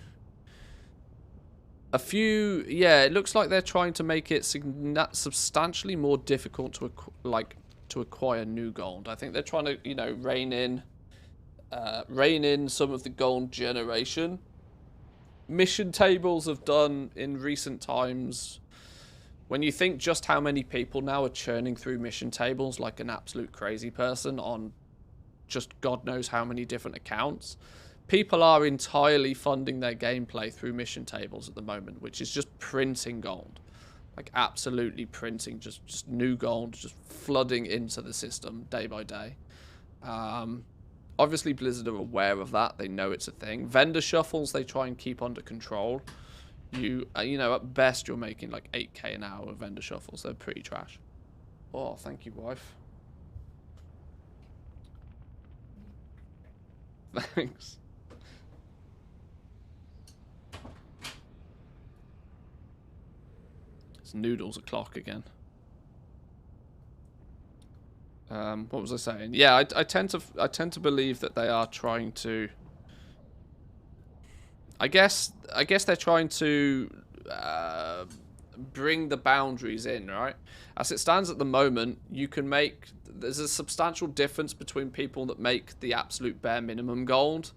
looks like they're trying to make it substantially more difficult to acquire new gold. I think they're trying to, rein in some of the gold generation. Mission tables have done in recent times when you think just how many people now are churning through mission tables like an absolute crazy person on just God knows how many different accounts, people are entirely funding their gameplay through mission tables at the moment, which is just printing gold. Like, absolutely printing just new gold, just flooding into the system day by day. Obviously, Blizzard are aware of that. They know it's a thing. Vendor shuffles, they try and keep under control. You know, at best, you're making like 8k an hour with vendor shuffles. They're pretty trash. Oh, thank you, wife. Thanks. It's noodles o'clock again. What was I saying? Yeah, I tend to believe that they are trying to. I guess they're trying to bring the boundaries in, right? As it stands at the moment, you can make. There's a substantial difference between people that make the absolute bare minimum gold,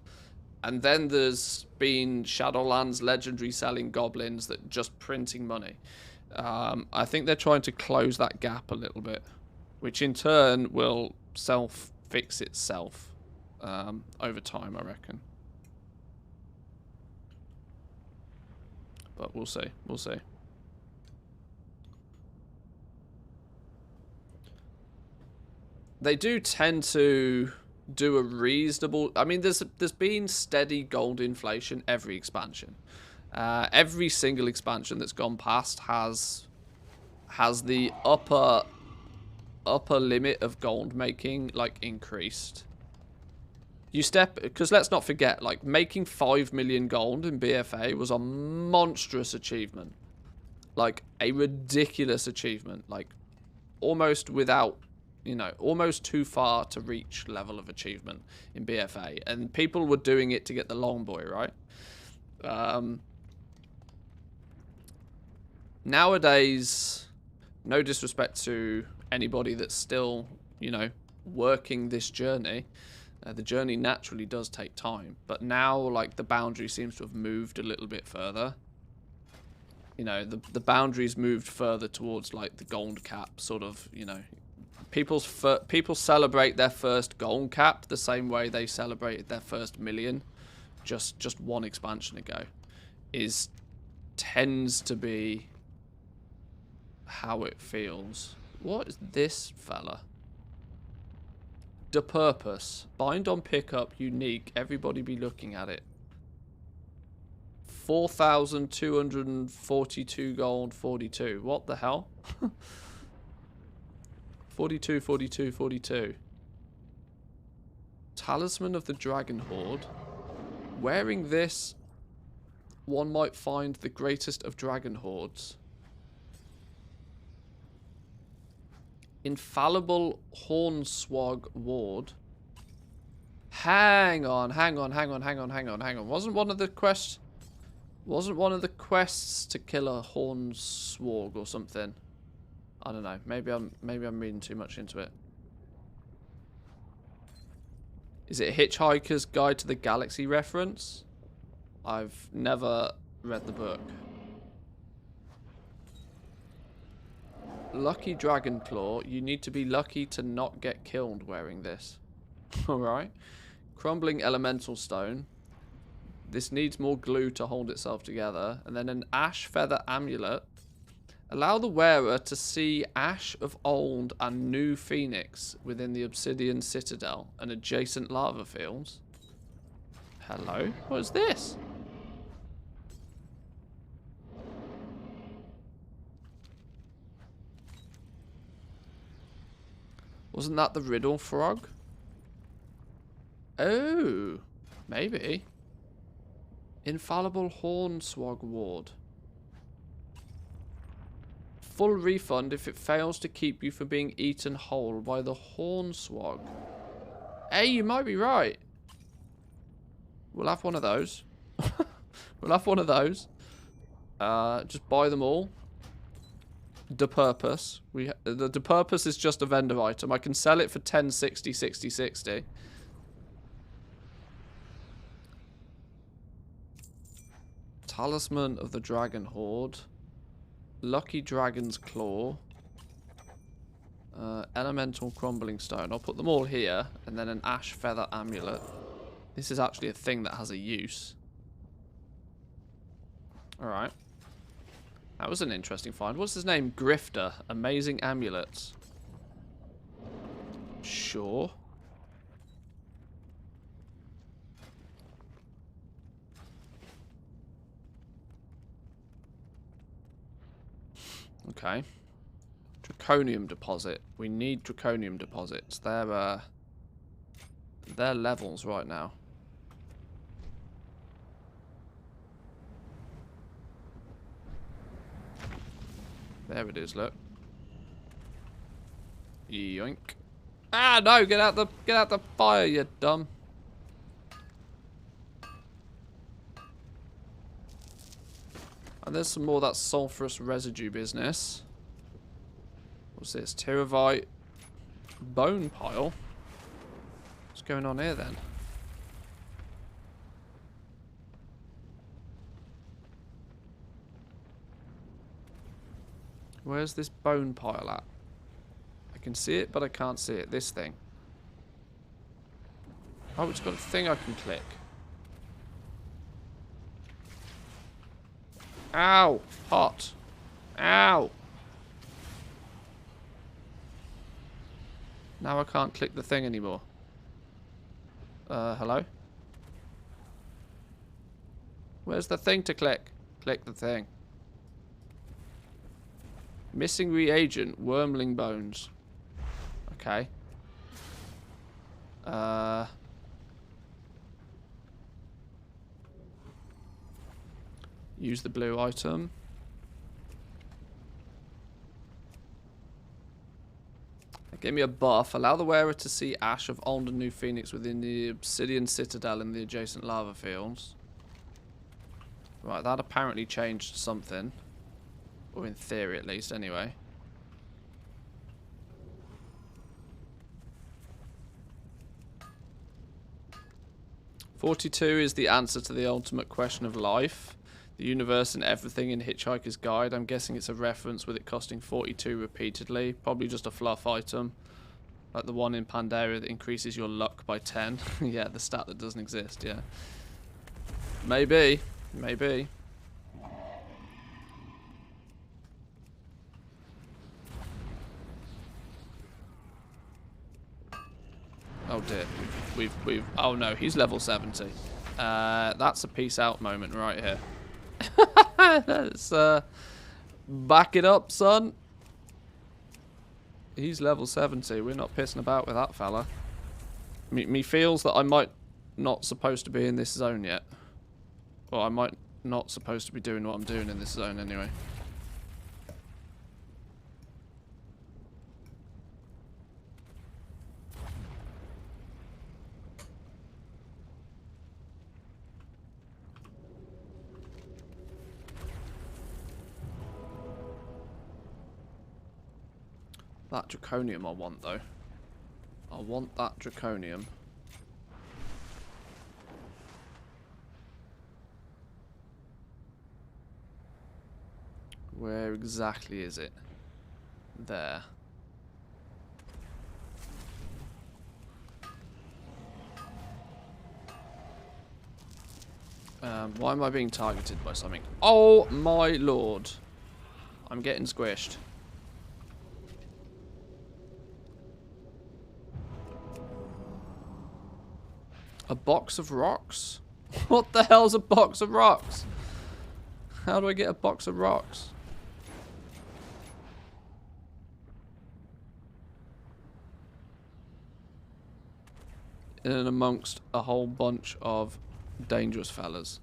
and then there's been Shadowlands legendary selling goblins that just printing money. I think they're trying to close that gap a little bit, which in turn will self-fix itself over time, I reckon. But we'll see. We'll see. They do tend to do a reasonable... I mean, there's been steady gold inflation every expansion. Every single expansion that's gone past has the upper limit of gold making like increased. Because let's not forget, like, making 5 million gold in BFA was a monstrous achievement, like a ridiculous achievement, like almost without, you know, almost too far to reach level of achievement in BFA, and people were doing it to get the long boy, right? Nowadays, no disrespect to anybody that's still, you know, working this journey, the journey naturally does take time, but now, like, the boundary seems to have moved a little bit further. You know, the boundaries moved further towards, like, the gold cap, sort of, you know. People celebrate their first gold cap the same way they celebrated their first million just one expansion ago. Tends to be how it feels. What is this fella? The purpose. Bind on pickup, unique. Everybody be looking at it. 4,242 gold, 42. What the hell? 42, 42, 42. Talisman of the Dragon Horde. Wearing this, one might find the greatest of Dragon Hordes. Infallible Hornswog Ward. Hang on. Wasn't one of the quests to kill a Hornswog or something? I don't know. Maybe I'm reading too much into it. Is it a Hitchhiker's Guide to the Galaxy reference? I've never read the book. Lucky Dragonclaw. You need to be lucky to not get killed wearing this. Alright. Crumbling Elemental Stone. This needs more glue to hold itself together. And then an Ash Feather Amulet. Allow the wearer to see Ash of Old and New Phoenix within the Obsidian Citadel and adjacent lava fields. Hello? What is this? Wasn't that the Riddle Frog? Oh, maybe. Infallible Hornswog Ward. Full refund if it fails to keep you from being eaten whole by the Hornswog. Hey, you might be right. We'll have one of those. We'll have one of those. Just buy them all. The purpose. The purpose is just a vendor item. I can sell it for 10, 60, 60, 60. Talisman of the Dragon Horde. Lucky Dragon's Claw. Elemental Crumbling Stone. I'll put them all here. And then an Ash Feather Amulet. This is actually a thing that has a use. Alright. That was an interesting find. What's his name? Grifter. Amazing amulets. Sure. Okay. Draconium deposit. We need draconium deposits. They're levels right now. There it is, look. Yoink. Ah no, get out the fire, you dumb. And there's some more of that sulfurous residue business. What's this? Terabyte bone pile? What's going on here then? Where's this bone pile at? I can see it, but I can't see it. This thing. Oh, it's got a thing I can click. Ow! Hot. Ow! Now I can't click the thing anymore. Hello? Where's the thing to click? Click the thing. Missing reagent, wormling bones. Okay. Use the blue item. Give me a buff. Allow the wearer to see ash of old and new phoenix within the obsidian citadel and the adjacent lava fields. Right, that apparently changed something. Or in theory, at least, anyway. "42 is the answer to the ultimate question of life. The universe and everything in Hitchhiker's Guide." I'm guessing it's a reference with it costing 42 repeatedly. Probably just a fluff item. Like the one in Pandaria that increases your luck by 10. Yeah, the stat that doesn't exist, yeah. Maybe. Maybe. Oh dear, we've oh no, he's level 70. That's a peace out moment right here. Let's back it up, son. He's level 70. We're not pissing about with that fella. Me feels that I might not supposed to be in this zone yet. Or I might not supposed to be doing what I'm doing in this zone anyway. That draconium I want, though. I want that draconium. Where exactly is it? There. Why am I being targeted by something? Oh my lord. I'm getting squished. A box of rocks? What the hell's a box of rocks? How do I get a box of rocks? In and amongst a whole bunch of dangerous fellas.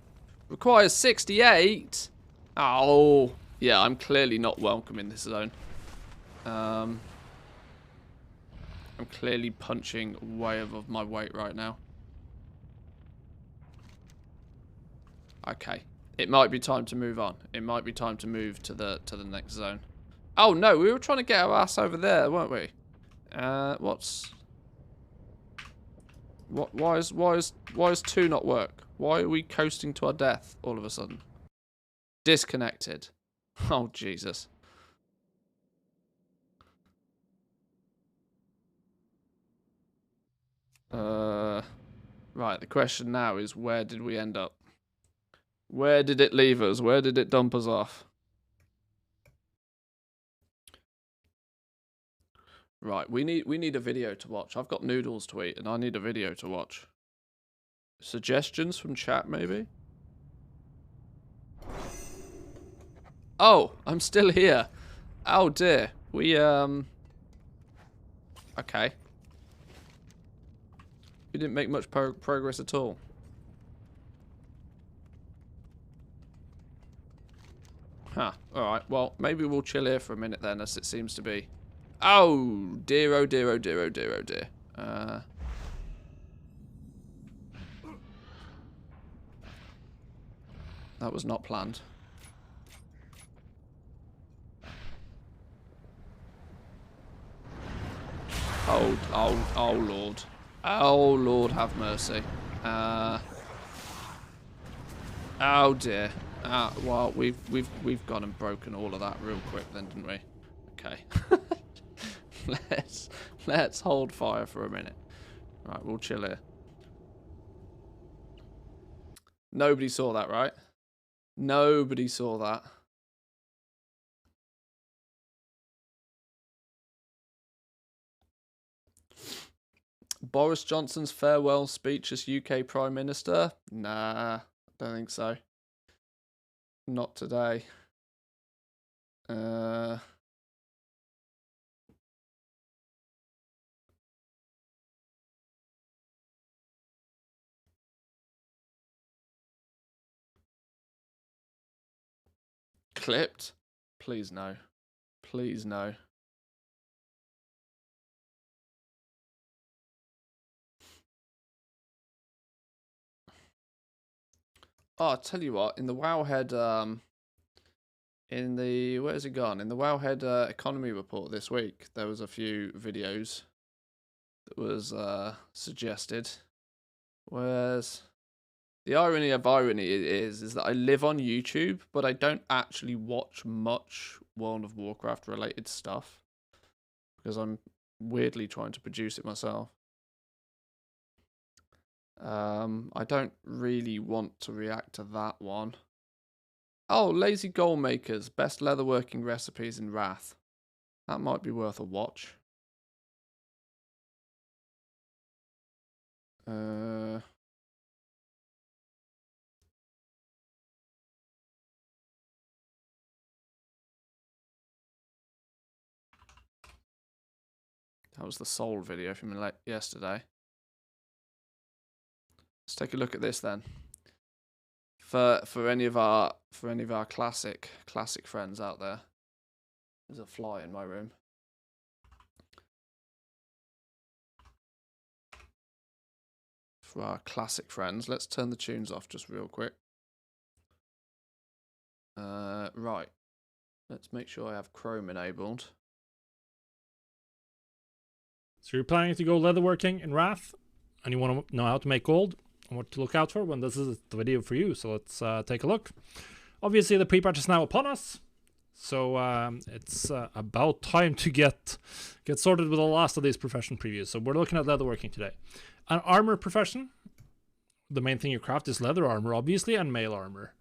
Requires 68? Oh. Yeah, I'm clearly not welcome in this zone. I'm clearly punching way above my weight right now. Okay. It might be time to move on. It might be time to move to the next zone. Oh no, we were trying to get our ass over there, weren't we? Why is 2 not work? Why are we coasting to our death all of a sudden? Disconnected. Oh, Jesus. Right, the question now is, where did we end up? Where did it leave us? Where did it dump us off? Right, we need a video to watch. I've got noodles to eat, and I need a video to watch. Suggestions from chat, maybe? Oh, I'm still here. Oh dear. Okay. We didn't make much progress at all. Huh. Alright, well, maybe we'll chill here for a minute then, as it seems to be. Oh, dear, oh dear, oh dear, oh dear, oh dear. That was not planned. Oh, Lord. Oh, Lord, have mercy. Oh, dear. Well, we've gone and broken all of that real quick then, didn't we? Okay. Let's hold fire for a minute. Right, we'll chill here. Nobody saw that, right? Nobody saw that. Boris Johnson's farewell speech as UK Prime Minister? Nah, don't think so. Not today. Clipped? Please no. Please no. Oh, I'll tell you what, in the Wowhead, where's it gone? In the Wowhead economy report this week, there was a few videos that was suggested. Where's the irony of irony is that I live on YouTube, but I don't actually watch much World of Warcraft related stuff because I'm weirdly trying to produce it myself. I don't really want to react to that one. Oh, Lazy Goal Makers, best leatherworking recipes in Wrath. That might be worth a watch. That was the Soul video from yesterday. Let's take a look at this then. For any of our classic friends out there. There's a fly in my room. For our classic friends, let's turn the tunes off just real quick. Right. Let's make sure I have Chrome enabled. So you're planning to go leatherworking in Wrath, and you want to know how to make gold and what to look out for when this is the video for you. So let's take a look. Obviously, the pre-patch is now upon us, so it's about time to get sorted with the last of these profession previews. So we're looking at leatherworking today. An armor profession. The main thing you craft is leather armor, obviously, and mail armor.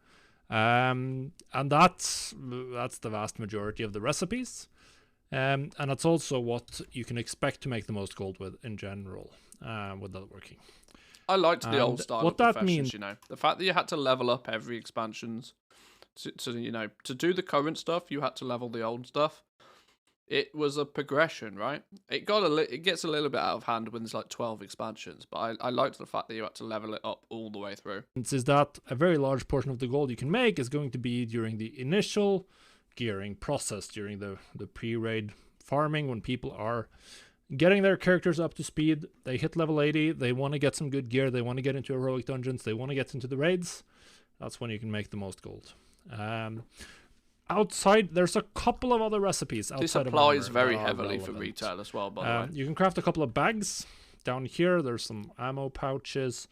And that's the vast majority of the recipes. And that's also what you can expect to make the most gold with in general, with leatherworking. I liked the old style what of that professions, means, you know. The fact that you had to level up every expansions to do the current stuff, you had to level the old stuff. It was a progression, right? It gets a little bit out of hand when there's like 12 expansions, but I liked the fact that you had to level it up all the way through. Is that a very large portion of the gold you can make is going to be during the initial gearing process, during the pre-raid farming, when people are getting their characters up to speed. They hit level 80, they want to get some good gear, they want to get into heroic dungeons, they want to get into the raids. That's when you can make the most gold. Outside, there's a couple of other recipes outside. This applies very heavily for retail as well, by the way. You can craft a couple of bags. Down here, there's some ammo pouches,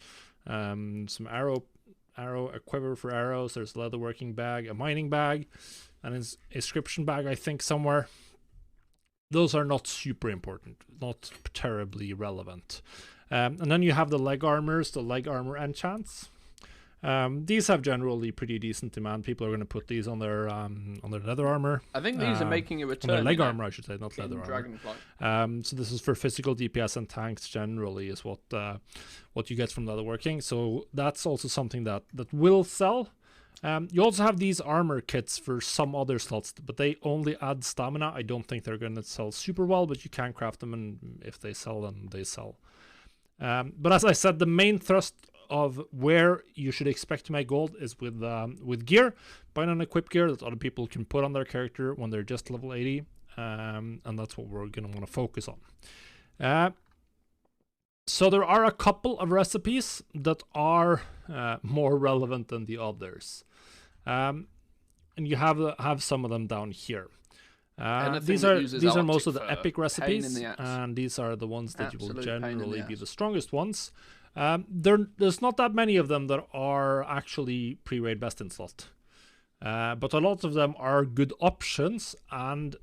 some arrow, a quiver for arrows. There's a leatherworking bag, a mining bag. and his inscription bag, I think, somewhere. Those are not super important, not terribly relevant. And then you have the leg armors, the leg armor enchants. These have generally pretty decent demand. People are going to put these on their leather armor. I think these are making a return. On their leg armor, I should say, not leather armor. Dragonlight. So this is for physical DPS and tanks generally, is what you get from leatherworking. So that's also something that will sell. You also have these armor kits for some other slots, but they only add stamina. I don't think they're going to sell super well, but you can craft them, and if they sell, then they sell. But as I said, the main thrust of where you should expect to make gold is with gear. Buying an equip gear that other people can put on their character when they're just level 80, and that's what we're going to want to focus on. So there are a couple of recipes that are more relevant than the others, and you have some of them down here. These are most of the epic recipes, and these are the ones that will generally be the strongest ones. There's not that many of them that are actually pre-raid best in slot, but a lot of them are good options, and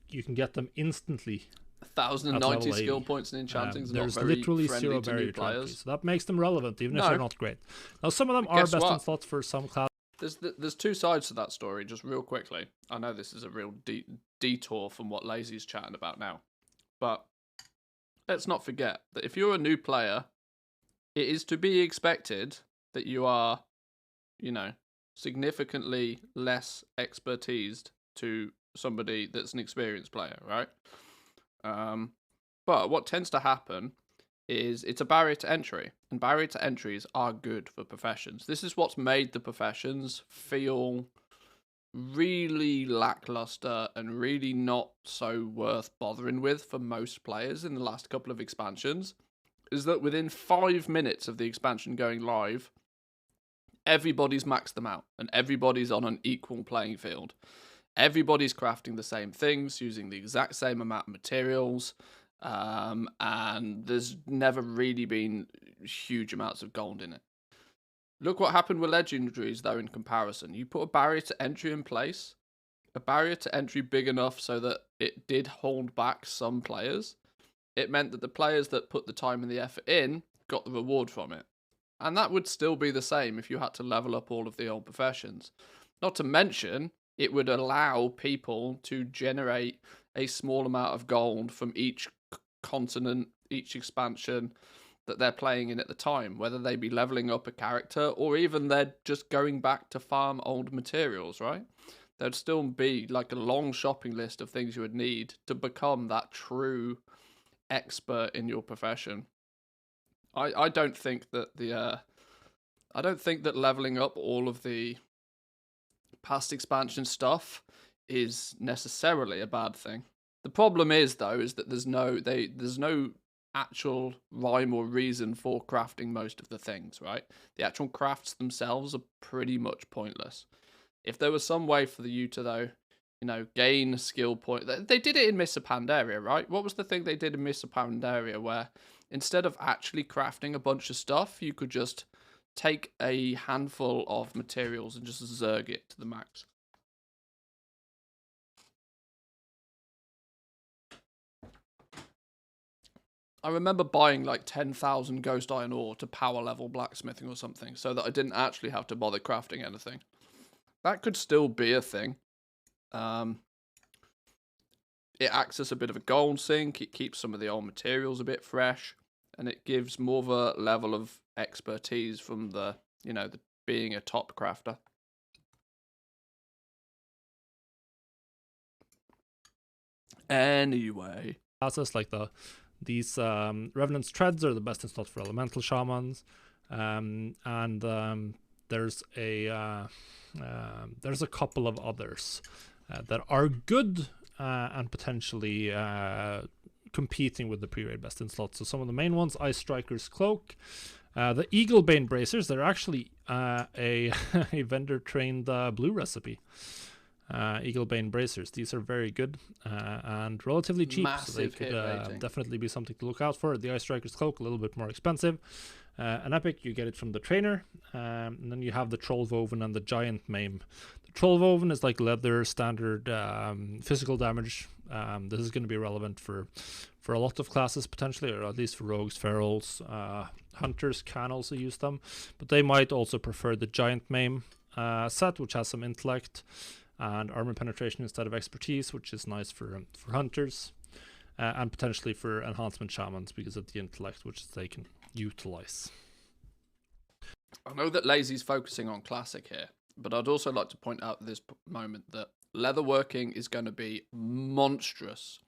you can get them instantly. 1,090 skill points in enchanting is not very literally zero barrier to entry, so that makes them relevant, even if they're not great. Now, some of them are best in slots for some classes. There's two sides to that story, just real quickly. I know this is a real detour from what Lazy's chatting about now, but let's not forget that if you're a new player, it is to be expected that you are, significantly less expertised to somebody that's an experienced player, right? But what tends to happen is it's a barrier to entry, and barrier to entries are good for professions. This is what's made the professions feel really lackluster and really not so worth bothering with for most players in the last couple of expansions, is that within 5 minutes of the expansion going live, everybody's maxed them out, and everybody's on an equal playing field. Everybody's crafting the same things, using the exact same amount of materials, and there's never really been huge amounts of gold in it. Look what happened with legendaries, though, in comparison. You put a barrier to entry in place, a barrier to entry big enough so that it did hold back some players. It meant that the players that put the time and the effort in got the reward from it. And that would still be the same if you had to level up all of the old professions. Not to mention, it would allow people to generate a small amount of gold from each continent, each expansion that they're playing in at the time, whether they be leveling up a character or even they're just going back to farm old materials, right? There'd still be like a long shopping list of things you would need to become that true expert in your profession. I don't think that I don't think that leveling up all of the past expansion stuff is necessarily a bad thing. The problem is, though, is that there's no actual rhyme or reason for crafting most of the things, right? The actual crafts themselves are pretty much pointless. If there was some way for you to, though, gain skill point, they did it in Mists of Pandaria, right? What was the thing they did in Mists of Pandaria where instead of actually crafting a bunch of stuff, you could just take a handful of materials and just zerg it to the max? I remember buying like 10,000 ghost iron ore to power level blacksmithing or something so that I didn't actually have to bother crafting anything. That could still be a thing. It acts as a bit of a gold sink, it keeps some of the old materials a bit fresh, and it gives more of a level of expertise from the being a top crafter. Anyway, classes like these Revenant's Treads are the best in slot for elemental shamans, and there's a couple of others that are good and potentially competing with the pre-raid best in slot. So some of the main ones: Ice Striker's Cloak, the Eaglebane Bracers. They're actually a vendor trained blue recipe. Eaglebane bracers. These are very good and relatively cheap, so they could definitely be something to look out for. The Ice Striker's Cloak, a little bit more expensive. An epic, you get it from the trainer, and then you have the Troll Woven and the Giant Maim. The Troll Woven is like leather, standard physical damage. This is going to be relevant for a lot of classes potentially, or at least for rogues, ferals. Hunters can also use them, but they might also prefer the Giant Maim set, which has some intellect and armor penetration instead of expertise, which is nice for hunters, and potentially for enhancement shamans because of the intellect, which they can utilize. I know that Lazy's focusing on classic here, but I'd also like to point out at this moment that leatherworking is going to be monstrous.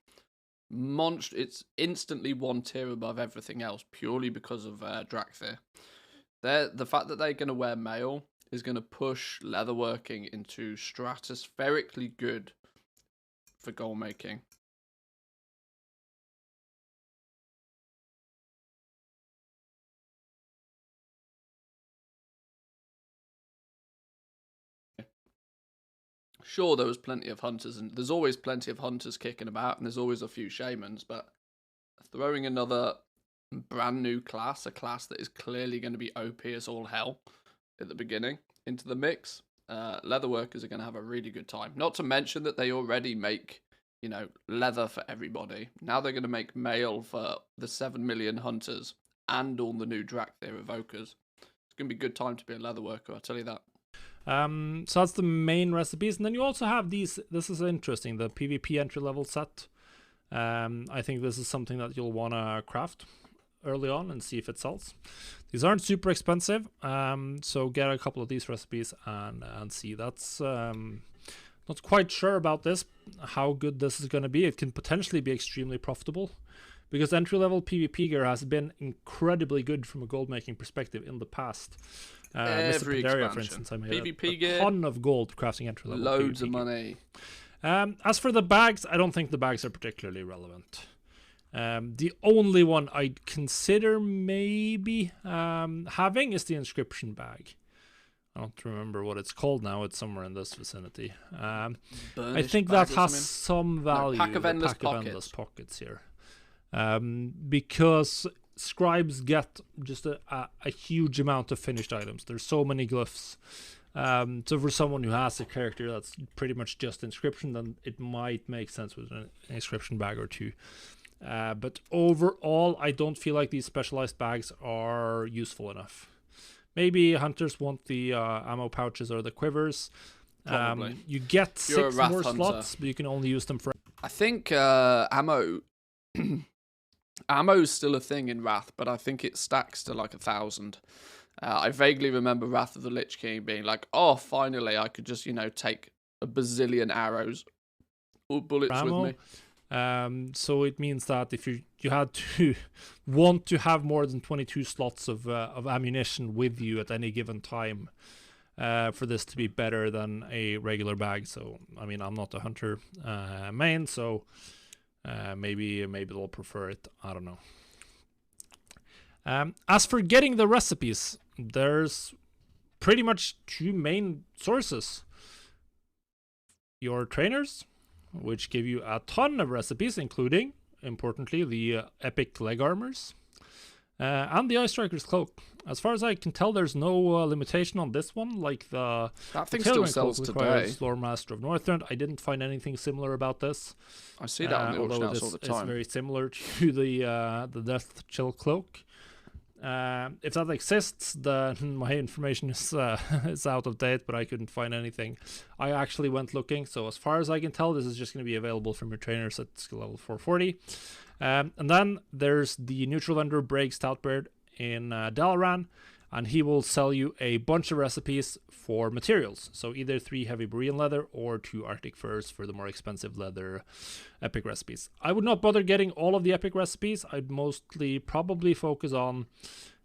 It's instantly one tier above everything else purely because of Drakthir. The fact that they're going to wear mail is going to push leatherworking into stratospherically good for gold making. Sure, there was plenty of hunters, and there's always plenty of hunters kicking about, and there's always a few shamans, but throwing another brand new class, a class that is clearly going to be OP as all hell at the beginning, into the mix, leatherworkers are going to have a really good time. Not to mention that they already make, leather for everybody. Now they're going to make mail for the 7 million hunters and all the new Drakthir evokers. It's going to be a good time to be a leatherworker, I'll tell you that. So that's the main recipes, and then you also have these. This is interesting, the PvP entry level set. I think this is something that you'll want to craft early on and see if it sells. These aren't super expensive, so get a couple of these recipes and see. That's not quite sure about this, how good this is going to be. It can potentially be extremely profitable, because entry level PvP gear has been incredibly good from a gold making perspective in the past. Every Pandaria, for instance, I made PvP a gear, ton of gold crafting entry level. Loads PvP of money. As for the bags, I don't think the bags are particularly relevant. The only one I'd consider maybe having is the inscription bag. I don't remember what it's called now. It's somewhere in this vicinity. I think that has some value. No, pack of endless pockets here, because scribes get just a huge amount of finished items. There's so many glyphs. So for someone who has a character that's pretty much just inscription, then it might make sense with an inscription bag or two. But overall, I don't feel like these specialized bags are useful enough. Maybe hunters want the ammo pouches or the quivers. Probably. You get 6 more slots, but you can only use them for... I think ammo... Ammo's still a thing in Wrath, but I think it stacks to like 1,000. I vaguely remember Wrath of the Lich King being like, oh, finally, I could just, take a bazillion arrows or bullets ammo with me. So it means that if you had to want to have more than 22 slots of ammunition with you at any given time for this to be better than a regular bag. So, I mean, I'm not a hunter main, so... maybe they'll prefer it. I don't know. As for getting the recipes, there's pretty much 2 main sources. Your trainers, which give you a ton of recipes, including, importantly, the epic leg armors, and the Ice Striker's Cloak. As far as I can tell, there's no limitation on this one, like that thing still sells today. Lore Master of Northrend. I didn't find anything similar about this. I see that on the auction house all the time. It's very similar to the Death Chill Cloak. If that exists, then my information is out of date, but I couldn't find anything. I actually went looking, so as far as I can tell, this is just going to be available from your trainers at skill level 440. And then there's the neutral vendor Braig Stoutbeard in Dalaran, and he will sell you a bunch of recipes for materials. So either 3 heavy Borean leather or 2 Arctic furs for the more expensive leather epic recipes. I would not bother getting all of the epic recipes. I'd mostly probably focus on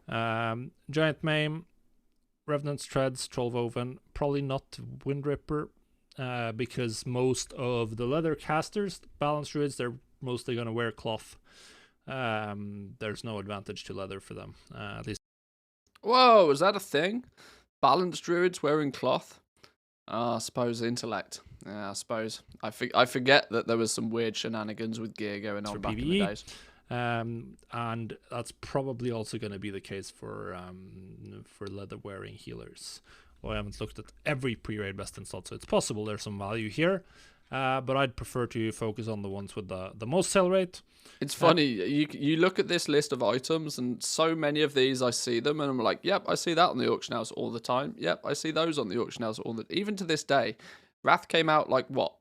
Giant Maim, Revenant's Treads, Troll Woven, probably not Wind Ripper, because most of the leather casters, Balanced Druids, they're mostly going to wear cloth. There's no advantage to leather for them, at least. Whoa, is that a thing? Balanced druids wearing cloth? I suppose intellect. Yeah, I suppose. I forget that there was some weird shenanigans with gear going on back in the days. And that's probably also going to be the case for leather-wearing healers. Well, I haven't looked at every pre-raid best in slot, so it's possible there's some value here. But I'd prefer to focus on the ones with the most sell rate. It's funny, you look at this list of items, and so many of these I see them, and I'm like, yep, I see that on the auction house all the time. Yep, I see those on the auction house even to this day. Wrath came out like what,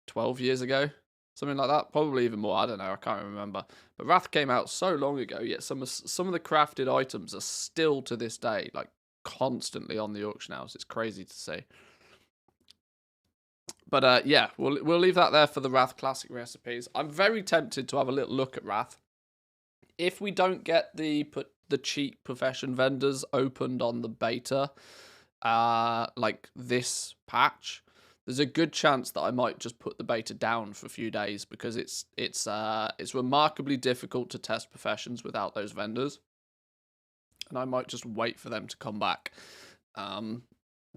12 years ago, something like that, probably even more. I don't know, I can't remember. But Wrath came out so long ago. Yet some of the crafted items are still to this day like constantly on the auction house. It's crazy to see. But yeah, we'll leave that there for the Wrath Classic recipes. I'm very tempted to have a little look at Wrath. If we don't get the cheap profession vendors opened on the beta, like this patch, there's a good chance that I might just put the beta down for a few days, because it's remarkably difficult to test professions without those vendors, and I might just wait for them to come back.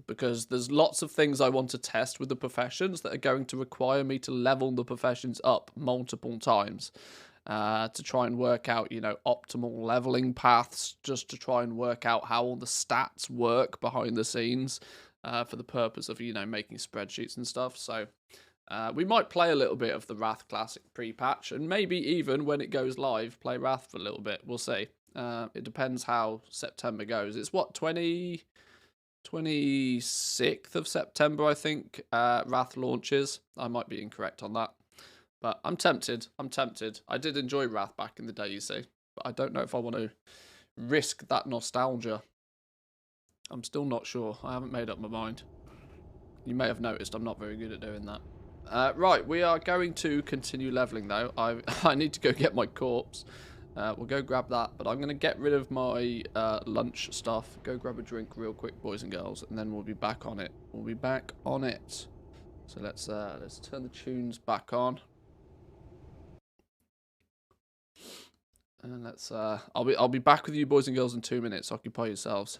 Because there's lots of things I want to test with the professions that are going to require me to level the professions up multiple times, to try and work out, optimal leveling paths, just to try and work out how all the stats work behind the scenes, for the purpose of, making spreadsheets and stuff. So we might play a little bit of the Wrath Classic pre-patch, and maybe even when it goes live, play Wrath for a little bit. We'll see. It depends how September goes. It's what, 26th of September, I think, Wrath launches. I might be incorrect on that, but I'm tempted. I did enjoy Wrath back in the day, you see, but I don't know if I want to risk that nostalgia. I'm still not sure. I haven't made up my mind. You may have noticed I'm not very good at doing that. Right, we are going to continue leveling, though. I need to go get my corpse. We'll go grab that, but I'm going to get rid of my lunch stuff. Go grab a drink real quick, boys and girls, and then we'll be back on it. So let's turn the tunes back on. And let's I'll be back with you, boys and girls, in 2 minutes. Occupy yourselves.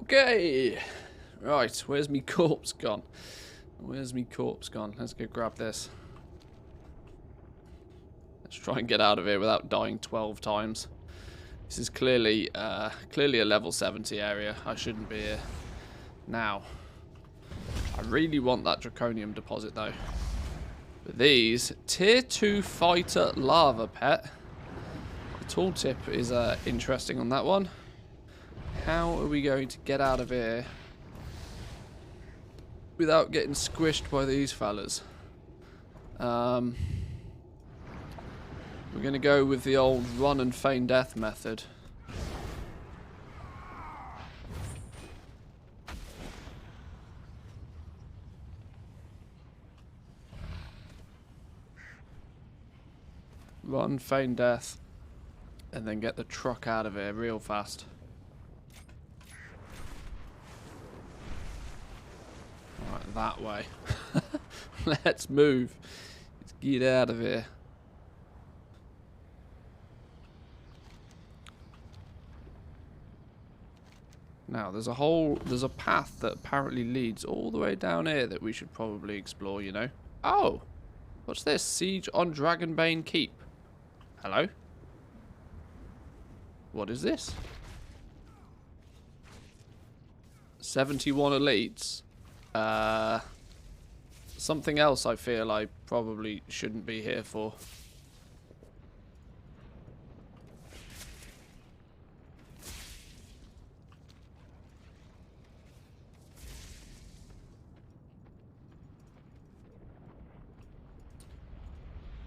Okay. Right, where's me corpse gone? Where's me corpse gone? Let's go grab this. Let's try and get out of here without dying 12 times. This is clearly a level 70 area. I shouldn't be here. Now, I really want that draconium deposit though. But these, tier 2 fighter lava pet. The tooltip is interesting on that one. How are we going to get out of here without getting squished by these fellas? We're going to go with the old run and feign death method. Run, feign death, and then get the truck out of here real fast. Right, that way. Let's move. Let's get out of here. Now, there's a path that apparently leads all the way down here that we should probably explore, you know. Oh! What's this? Siege on Dragonbane Keep. Hello? What is this? 71 elites. Something else I feel I probably shouldn't be here for.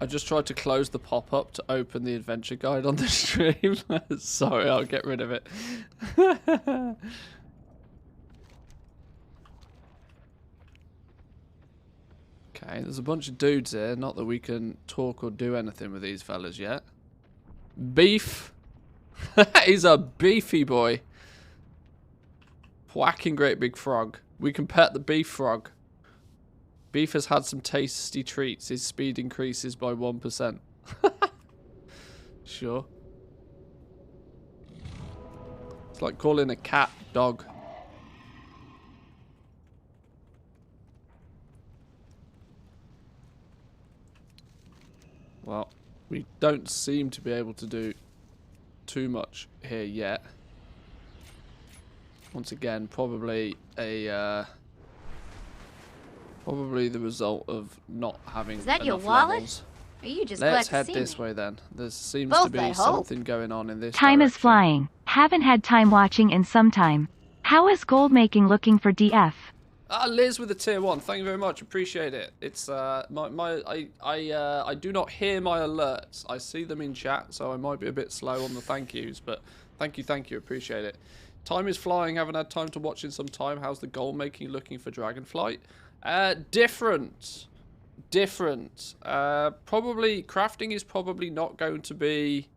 I just tried to close the pop-up to open the adventure guide on the stream. Sorry, I'll get rid of it. Okay, there's a bunch of dudes here. Not that we can talk or do anything with these fellas yet. Beef. He's a beefy boy. Whacking great big frog. We can pet the beef frog. Beef has had some tasty treats. His speed increases by 1%. Sure. It's like calling a cat dog. Well, we don't seem to be able to do too much here yet. Once again, probably a probably the result of not having Is that enough your wallet? levels. Are you just Let's glad head to see this me? way then. There seems Both, to be I hope. something going on in this Time is direction. flying. Haven't had time watching in some time. How is gold making looking for DF? Ah, Liz with a tier 1. Thank you very much. Appreciate it. It's I do not hear my alerts. I see them in chat, so I might be a bit slow on the thank yous, but thank you. Appreciate it. Time is flying. Haven't had time to watch in some time. How's the gold making looking for Dragonflight? Different. Probably crafting is probably not going to be.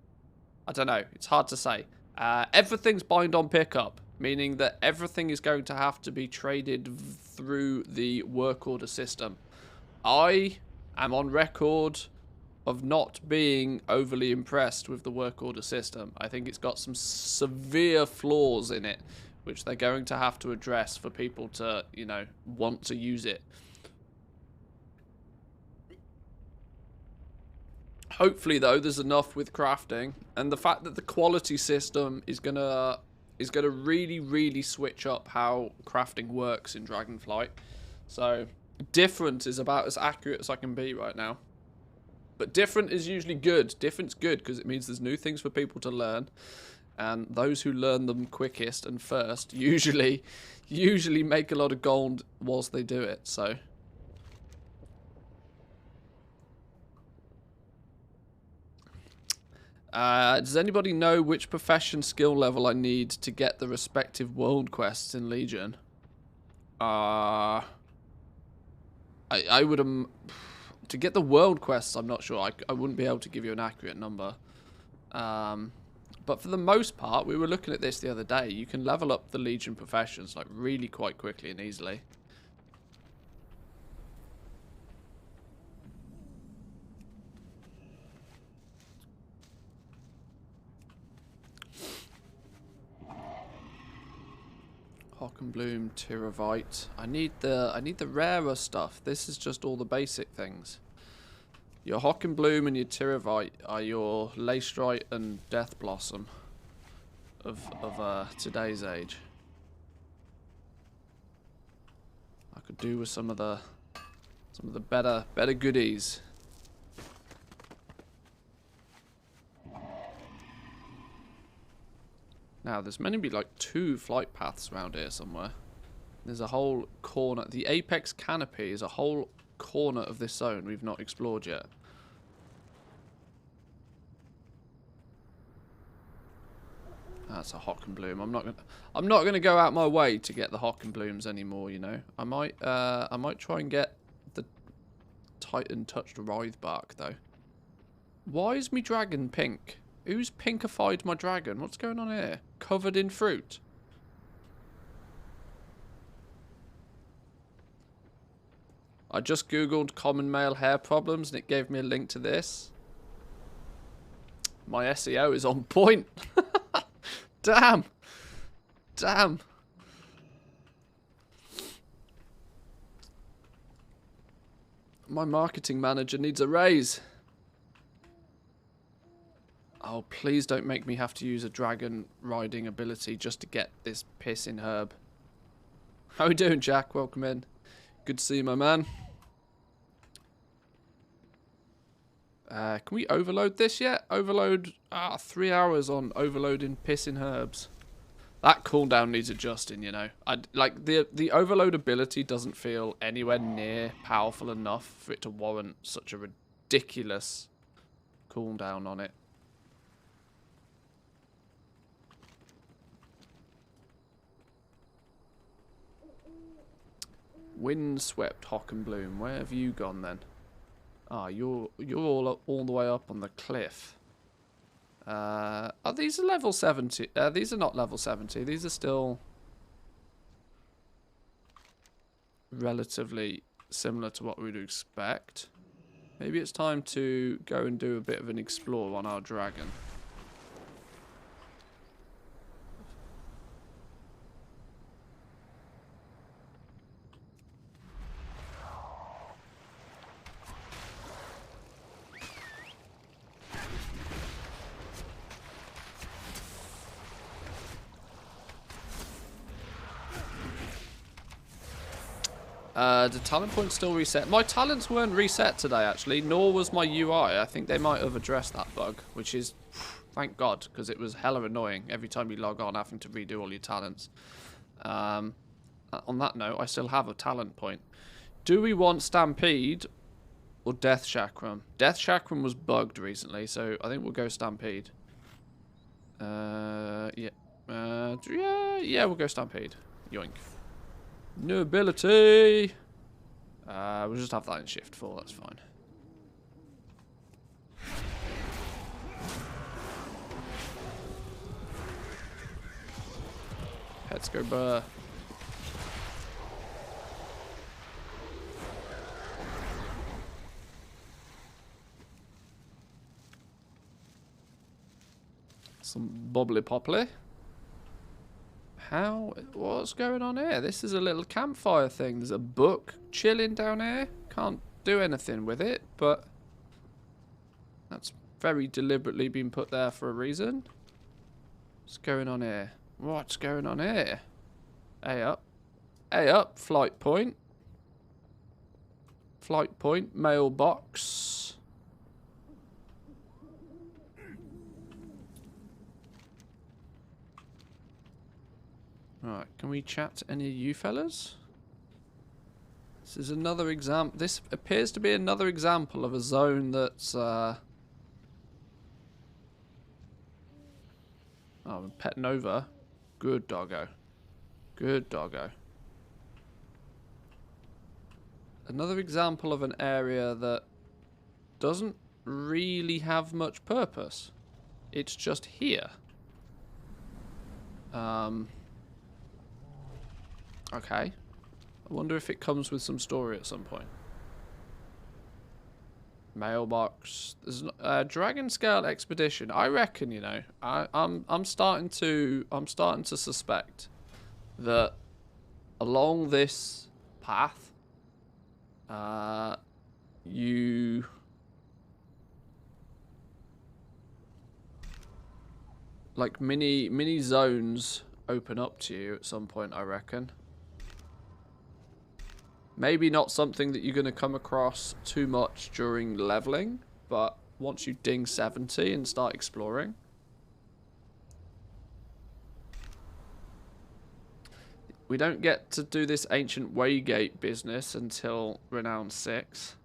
I don't know. It's hard to say. Everything's bind on pickup, meaning that everything is going to have to be traded through the work order system. I am on record of not being overly impressed with the work order system. I think it's got some severe flaws in it, which they're going to have to address for people to, you know, want to use it. Hopefully, though, there's enough with crafting, and the fact that the quality system is gonna really switch up how crafting works in Dragonflight. So, different is about as accurate as I can be right now. But different is usually good. Different's good because it means there's new things for people to learn, and those who learn them quickest and first usually make a lot of gold whilst they do it. So. Does anybody know which profession skill level I need to get the respective world quests in Legion? I would to get the world quests. I'm not sure. I wouldn't be able to give you an accurate number. But for the most part, we were looking at this the other day. You can level up the Legion professions like really quite quickly and easily. Hockenbloom, Tiravite. I need the rarer stuff. This is just all the basic things. Your Hockenbloom and your Tiravite are your Lacerite and Death Blossom of today's age. I could do with some of the better goodies. Now, there's meant to be like 2 flight paths around here somewhere. There's a whole corner. The apex canopy is a whole corner of this zone we've not explored yet. That's a Hockenbloom. I'm not gonna go out my way to get the Hockenblooms anymore, you know. I might try and get the Titan touched Writhe Bark though. Why is me dragon pink? Who's pinkified my dragon? What's going on here? Covered in fruit. I just googled common male hair problems and it gave me a link to this. My SEO is on point. Damn. Damn. My marketing manager needs a raise. Oh, please don't make me have to use a dragon riding ability just to get this pissing herb. How you doing, Jack? Welcome in. Good to see you, my man. Can we overload this yet? Overload. 3 hours on overloading pissing herbs. That cooldown needs adjusting, you know. Like the overload ability doesn't feel anywhere near powerful enough for it to warrant such a ridiculous cooldown on it. Windswept Hockenbloom, where have you gone then? Ah, you're all the way up on the cliff. Are these level 70? These are not level 70. These are still relatively similar to what we'd expect. Maybe it's time to go and do a bit of an explore on our dragon. The talent point still reset. My talents weren't reset today, actually, nor was my UI. I think they might have addressed that bug, which is, thank God, because it was hella annoying every time you log on having to redo all your talents. On that note, I still have a talent point. Do we want Stampede or Death Chakram? Death Chakram was bugged recently, so I think we'll go Stampede. Yeah, we'll go Stampede. Yoink. New ability. We'll just have that in shift 4, that's fine. Let's go burr. Some bubbly popply. What's going on here? This is a little campfire thing. There's a book chilling down here. Can't do anything with it, but that's very deliberately been put there for a reason. What's going on here? What's going on here? A up. A up. Flight point. Flight point. Mailbox. Right, can we chat to any of you fellas? This is another example. This appears to be another example of a zone that's oh, Pet Nova. Good doggo. Good doggo. Another example of an area that doesn't really have much purpose. It's just here. Okay. I wonder if it comes with some story at some point. Mailbox. There's a Dragon Scale Expedition. I reckon, you know, I'm starting to suspect that along this path, you like mini zones open up to you at some point, I reckon. Maybe not something that you're going to come across too much during leveling, but once you ding 70 and start exploring. We don't get to do this ancient waygate business until Renown 6.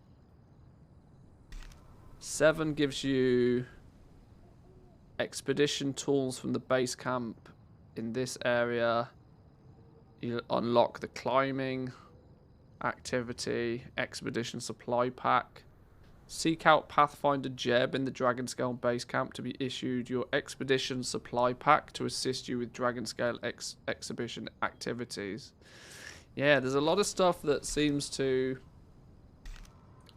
7 gives you expedition tools from the base camp in this area. You unlock the climbing activity, expedition supply pack. Seek out Pathfinder Jeb in the Dragonscale base camp to be issued your expedition supply pack to assist you with Dragonscale exhibition activities. Yeah, there's a lot of stuff that seems to,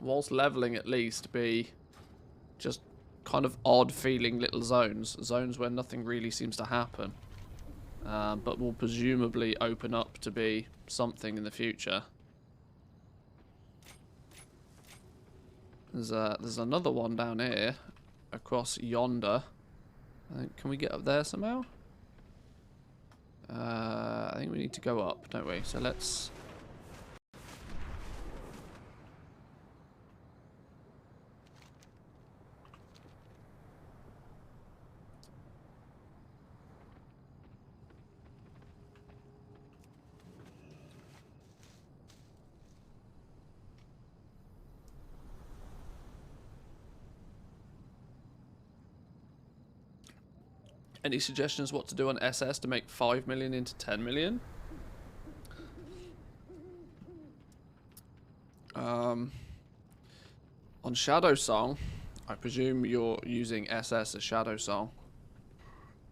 whilst leveling at least, be just kind of odd feeling little zones. Zones where nothing really seems to happen. But will presumably open up to be something in the future. There's another one down here, across yonder. I think, can we get up there somehow? I think we need to go up, don't we? So let's... Any suggestions what to do on SS to make 5 million into 10 million? On Shadow Song, I presume you're using SS as Shadow Song.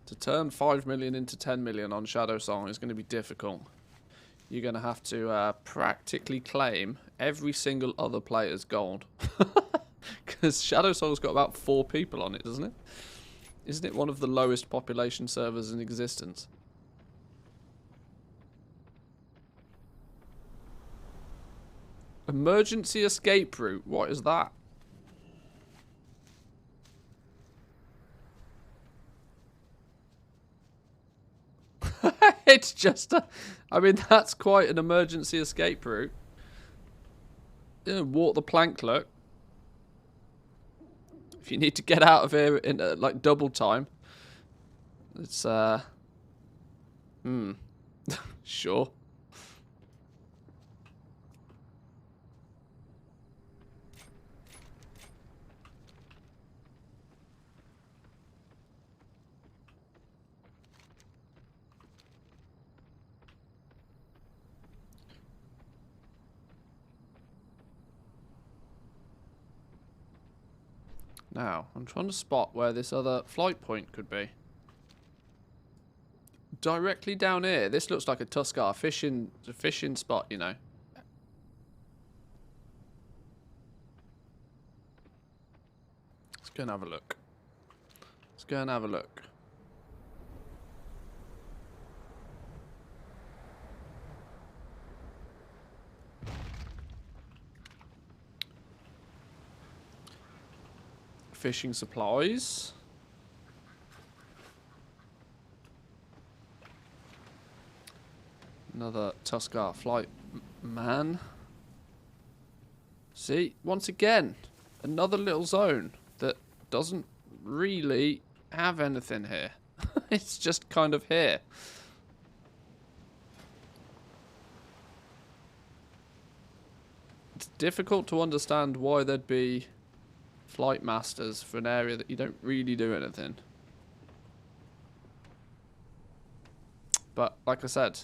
To turn 5 million into 10 million on Shadow Song is going to be difficult. You're going to have to practically claim every single other player's gold. Because Shadow Song's got about 4 people on it, doesn't it? Isn't it one of the lowest population servers in existence? Emergency escape route. What is that? It's just a... I mean, that's quite an emergency escape route. Walk the plank, look. If you need to get out of here in like double time, it's sure. Now, I'm trying to spot where this other flight point could be. Directly down here. This looks like a Tuskar fishing spot, you know. Let's go and have a look. Let's go and have a look. Fishing supplies. Another Tuskar flight man. See, once again, another little zone that doesn't really have anything here. It's just kind of here. It's difficult to understand why there'd be flight masters for an area that you don't really do anything. But like I said,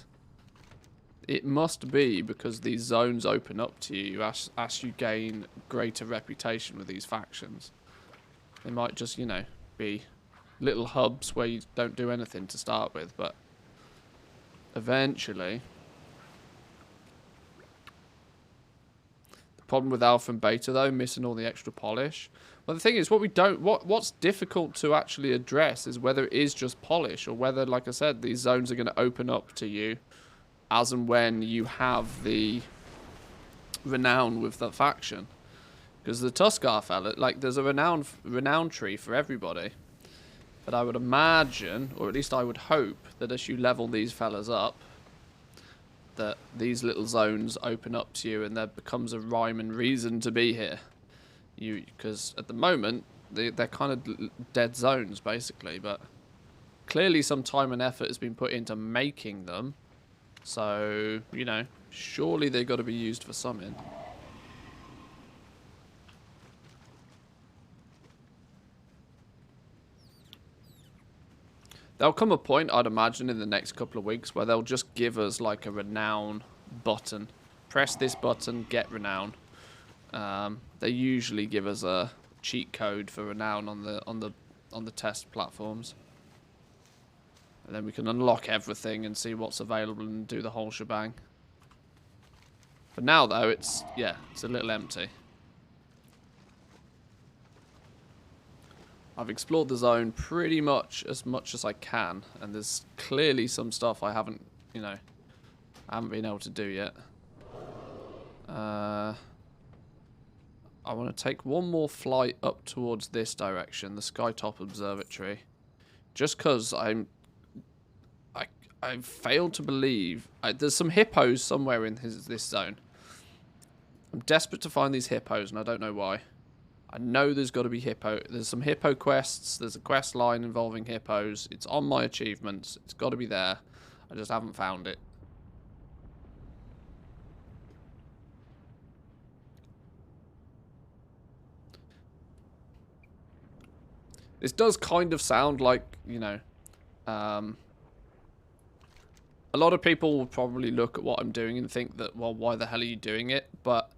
it must be because these zones open up to you as you gain greater reputation with these factions. They might just, you know, be little hubs where you don't do anything to start with, but eventually... Problem with alpha and beta though, missing all the extra polish. Well, the thing is, what's difficult to actually address is whether it is just polish or whether, like I said, these zones are going to open up to you as and when you have the renown with the faction. Because the Tuskar fella, like, there's a renown tree for everybody. But I would imagine, or at least I would hope, that as you level these fellas up, that these little zones open up to you and there becomes a rhyme and reason to be here. Because at the moment, they're kind of dead zones, basically. But clearly some time and effort has been put into making them. So, you know, surely they've got to be used for something. There'll come a point, I'd imagine, in the next couple of weeks where they'll just give us like a renown button. Press this button, get renown. They usually give us a cheat code for renown on the test platforms. And then we can unlock everything and see what's available and do the whole shebang. For now, though, it's a little empty. I've explored the zone pretty much as I can, and there's clearly some stuff I haven't been able to do yet. I want to take one more flight up towards this direction, the Skytop Observatory, just because I failed to believe there's some hippos somewhere in this zone. I'm desperate to find these hippos, and I don't know why. I know there's got to be hippo. There's some hippo quests. There's a quest line involving hippos. It's on my achievements. It's got to be there. I just haven't found it. This does kind of sound like, you know, a lot of people will probably look at what I'm doing and think that, well, why the hell are you doing it? But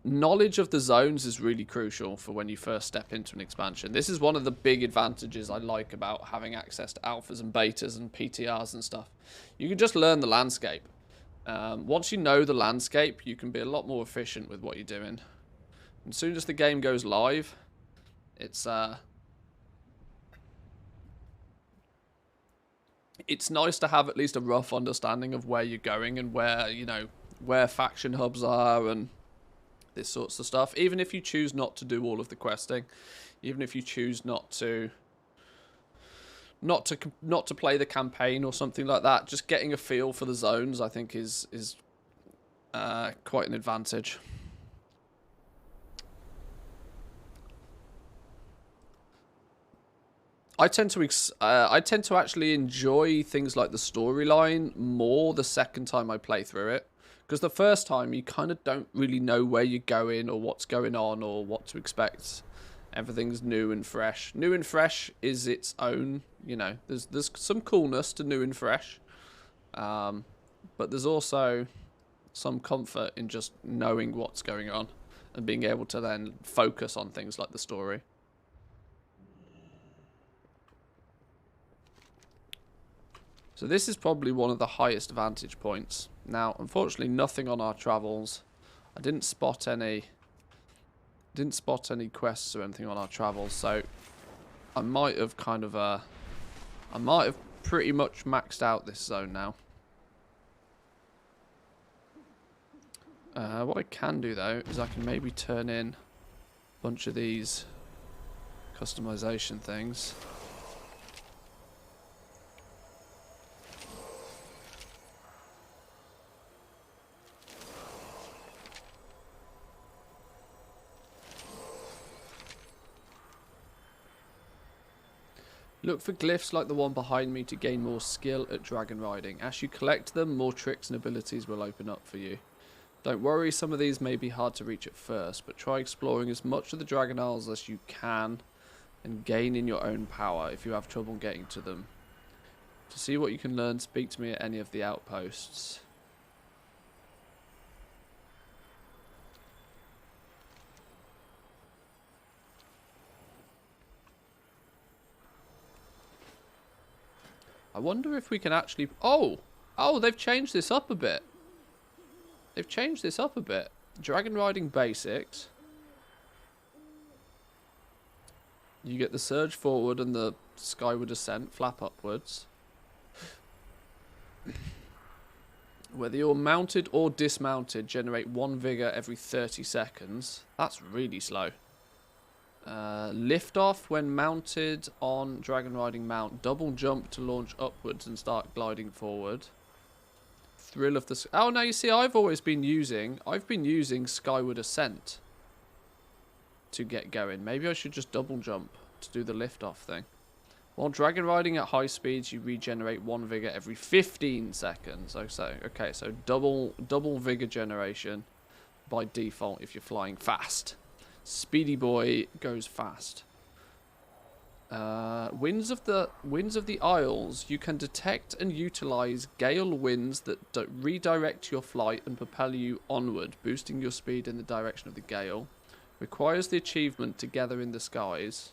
knowledge of the zones is really crucial for when you first step into an expansion. This is one of the big advantages I like about having access to alphas and betas and PTRs and stuff. You can just learn the landscape. Once you know the landscape, you can be a lot more efficient with what you're doing. And as soon as the game goes live, it's nice to have at least a rough understanding of where you're going and where faction hubs are and this sorts of stuff. Even if you choose not to do all of the questing, even if you choose not to play the campaign or something like that, just getting a feel for the zones, I think, is quite an advantage. I tend to actually enjoy things like the storyline more the second time I play through it. Because the first time, you kind of don't really know where you're going or what's going on or what to expect. Everything's new and fresh. New and fresh is its own, you know, there's some coolness to new and fresh. But there's also some comfort in just knowing what's going on and being able to then focus on things like the story. So this is probably one of the highest vantage points. Now, unfortunately, nothing on our travels. I didn't spot any quests or anything on our travels, so I might have pretty much maxed out this zone now. What I can do though is I can maybe turn in a bunch of these customization things. Look for glyphs like the one behind me to gain more skill at dragon riding. As you collect them, more tricks and abilities will open up for you. Don't worry, some of these may be hard to reach at first, but try exploring as much of the Dragon Isles as you can and gain in your own power if you have trouble getting to them. To see what you can learn, speak to me at any of the outposts. I wonder if we can actually... Oh, they've changed this up a bit. They've changed this up a bit. Dragon riding basics. You get the surge forward and the skyward ascent, flap upwards. Whether you're mounted or dismounted, generate 1 vigor every 30 seconds. That's really slow. Lift off when mounted on dragon riding mount. Double jump to launch upwards and start gliding forward. Thrill of the... Oh, now you see, I've been using Skyward Ascent to get going. Maybe I should just double jump to do the lift off thing. While dragon riding at high speeds, you regenerate 1 vigor every 15 seconds. Okay, so double vigor generation by default if you're flying fast. Speedy boy goes fast. Winds of the Isles. You can detect and utilize gale winds that redirect your flight and propel you onward, boosting your speed in the direction of the gale. Requires the achievement Together in the Skies.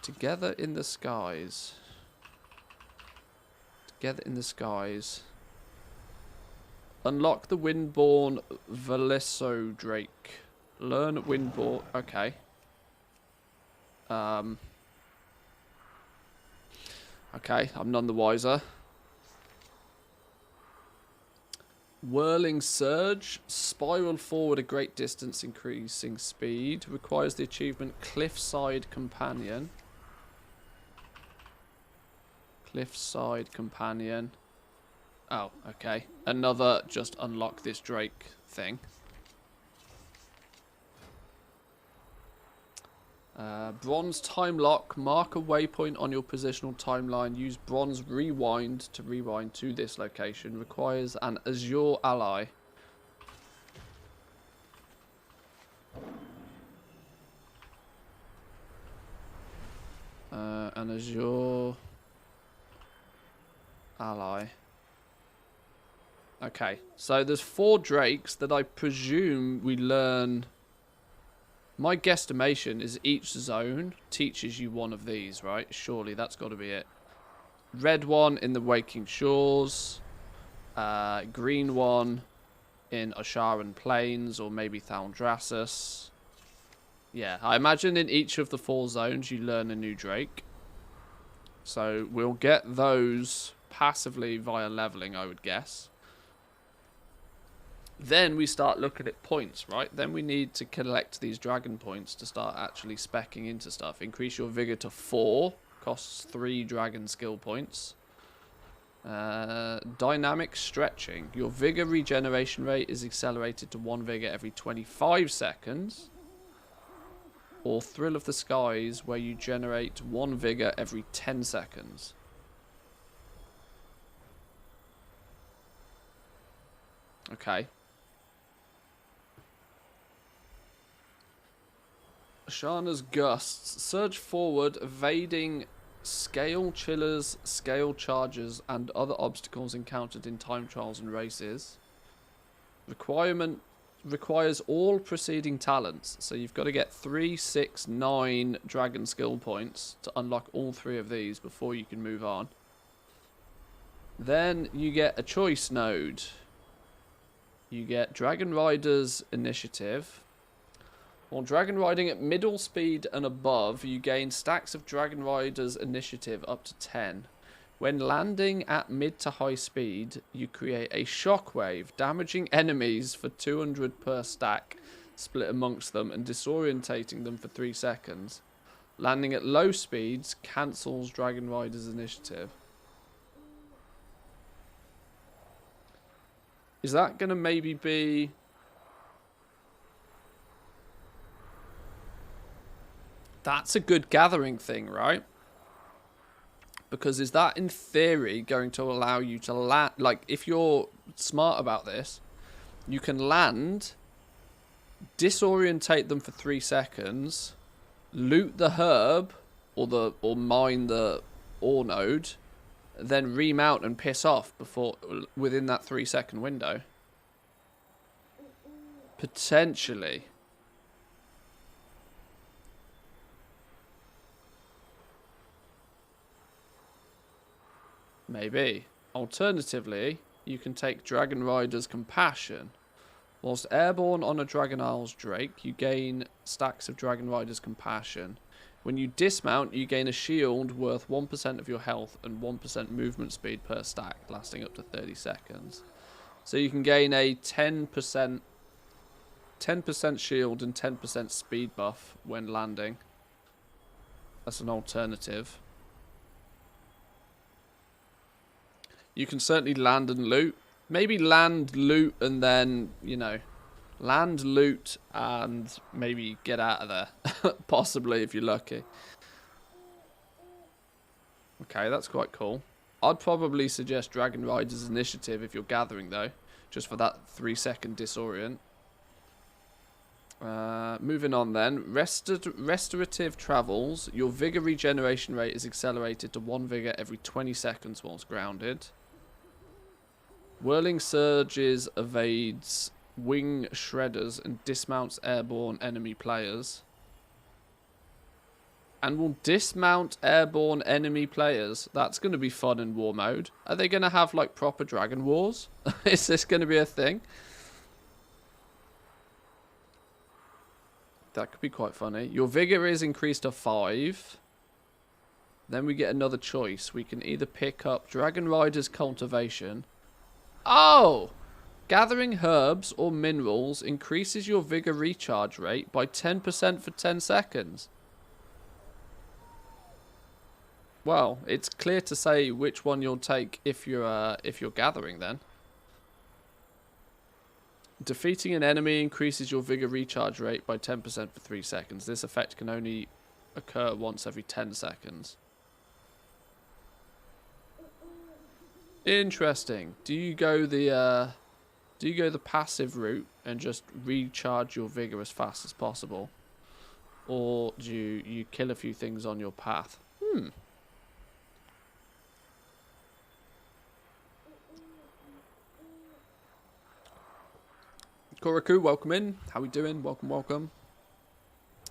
Together in the Skies. Together in the Skies. Unlock the Windborn Velisodrake. Learn Windborn. Okay. Okay, I'm none the wiser. Whirling Surge. Spiral forward a great distance, increasing speed. Requires the achievement Cliffside Companion. Cliffside Companion. Oh, okay. Another just unlock this Drake thing. Bronze Time Lock. Mark a waypoint on your positional timeline. Use Bronze Rewind to rewind to this location. Requires an Azure ally. An Azure ally. Okay, so there's 4 drakes that I presume we learn. My guesstimation is each zone teaches you one of these, right? Surely that's got to be it. Red one in the Waking Shores. Green one in Osharan Plains or maybe Thaldrassus. Yeah, I imagine in each of the 4 zones you learn a new drake. So we'll get those passively via leveling, I would guess. Then we start looking at points, right? Then we need to collect these dragon points to start actually speccing into stuff. Increase your vigor to 4. Costs 3 dragon skill points. Dynamic stretching. Your vigor regeneration rate is accelerated to 1 vigor every 25 seconds. Or Thrill of the Skies, where you generate 1 vigor every 10 seconds. Okay. Shana's Gusts. Surge forward, evading scale chillers, scale charges, and other obstacles encountered in time trials and races. Requires all preceding talents. So you've got to get 3, 6, 9 dragon skill points to unlock all 3 of these before you can move on. Then you get a choice node. You get Dragon Rider's Initiative. While dragon riding at middle speed and above, you gain stacks of Dragon Rider's Initiative up to 10. When landing at mid to high speed, you create a shockwave, damaging enemies for 200 per stack, split amongst them, and disorientating them for 3 seconds. Landing at low speeds cancels Dragon Rider's Initiative. Is that going to maybe be... That's a good gathering thing, right? Because is that, in theory, going to allow you to land... Like, if you're smart about this, you can land, disorientate them for 3 seconds, loot the herb, or mine the ore node, then remount and piss off within that 3-second window. Potentially. Maybe. Alternatively, you can take Dragon Rider's Compassion. Whilst airborne on a Dragon Isles Drake, you gain stacks of Dragon Rider's Compassion. When you dismount, you gain a shield worth 1% of your health and 1% movement speed per stack, lasting up to 30 seconds. So you can gain a 10% shield and 10% speed buff when landing. That's an alternative. You can certainly land and loot. Maybe land, loot, and then, you know, land, loot, and maybe get out of there. Possibly, if you're lucky. Okay, that's quite cool. I'd probably suggest Dragon Rider's Initiative if you're gathering, though. Just for that 3-second disorient. Moving on then. Restorative travels. Your vigor regeneration rate is accelerated to 1 vigor every 20 seconds whilst grounded. Whirling Surges evades wing shredders and dismounts airborne enemy players. And will dismount airborne enemy players. That's going to be fun in war mode. Are they going to have like proper Dragon Wars? Is this going to be a thing? That could be quite funny. Your vigor is increased to 5. Then we get another choice. We can either pick up Dragon Rider's Cultivation. Oh! Gathering herbs or minerals increases your vigor recharge rate by 10% for 10 seconds. Well, it's clear to say which one you'll take if you're gathering then. Defeating an enemy increases your vigor recharge rate by 10% for 3 seconds. This effect can only occur once every 10 seconds. Interesting. Do you go the passive route and just recharge your vigor as fast as possible, or do you kill a few things on your path? Koraku, welcome in. How we doing? Welcome, welcome.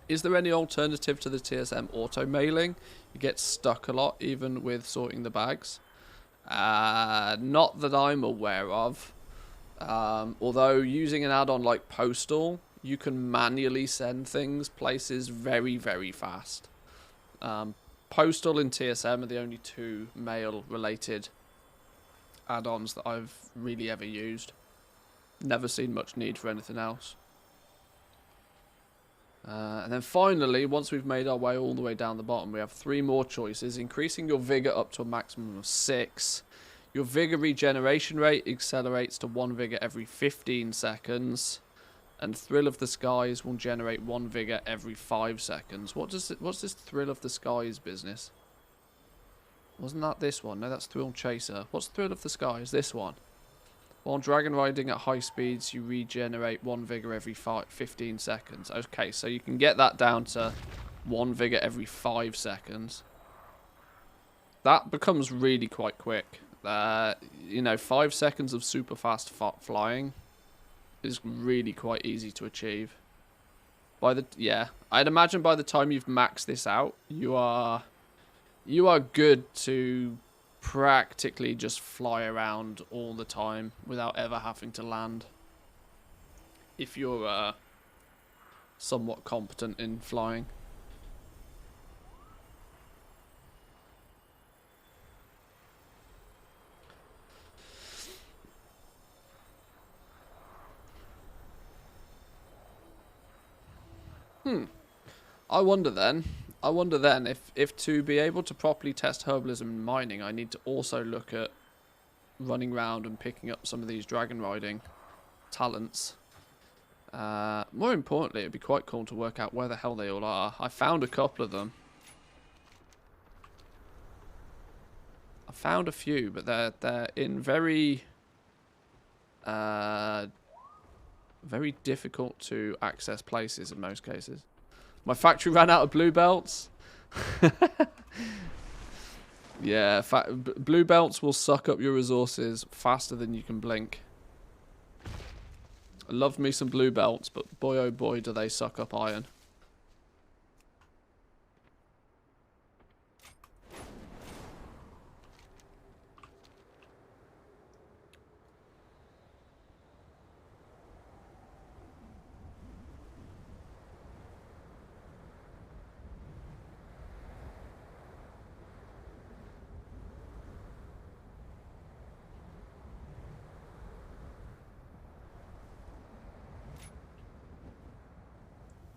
Is there any alternative to the TSM auto mailing? You get stuck a lot, even with sorting the bags. Not that I'm aware of. Although using an add-on like Postal, you can manually send things places very, very fast. Postal and TSM are the only 2 mail-related add-ons that I've really ever used. Never seen much need for anything else. And then finally, once we've made our way all the way down the bottom, we have 3 more choices. Increasing your vigor up to a maximum of 6. Your vigor regeneration rate accelerates to 1 vigor every 15 seconds. And Thrill of the Skies will generate 1 vigor every 5 seconds. What's this Thrill of the Skies business? Wasn't that this one? No, that's Thrill Chaser. What's Thrill of the Skies? This one. While dragon riding at high speeds, you regenerate 1 vigor every 15 seconds. Okay, so you can get that down to 1 vigor every 5 seconds. That becomes really quite quick. You know, 5 seconds of super fast flying is really quite easy to achieve. I'd imagine by the time you've maxed this out, you are good to practically just fly around all the time without ever having to land. If you're somewhat competent in flying. I wonder then if to be able to properly test herbalism and mining, I need to also look at running around and picking up some of these dragon riding talents. More importantly, it'd be quite cool to work out where the hell they all are. I found a couple of them. I found a few, but they're in very very difficult to access places in most cases. My factory ran out of blue belts. Yeah, blue belts will suck up your resources faster than you can blink. I love me some blue belts, but boy oh boy do they suck up iron.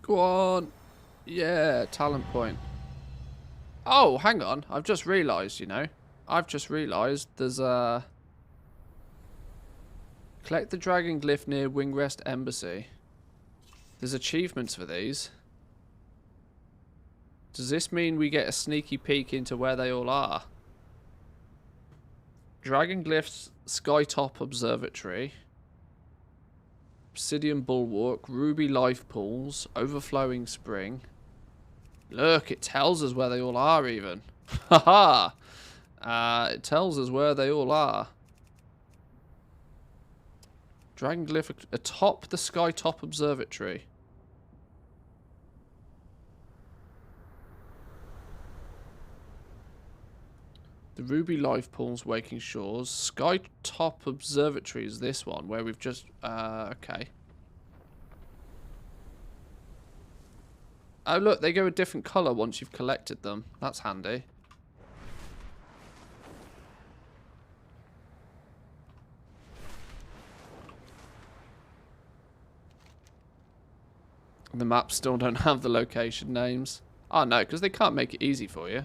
Go on. Yeah, talent point. Oh, hang on. I've just realised, you know. I've just realised there's a... Collect the dragon glyph near Wingrest Embassy. There's achievements for these. Does this mean we get a sneaky peek into where they all are? Dragon glyphs, Skytop Observatory. Obsidian Bulwark, Ruby Life Pools, Overflowing Spring. Look, it tells us where they all are even. Haha! It tells us where they all are. Dragon glyph atop the Skytop Observatory. The Ruby Life Pools, Waking Shores. Skytop Observatory is this one, where we've just... okay. Oh, look, they go a different colour once you've collected them. That's handy. The maps still don't have the location names. Oh, no, because they can't make it easy for you.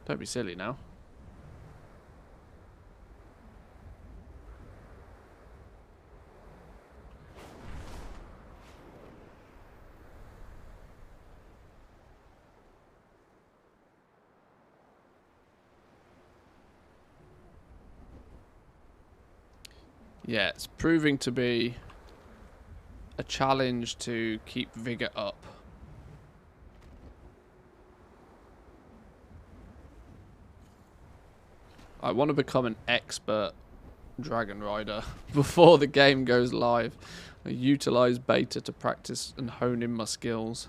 Don't be silly now. Yeah, it's proving to be a challenge to keep vigor up. I want to become an expert dragon rider before the game goes live. I utilize beta to practice and hone in my skills.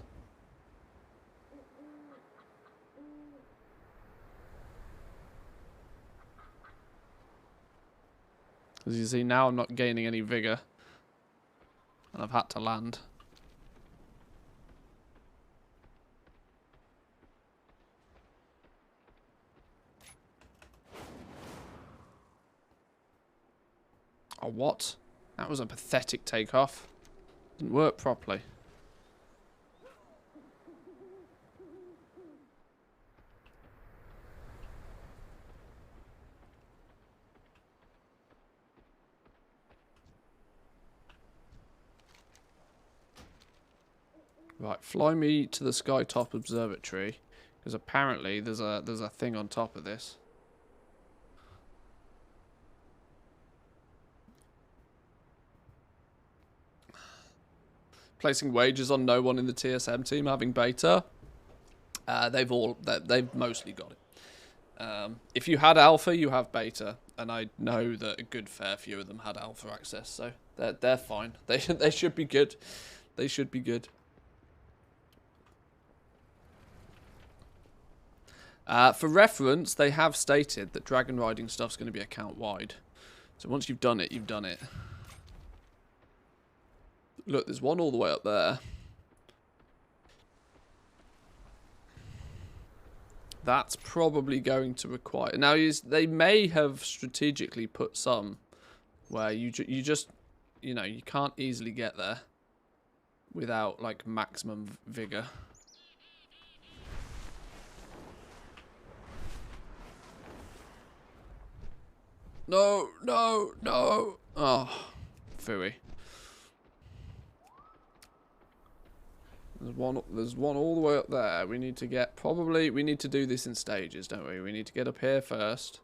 As you see, now I'm not gaining any vigor. And I've had to land. Oh, what? That was a pathetic takeoff. Didn't work properly. Right, fly me to the Skytop Observatory, because apparently there's a thing on top of this. Placing wagers on no one in the TSM team having beta. They've mostly got it. If you had alpha, you have beta, and I know that a good fair few of them had alpha access, so they're fine. They should be good. They should be good. For reference, they have stated that dragon riding stuff's going to be account wide. So once you've done it, you've done it. Look, there's one all the way up there. That's probably going to require... Now, they may have strategically put some where you just, you know, you can't easily get there without, like, maximum vigor. No, no, no. Oh, phooey. There's one all the way up there. We need to get, probably, we need to do this in stages, don't we? We need to get up here first.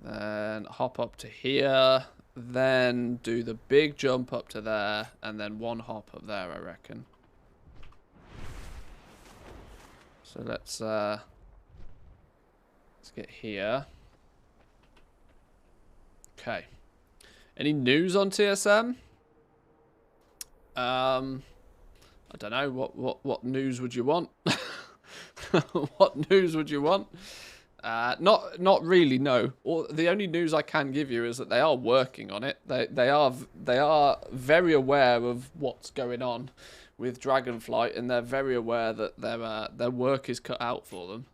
Then hop up to here. Then do the big jump up to there. And then one hop up there, I reckon. So let's get here. Okay. Any news on TSM? I don't know. What news would you want? What news would you want? Not really. No. The only news I can give you is that they are working on it. They are very aware of what's going on with Dragonflight, and they're very aware that their work is cut out for them.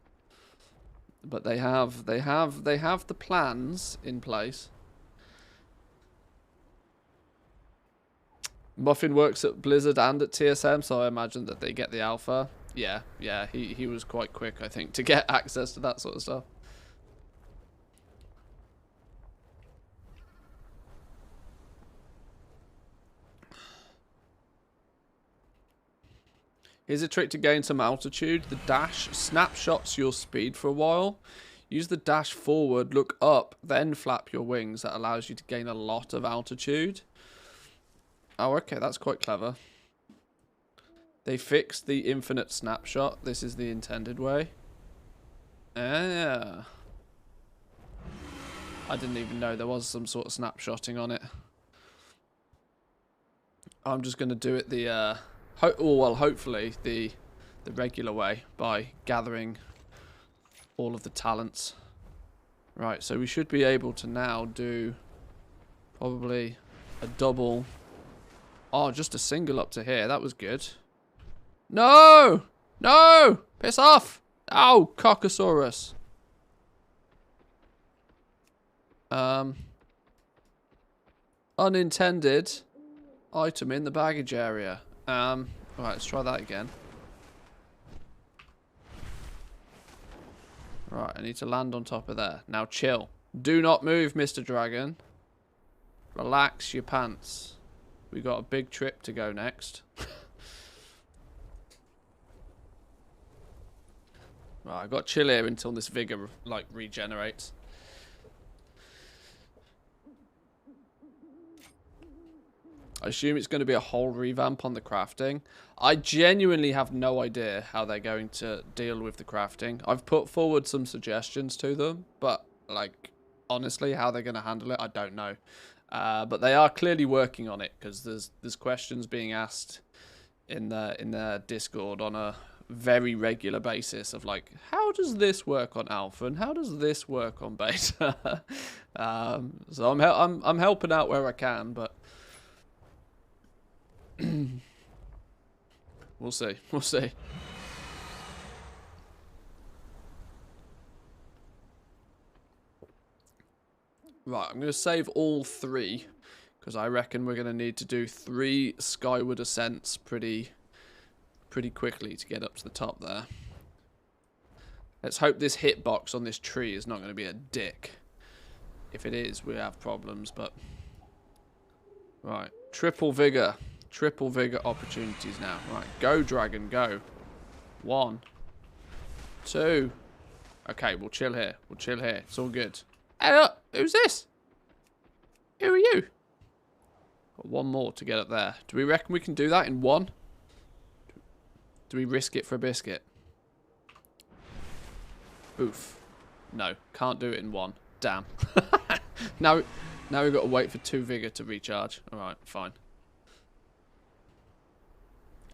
But they have the plans in place. Muffin works at Blizzard and at TSM, so I imagine that they get the alpha. Yeah, he was quite quick, I think, to get access to that sort of stuff. Here's a trick to gain some altitude. The dash snapshots your speed for a while. Use the dash forward, look up, then flap your wings. That allows you to gain a lot of altitude. Oh, okay, that's quite clever. They fixed the infinite snapshot. This is the intended way. Ah. I didn't even know there was some sort of snapshotting on it. I'm just going to do it the... hopefully the regular way by gathering all of the talents. Right, so we should be able to now do probably a double. Oh, just a single up to here. That was good. No! No! Piss off! Oh, Cockosaurus. Unintended item in the baggage area. Right, let's try that again. Right, I need to land on top of there. Now chill. Do not move, Mr. Dragon. Relax your pants. We got a big trip to go next. Right, I got chill here until this vigor like regenerates. I assume it's going to be a whole revamp on the crafting. I genuinely have no idea how they're going to deal with the crafting. I've put forward some suggestions to them, but like honestly, how they're going to handle it, I don't know. But they are clearly working on it because there's questions being asked in their Discord on a very regular basis of like, how does this work on alpha and how does this work on beta? So I'm helping out where I can, but we'll see. We'll see. Right, I'm going to save all three because I reckon we're going to need to do 3 skyward ascents pretty quickly to get up to the top there. Let's hope this hitbox on this tree is not going to be a dick. If it is, we have problems, but... Right, triple vigor opportunities now. Right, go dragon, go. 1, 2. Okay, we'll chill here. We'll chill here. It's all good. Hey, look, who's this? Who are you? Got 1 more to get up there. Do we reckon we can do that in 1? Do we risk it for a biscuit? Oof. No, can't do it in 1. Damn. Now we've got to wait for 2 vigor to recharge. Alright, fine.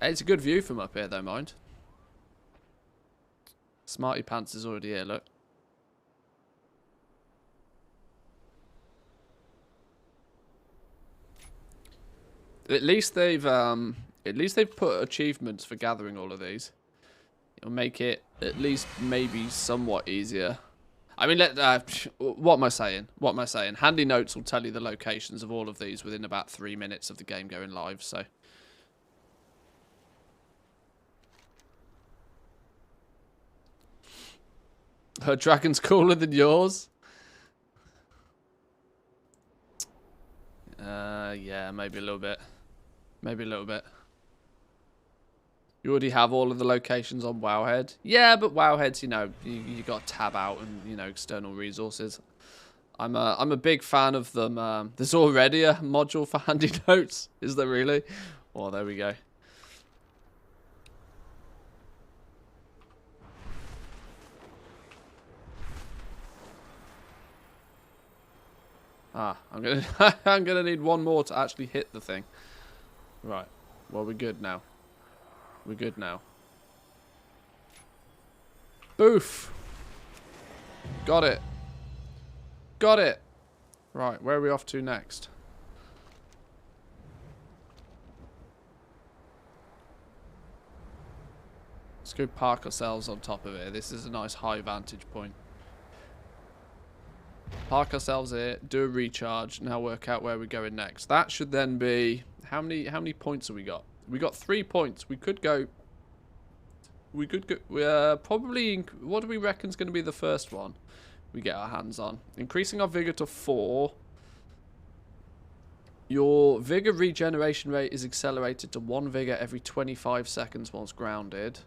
Hey, it's a good view from up here though, mind. Smarty Pants is already here, look. At least they've put achievements for gathering all of these. It'll make it at least maybe somewhat easier. I mean, what am I saying? What am I saying? Handy Notes will tell you the locations of all of these within about 3 minutes of the game going live, so... Her dragon's cooler than yours? Yeah, maybe a little bit. Maybe a little bit. You already have all of the locations on Wowhead. Yeah, but Wowhead's, you know, you got to tab out and, you know, external resources. I'm a big fan of them. There's already a module for Handy Notes. Is there really? Oh, there we go. I'm gonna need 1 more to actually hit the thing. Right. Well, we're good now. We're good now. Boof. Got it. Got it. Right, where are we off to next? Let's go park ourselves on top of it. This is a nice high vantage point. Park ourselves here, do a recharge, now work out where we're going next. That should then be How many points have we got? We got 3 points. We could go. Probably. What do we reckon is going to be the first one we get our hands on? Increasing our vigor to 4. Your vigor regeneration rate is accelerated to 1 vigor every 25 seconds whilst grounded.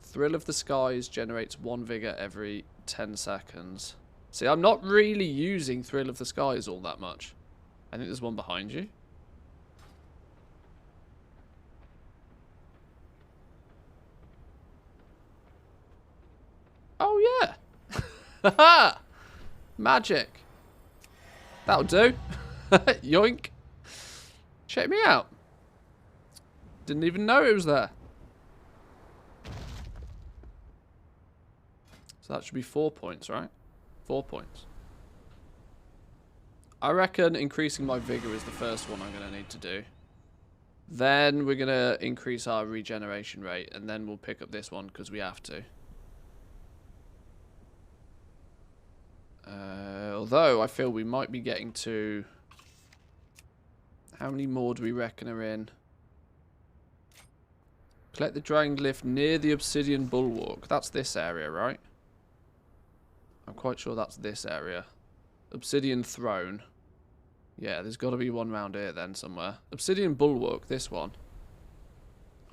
Thrill of the Skies generates 1 vigor every 10 seconds. See, I'm not really using Thrill of the Skies all that much. I think there's one behind you. Oh, yeah. Haha! Magic. That'll do. Yoink. Check me out. Didn't even know it was there. So that should be 4 points, right? 4 points. I reckon increasing my vigor is the first one I'm going to need to do. Then we're going to increase our regeneration rate. And then we'll pick up this one because we have to. Although I feel we might be getting to... How many more do we reckon are in? Collect the Dragonglyph near the Obsidian Bulwark. That's this area, right? I'm quite sure that's this area. Obsidian Throne. Yeah, there's got to be one round here then somewhere. Obsidian Bulwark, this one.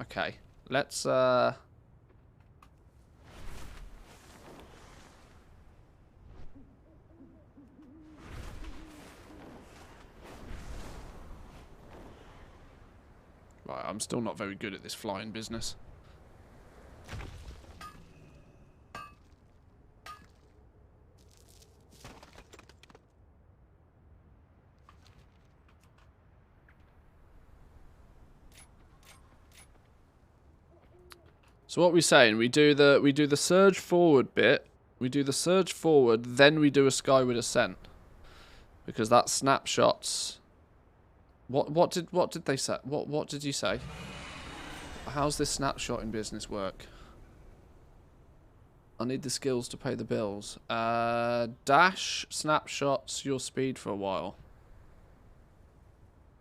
Okay, let's... Right, I'm still not very good at this flying business. So what we're saying, we do the surge forward bit. We do the surge forward, then we do a skyward ascent. Because that snapshots. What did they say? What did you say? How's this snapshot in business work? I need the skills to pay the bills. Dash snapshots your speed for a while.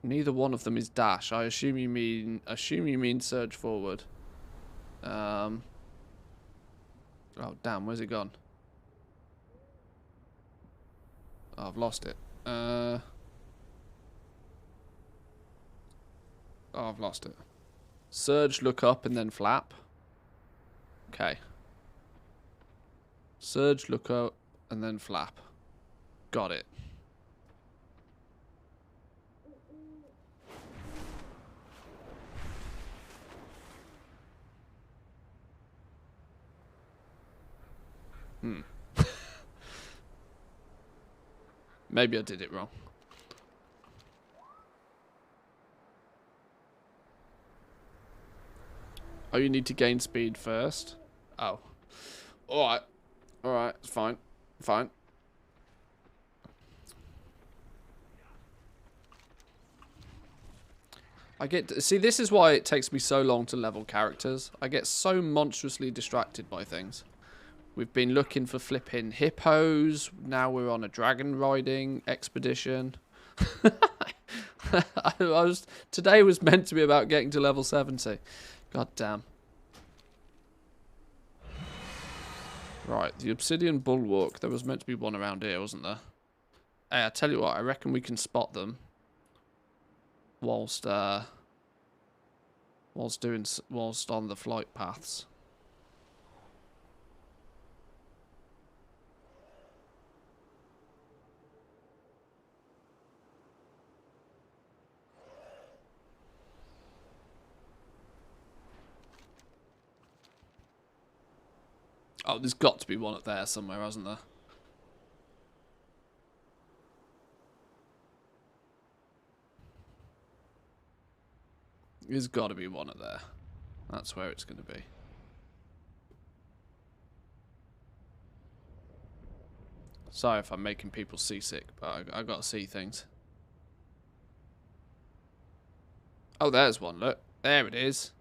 Neither one of them is dash. I assume you mean surge forward. Oh damn, where's it gone? Oh, I've lost it. Oh, I've lost it. Surge, look up, and then flap. Okay. Surge, look up, and then flap. Got it. Maybe I did it wrong. Oh, you need to gain speed first? Oh. Alright. Alright, it's fine. Fine. See, this is why it takes me so long to level characters. I get so monstrously distracted by things. We've been looking for flipping hippos. Now we're on a dragon riding expedition. Today was meant to be about getting to level 70. God damn. Right, the Obsidian Bulwark. There was meant to be one around here, wasn't there? Hey, I tell you what, I reckon we can spot them whilst on the flight paths. Oh, there's got to be one up there somewhere, hasn't there? There's got to be one up there. That's where it's going to be. Sorry if I'm making people seasick, but I got to see things. Oh, there's one. Look. There it is.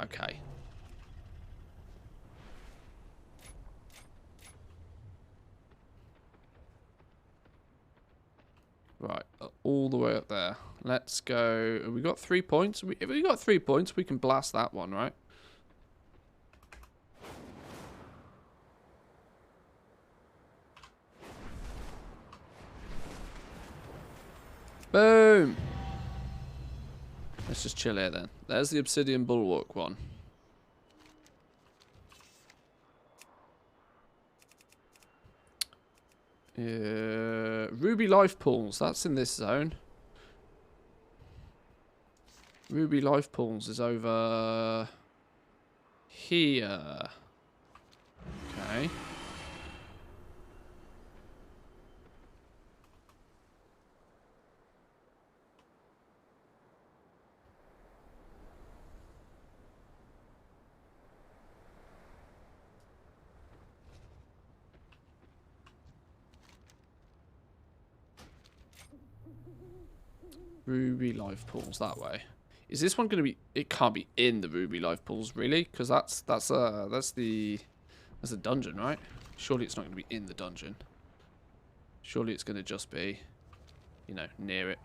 Okay. Right. all the way up there. Let's go. We got 3 points. If we got 3 points, we can blast that one, right? Boom! Let's just chill here then. There's the obsidian bulwark one. Ruby life pools. That's in this zone. Ruby life pools is over here. Okay. Ruby life pools that way. Is this one going to be? It can't be in the ruby life pools, really, because that's the dungeon, right? Surely it's not going to be in the dungeon. Surely it's going to just be, you know, near it.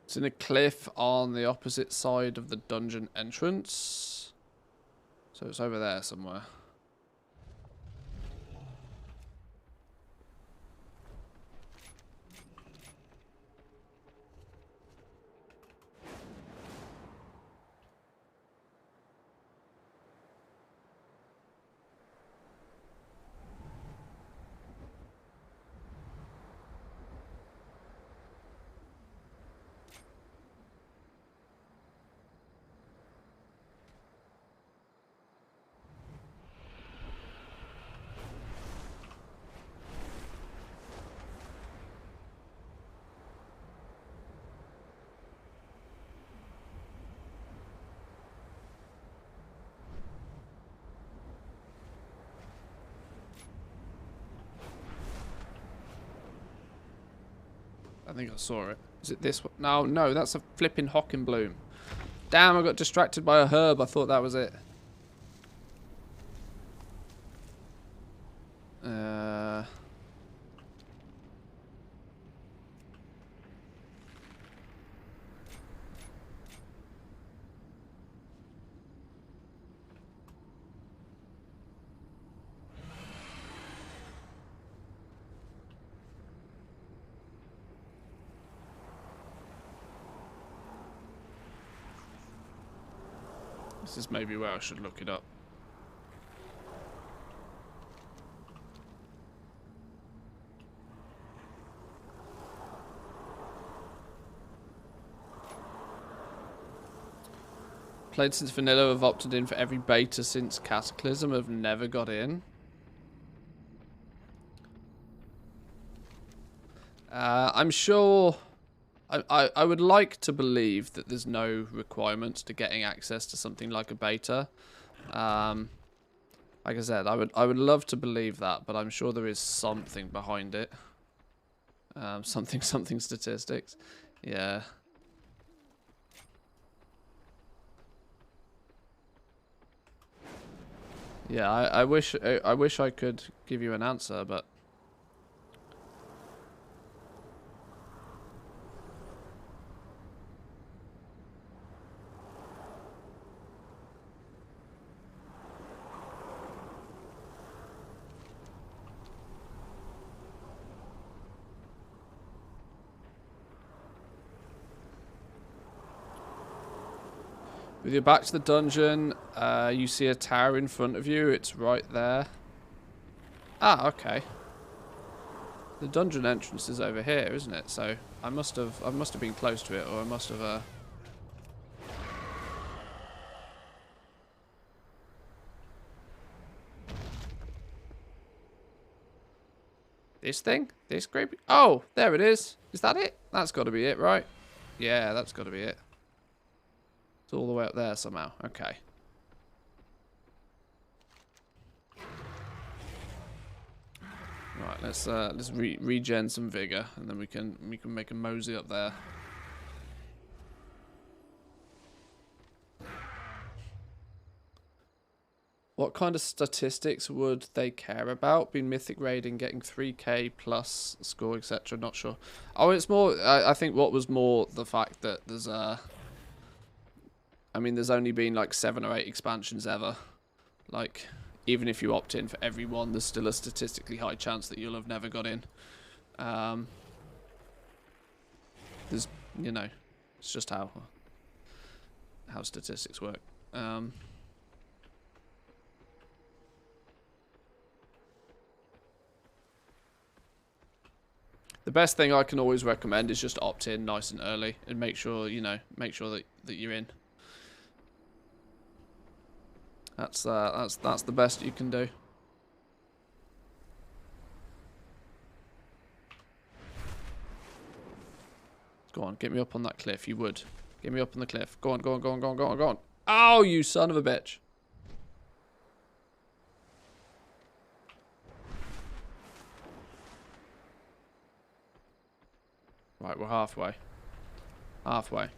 It's in a cliff on the opposite side of the dungeon entrance. So it's over there somewhere. I think I saw it. Is it this one? No, no, that's a flipping Hockenbloom. Damn, I got distracted by a herb. I thought that was it. This is maybe where I should look it up. Played since vanilla, have opted in for every beta since Cataclysm, have never got in. I'm sure... I would like to believe that there's no requirements to getting access to something like a beta. Like I said, I would love to believe that, but I'm sure there is something behind it. Something statistics. Yeah. Yeah, I wish I could give you an answer, but with your back to the dungeon, you see a tower in front of you. It's right there. Ah, okay. The dungeon entrance is over here, isn't it? So I must have been close to it, or I must have. This thing? This creepy? Oh, there it is. Is that it? That's got to be it, right? Yeah, that's got to be it. All the way up there somehow. Okay. let's regen some vigor, and then we can make a mosey up there. What kind of statistics would they care about? Being mythic raiding, getting 3k plus score, etc. Not sure. Oh, it's more. I think what was more the fact that there's I mean, there's only been like 7 or 8 expansions ever. Like, even if you opt in for every one, there's still a statistically high chance that you'll have never got in. There's, you know, it's just how statistics work. The best thing I can always recommend is just opt in nice and early and make sure, you know, that you're in. That's the best you can do. Go on, get me up on that cliff, you would. Get me up on the cliff. Go on, go on, go on, go on, go on, go on. Oh, you son of a bitch. Right, we're halfway. Halfway.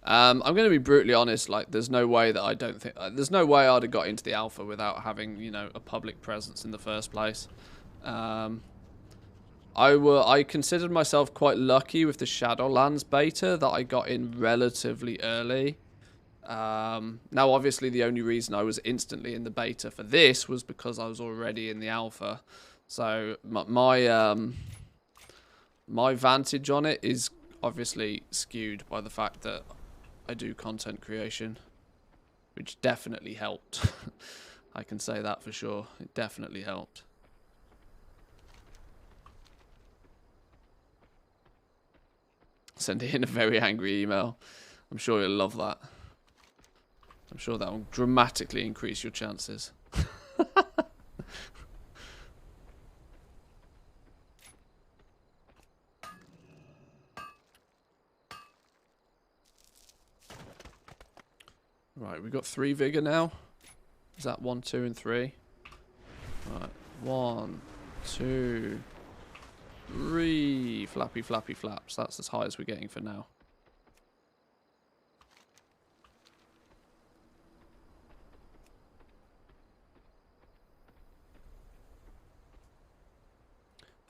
I'm going to be brutally honest, like, there's no way that I don't think... there's no way I'd have got into the alpha without having, you know, a public presence in the first place. I considered myself quite lucky with the Shadowlands beta that I got in relatively early. Now, obviously, the only reason I was instantly in the beta for this was because I was already in the alpha. So, my vantage on it is obviously skewed by the fact that I do content creation, which definitely helped. I can say that for sure. It definitely helped. Send in a very angry email. I'm sure you'll love that. I'm sure that will dramatically increase your chances. Right, we've got 3 vigor now. Is that 1, 2, and 3? Right, 1, 2, 3. Flappy, flappy, flaps. That's as high as we're getting for now.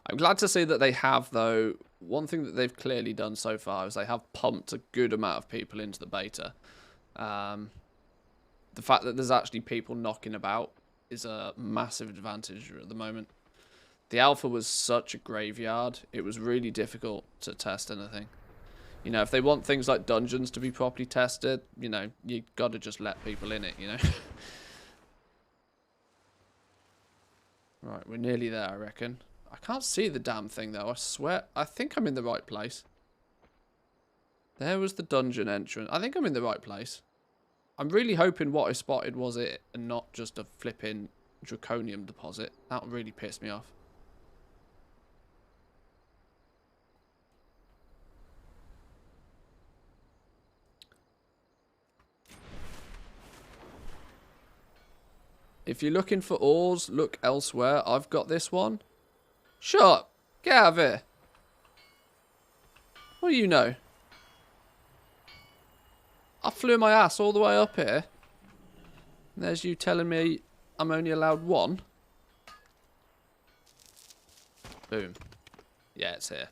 I'm glad to see that they have, though. One thing that they've clearly done so far is they have pumped a good amount of people into the beta. The fact that there's actually people knocking about is a massive advantage at the moment. The alpha was such a graveyard. It was really difficult to test anything. You know, if they want things like dungeons to be properly tested, you know, you got to just let people in it, you know. Right, we're nearly there, I reckon. I can't see the damn thing, though. I swear. I think I'm in the right place. There was the dungeon entrance. I think I'm in the right place. I'm really hoping what I spotted was it and not just a flipping draconium deposit. That would really piss me off. If you're looking for ores, look elsewhere. I've got this one. Shut up. Get out of here. What do you know? I flew my ass all the way up here. And there's you telling me I'm only allowed 1. Boom. Yeah, it's here.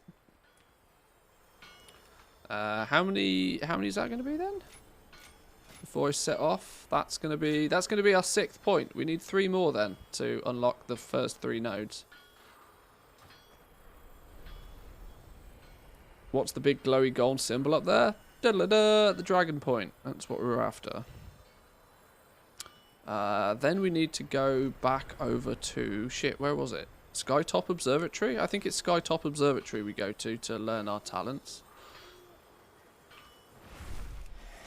How many is that going to be then? Before I set off, that's going to be our 6th point. We need 3 more then to unlock the first 3 nodes. What's the big glowy gold symbol up there? Da-da-da, the dragon point. That's what we're after. Then we need to go back over to... Shit, where was it? Skytop Observatory? I think it's Skytop Observatory we go to learn our talents.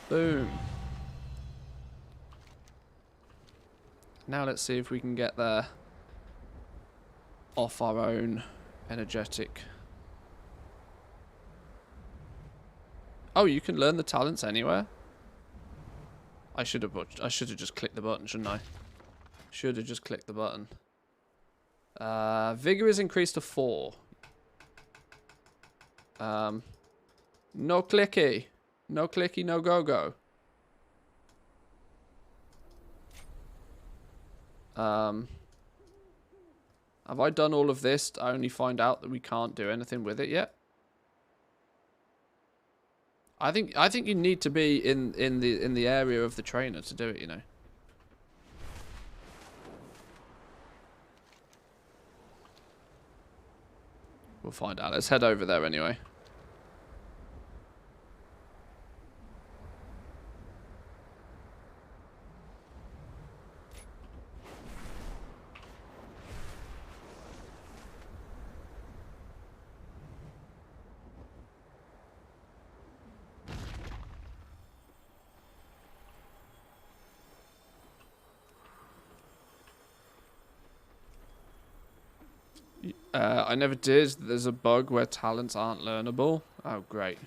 Boom. Now let's see if we can get there off our own energetic... Oh, you can learn the talents anywhere? I should have just clicked the button, shouldn't I? Should have just clicked the button. Vigor is increased to 4. No clicky. No clicky, no go-go. Have I done all of this to only find out that we can't do anything with it yet? I think you need to be in the area of the trainer to do it, you know. We'll find out. Let's head over there anyway. I never did. There's a bug where talents aren't learnable. Oh, great.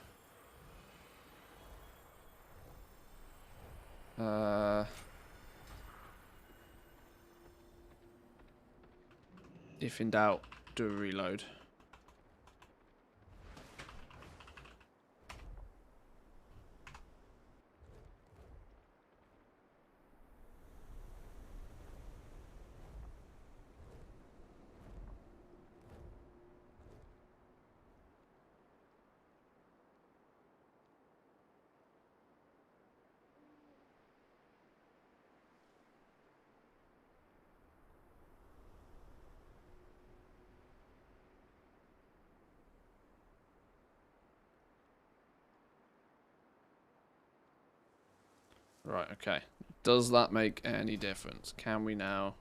If in doubt, do a reload. Right, okay. Does that make any difference? Can we now...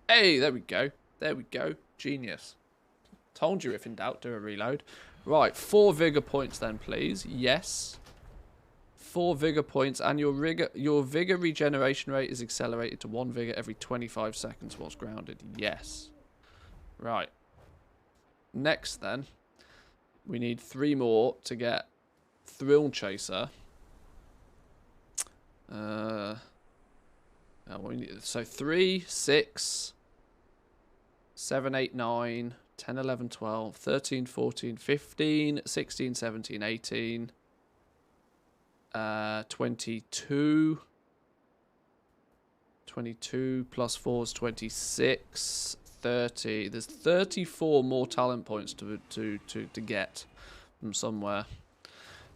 Hey, there we go. There we go. Genius. Told you if in doubt, do a reload. Right, 4 vigor points then, please. Yes. 4 vigor points, and your vigor regeneration rate is accelerated to 1 vigor every 25 seconds whilst grounded. Yes. Right. Next then, we need 3 more to get Thrill Chaser. So 3, 6, 7, 8, 9, 10, 11, 12, 13, 14, 15, 16, 17, 18, 22. 22 plus 4 is 26, 30. There's 34 more talent points to get from somewhere.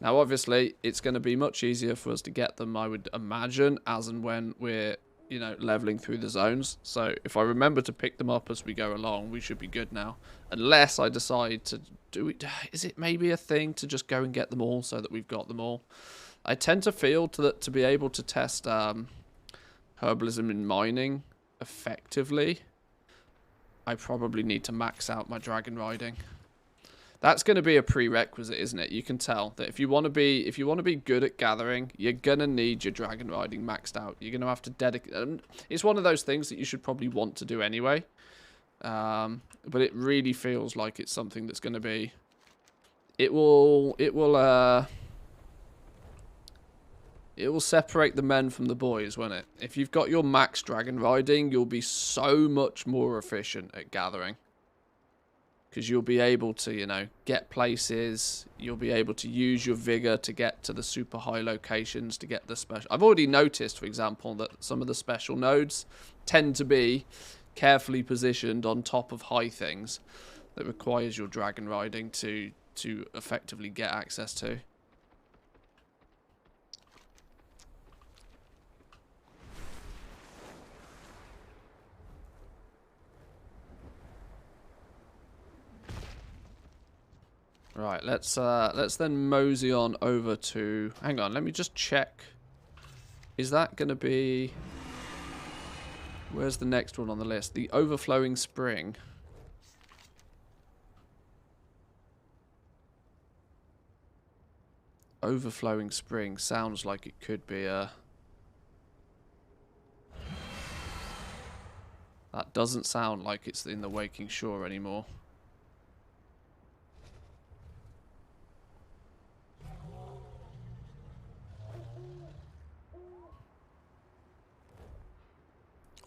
Now, obviously, it's going to be much easier for us to get them, I would imagine, as and when we're, you know, leveling through the zones. So if I remember to pick them up as we go along, we should be good now. Unless I decide to do it. Is it maybe a thing to just go and get them all so that we've got them all? I tend to feel to be able to test herbalism in mining effectively, I probably need to max out my dragon riding. That's going to be a prerequisite, isn't it? You can tell that if you want to be good at gathering, you're going to need your dragon riding maxed out. You're going to have to dedicate. It's one of those things that you should probably want to do anyway. But it really feels like it's something that's going to be. It will separate the men from the boys, won't it? If you've got your max dragon riding, you'll be so much more efficient at gathering. Because you'll be able to, you know, get places. You'll be able to use your vigor to get to the super high locations, to get the special. I've already noticed, for example, that some of the special nodes tend to be carefully positioned on top of high things that requires your dragon riding to effectively get access to. Right, let's then mosey on over to... Hang on, let me just check. Is that going to be... Where's the next one on the list? The Overflowing Spring. Overflowing Spring sounds like it could be a... That doesn't sound like it's in the Waking Shore anymore.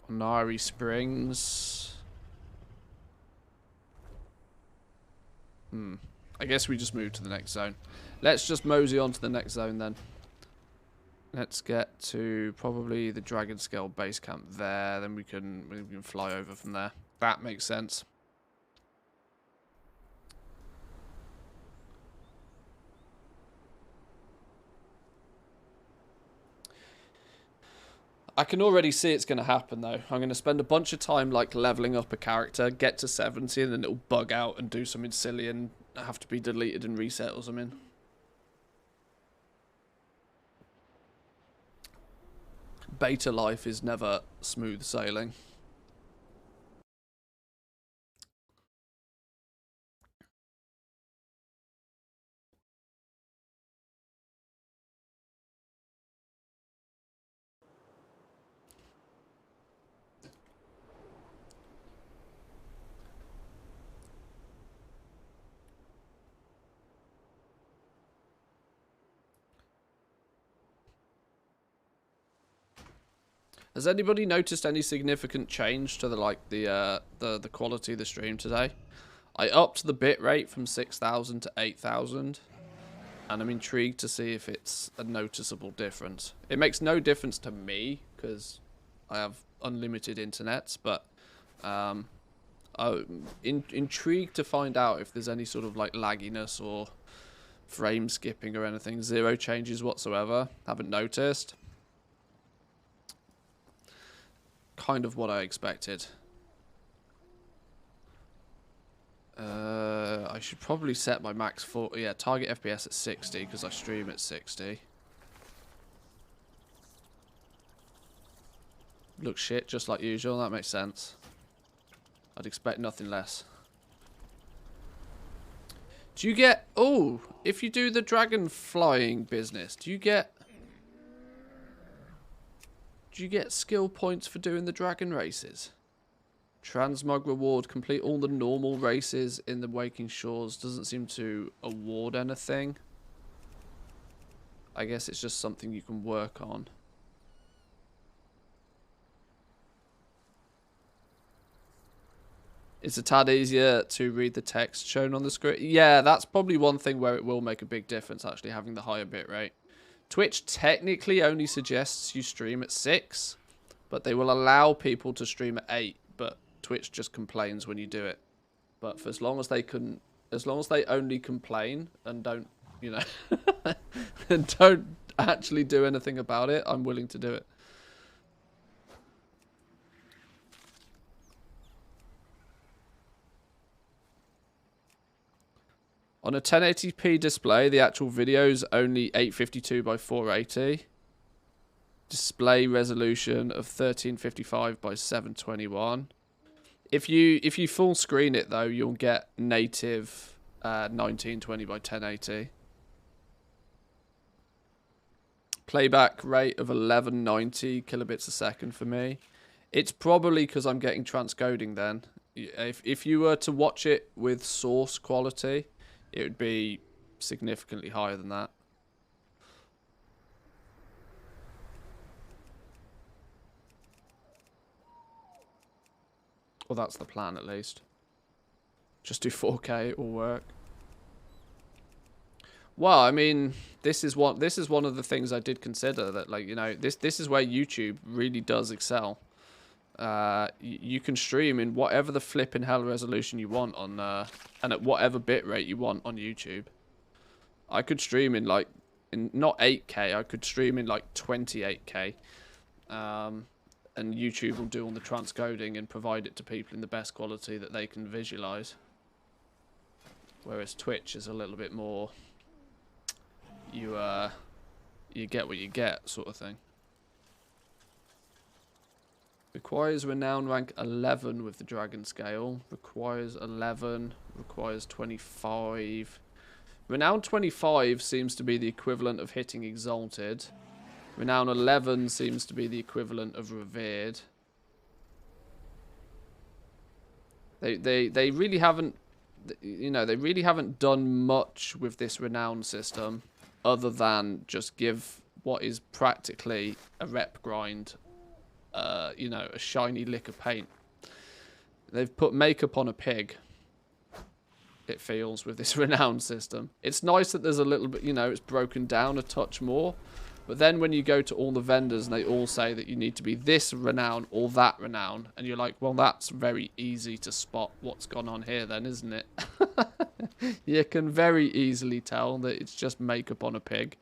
Nari Springs. I guess we just move to the next zone. Let's just mosey on to the next zone then. Let's get to probably the Dragon Scale base camp there. Then we can fly over from there. That makes sense. I can already see it's going to happen, though. I'm going to spend a bunch of time, like, leveling up a character, get to 70, and then it'll bug out and do something silly and have to be deleted and reset or something. Beta life is never smooth sailing. Has anybody noticed any significant change to the quality of the stream today? I upped the bitrate from 6,000 to 8,000, and I'm intrigued to see if it's a noticeable difference. It makes no difference to me because I have unlimited internet, but I'm intrigued to find out if there's any sort of like lagginess or frame skipping or anything. Zero changes whatsoever. Haven't noticed. Kind of what I expected. I should probably set my max for target FPS at 60 because I stream at 60. Looks shit just like usual. That makes sense. I'd expect nothing less. Do you get if you do the dragon flying business, do you get skill points for doing the dragon races? Transmog reward, complete all the normal races in the Waking Shores. Doesn't seem to award anything. I guess it's just something you can work on. It's a tad easier to read the text shown on the screen. Yeah, that's probably one thing where it will make a big difference, actually, having the higher bitrate. Twitch technically only suggests you stream at 6, but they will allow people to stream at 8, but Twitch just complains when you do it. But for as long as they only complain and don't, you know, and don't actually do anything about it, I'm willing to do it. On a 1080p display, the actual video is only 852 by 480. Display resolution of 1355 by 721. If you full screen it though, you'll get native 1920 by 1080. Playback rate of 1190 kilobits a second for me. It's probably because I'm getting transcoding then. If you were to watch it with source quality, it would be significantly higher than that. Well, that's the plan at least. Just do 4K, it will work. Well, I mean, this is one of the things I did consider, that, like, you know, this is where YouTube really does excel. You can stream in whatever the flipping hell resolution you want on and at whatever bitrate you want on YouTube. I could stream in like not 8K, I could stream in like 28K. And YouTube will do all the transcoding and provide it to people in the best quality that they can visualize. Whereas Twitch is a little bit more you get what you get sort of thing. Requires renown rank 11 with the dragon scale. Requires 11. Requires 25. Renown 25 seems to be the equivalent of hitting exalted. Renown 11 seems to be the equivalent of revered. They really haven't, you know, they really haven't done much with this renown system other than just give what is practically a rep grind you know, a shiny lick of paint. They've put makeup on a pig. It feels with this renown system. It's nice that there's a little bit, you know, it's broken down a touch more. But then when you go to all the vendors and they all say that you need to be this renown or that renown, and you're like, well, that's very easy to spot what's gone on here then, isn't it? You can very easily tell that it's just makeup on a pig.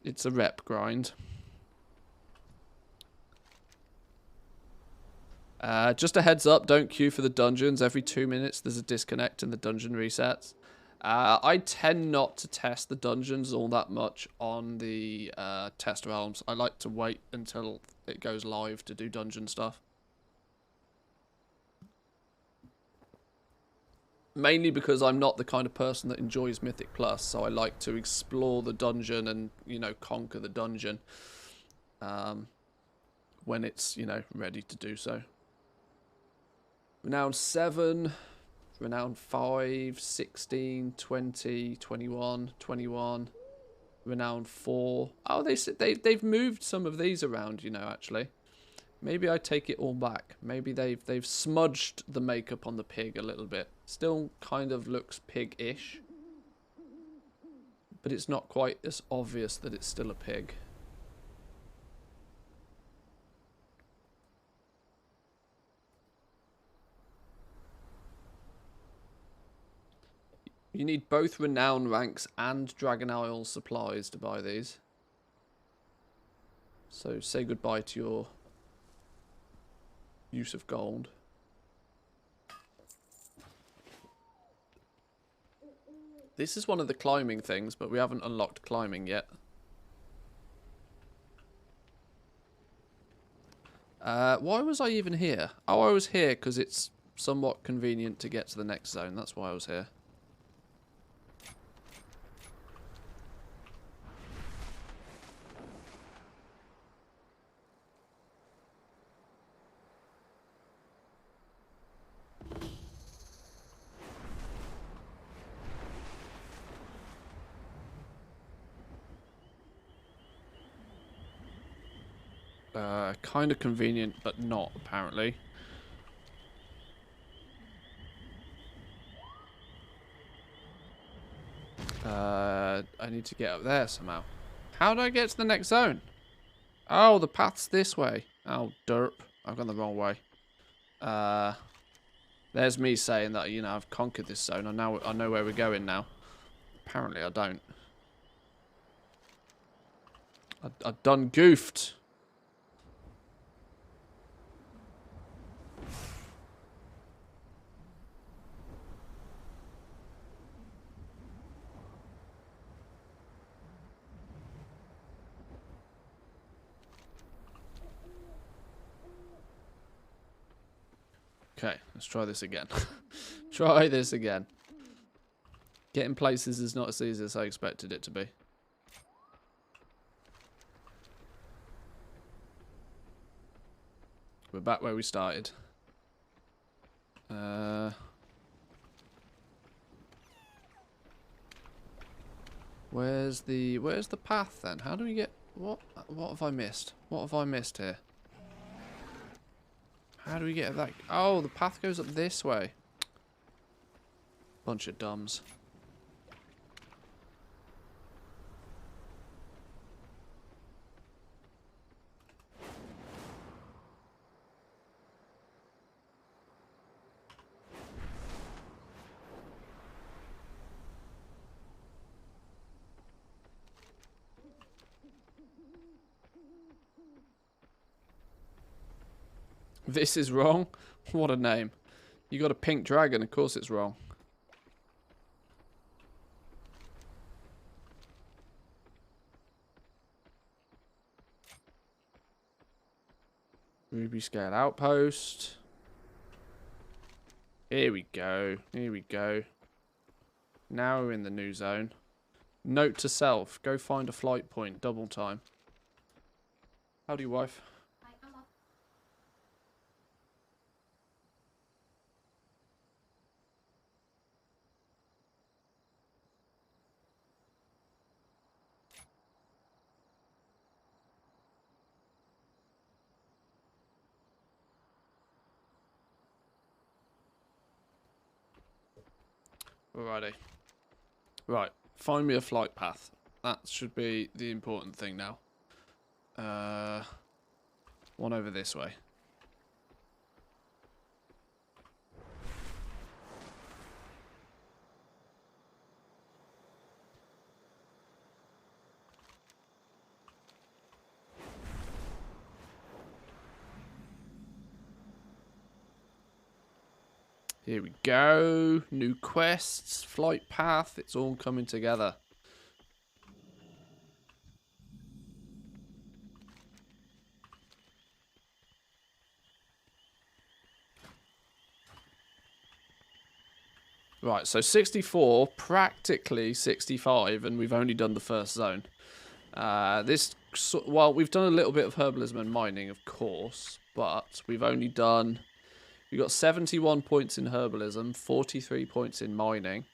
It's a rep grind. Just a heads up, don't queue for the dungeons. Every 2 minutes there's a disconnect and the dungeon resets. I tend not to test the dungeons all that much on the test realms. I like to wait until it goes live to do dungeon stuff. Mainly because I'm not the kind of person that enjoys Mythic Plus, so I like to explore the dungeon and, you know, conquer the dungeon when it's, you know, ready to do so. Renown 7, Renown 5, 16, 20, 21, 21, Renown 4. Oh, they've moved some of these around, you know, actually. Maybe I take it all back. Maybe they've smudged the makeup on the pig a little bit. Still kind of looks pig-ish. But it's not quite as obvious that it's still a pig. You need both renown ranks and Dragon Isle supplies to buy these. So say goodbye to your use of gold. This is one of the climbing things, but we haven't unlocked climbing yet. Why was I even here? Oh, I was here because it's somewhat convenient to get to the next zone. That's why I was here. Kind of convenient, but not, apparently. I need to get up there somehow. How do I get to the next zone? Oh, the path's this way. Oh, derp. I've gone the wrong way. There's me saying that, you know, I've conquered this zone. I know where we're going now. Apparently I don't. I've done goofed. Okay, let's try this again. Try this again. Getting places is not as easy as I expected it to be. We're back where we started. Where's the path then? How do we get what have I missed? What have I missed here? How do we get that? Oh, the path goes up this way. Bunch of dumbs. This is wrong? What a name. You got a pink dragon, of course it's wrong. Ruby scale outpost. Here we go. Here we go. Now we're in the new zone. Note to self. Go find a flight point. Double time. Howdy, wife. Alrighty. Right. Find me a flight path. That should be the important thing now. One over this way. Here we go. New quests, flight path. It's all coming together. Right, so 64, practically 65, and we've only done the first zone. Well, we've done a little bit of herbalism and mining, of course, but we've only done... We got 71 points in herbalism, 43 points in mining.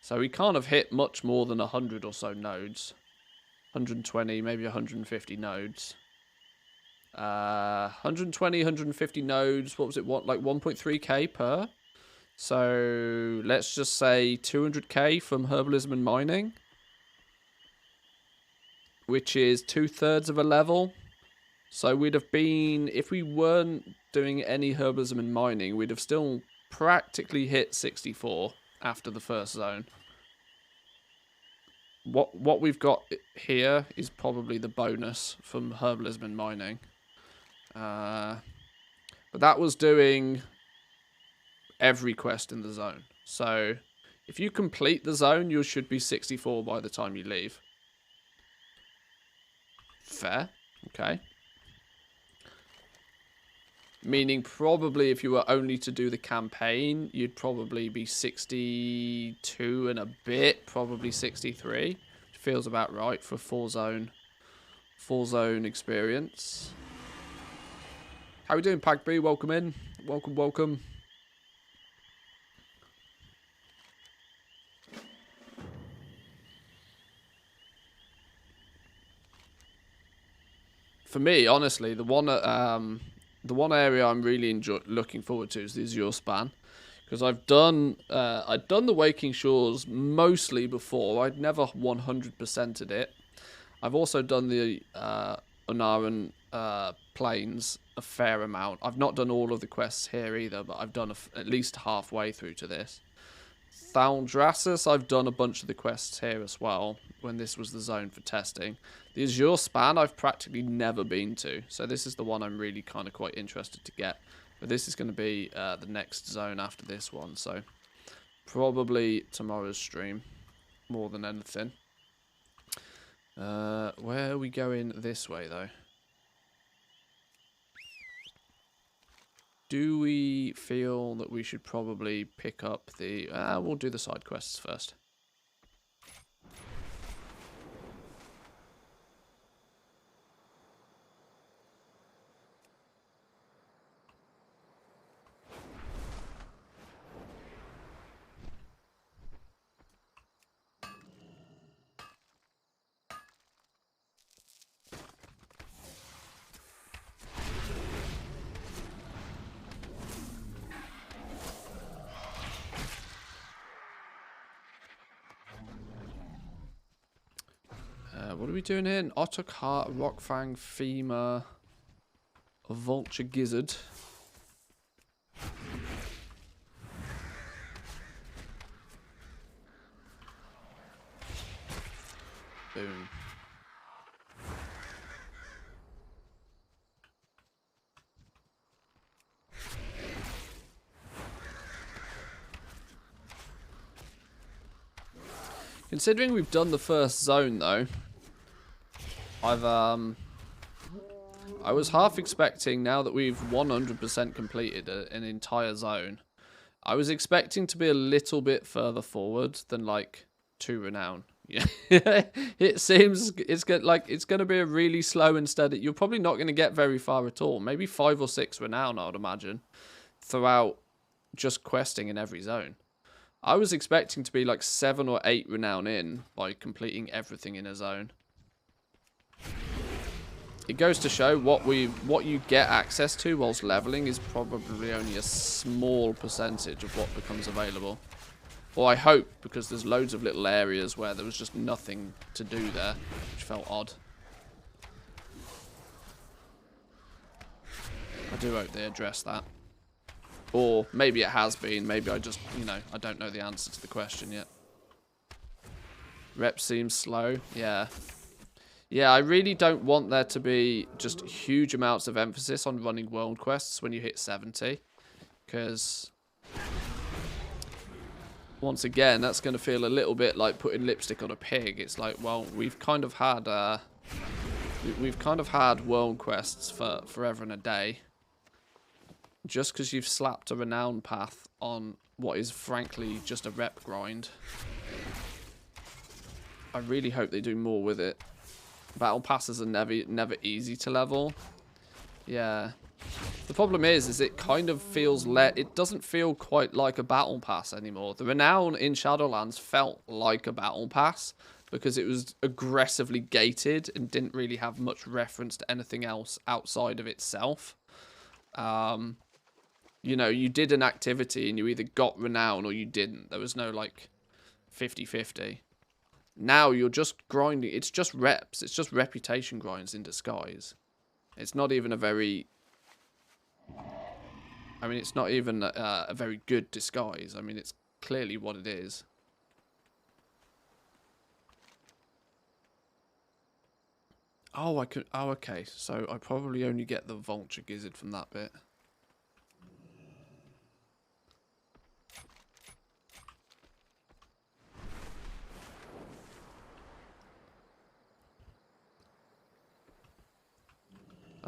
So we can't have hit much more than 100 or so nodes. 120, maybe 150 nodes. 120, 150 nodes, what was it, like 1.3k per? So let's just say 200k from herbalism and mining. Which is 2/3 of a level. So we'd have been, if we weren't doing any herbalism and mining, we'd have still practically hit 64 after the first zone. What we've got here is probably the bonus from herbalism and mining. But that was doing every quest in the zone. So if you complete the zone, you should be 64 by the time you leave. Fair. Okay. Meaning probably if you were only to do the campaign, you'd probably be 62 and a bit, probably 63. Which feels about right for full zone experience. How we doing, Pagby? Welcome in. Welcome, welcome. For me, honestly, the one area I'm really looking forward to is the Azure Span, because I'd done the Waking Shores mostly before. I'd never 100%ed it. I've also done the Unaran Plains a fair amount. I've not done all of the quests here either, but I've done at least halfway through to this. Thaldrassus, I've done a bunch of the quests here as well, when this was the zone for testing. The Azure Span, I've practically never been to, so this is the one I'm really kind of quite interested to get. But this is going to be the next zone after this one, so probably tomorrow's stream, more than anything. Where are we going this way, though? Do we feel that we should probably pick up the... we'll do the side quests first. What are we doing here? An Ottokar, Rockfang, Femur, a Vulture Gizzard. Boom. Considering we've done the first zone, though, I was half expecting, now that we've 100% completed an entire zone, I was expecting to be a little bit further forward than, like, 2 renown. Yeah, it seems it's going to be a really slow and steady. You're probably not going to get very far at all. Maybe 5 or 6 renown, I would imagine, throughout just questing in every zone. I was expecting to be like 7 or 8 renown in by completing everything in a zone. It goes to show what you get access to whilst leveling is probably only a small percentage of what becomes available. Or I hope, because there's loads of little areas where there was just nothing to do there, which felt odd. I do hope they address that. Or maybe it has been. Maybe I just, you know, I don't know the answer to the question yet. Rep seems slow. Yeah. Yeah, I really don't want there to be just huge amounts of emphasis on running world quests when you hit 70. Because, once again, that's going to feel a little bit like putting lipstick on a pig. It's like, well, we've kind of had world quests for forever and a day. Just because you've slapped a renown path on what is frankly just a rep grind. I really hope they do more with it. Battle passes are never easy to level. Yeah. The problem is it kind of feels it doesn't feel quite like a battle pass anymore. The renown in Shadowlands felt like a battle pass because it was aggressively gated and didn't really have much reference to anything else outside of itself. You know, you did an activity and you either got renown or you didn't. There was no, like, 50-50. Now you're just grinding. It's just reps. It's just reputation grinds in disguise. It's not even a very... I mean, it's not even a very good disguise. I mean, it's clearly what it is. Oh, I could... Oh, okay. So I probably only get the vulture gizzard from that bit.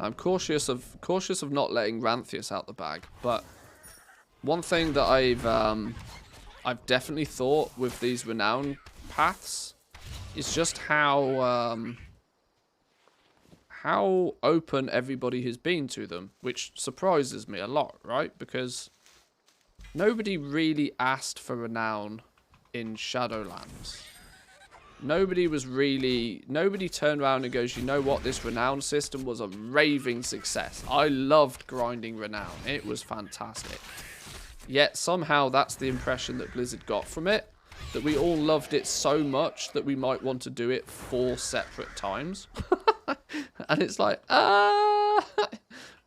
I'm cautious of not letting Ranthius out the bag, but one thing that I've definitely thought with these renown paths is just how open everybody has been to them, which surprises me a lot, right? Because nobody really asked for renown in Shadowlands. Nobody turned around and goes, you know what, this renown system was a raving success. I loved grinding renown. It was fantastic. Yet somehow that's the impression that Blizzard got from it, that we all loved it so much that we might want to do it 4 separate times. And it's like, where are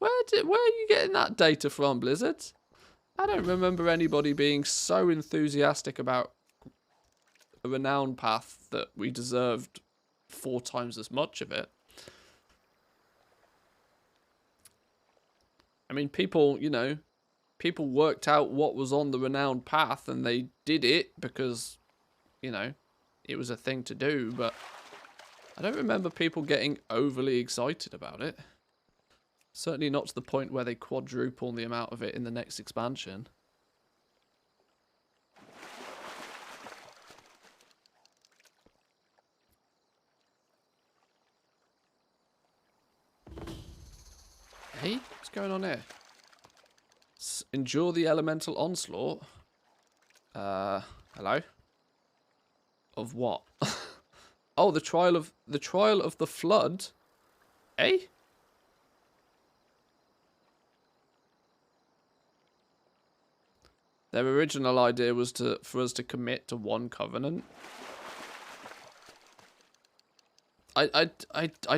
you getting that data from, Blizzard? I don't remember anybody being so enthusiastic about a renown path that we deserved 4 times as much of it. I mean, people, you know, people worked out what was on the renown path and they did it because, you know, it was a thing to do, but I don't remember people getting overly excited about it. Certainly not to the point where they quadruple the amount of it in the next expansion. Hey, what's going on here? Endure the elemental onslaught. Hello? Of what? Oh, the trial of the flood. Eh? Their original idea was for us to commit to one covenant. I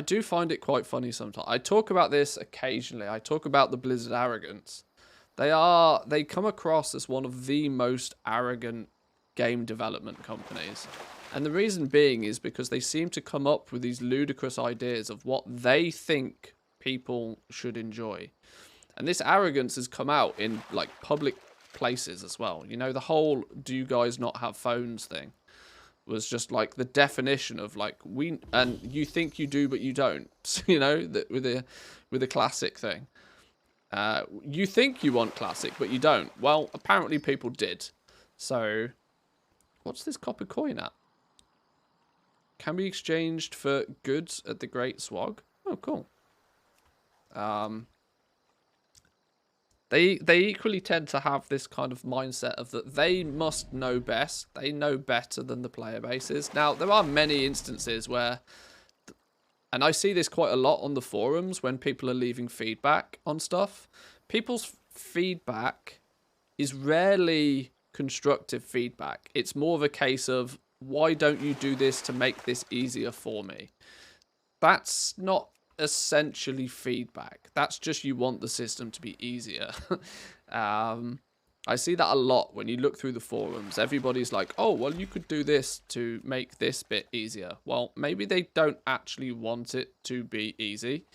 do find it quite funny sometimes. I talk about this occasionally. I talk about the Blizzard arrogance. They come across as one of the most arrogant game development companies. And the reason being is because they seem to come up with these ludicrous ideas of what they think people should enjoy. And this arrogance has come out in like public places as well. You know, the whole "do you guys not have phones" thing was just like the definition of like and you think you do but you don't. You know, with the classic thing. You think you want classic but you don't. Well, apparently people did. So what's this copper coin at? Can be exchanged for goods at the Great Swag. Oh, cool. They equally tend to have this kind of mindset of that they must know best. They know better than the player bases. Now, there are many instances where, and I see this quite a lot on the forums when people are leaving feedback on stuff. People's feedback is rarely constructive feedback. It's more of a case of, why don't you do this to make this easier for me? That's not essentially feedback. That's just you want the system to be easier. I see that a lot when you look through the forums. Everybody's like, oh, well, you could do this to make this bit easier. Well, maybe they don't actually want it to be easy.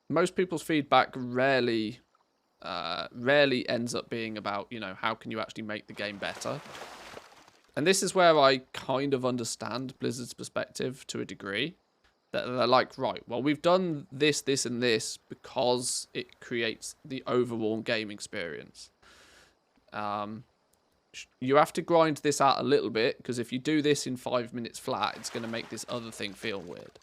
Most people's feedback rarely ends up being about, you know, how can you actually make the game better? And this is where I kind of understand Blizzard's perspective to a degree. That they're like, right, well, we've done this, this, and this because it creates the overall game experience. You have to grind this out a little bit, because if you do this in 5 minutes flat, it's going to make this other thing feel weird.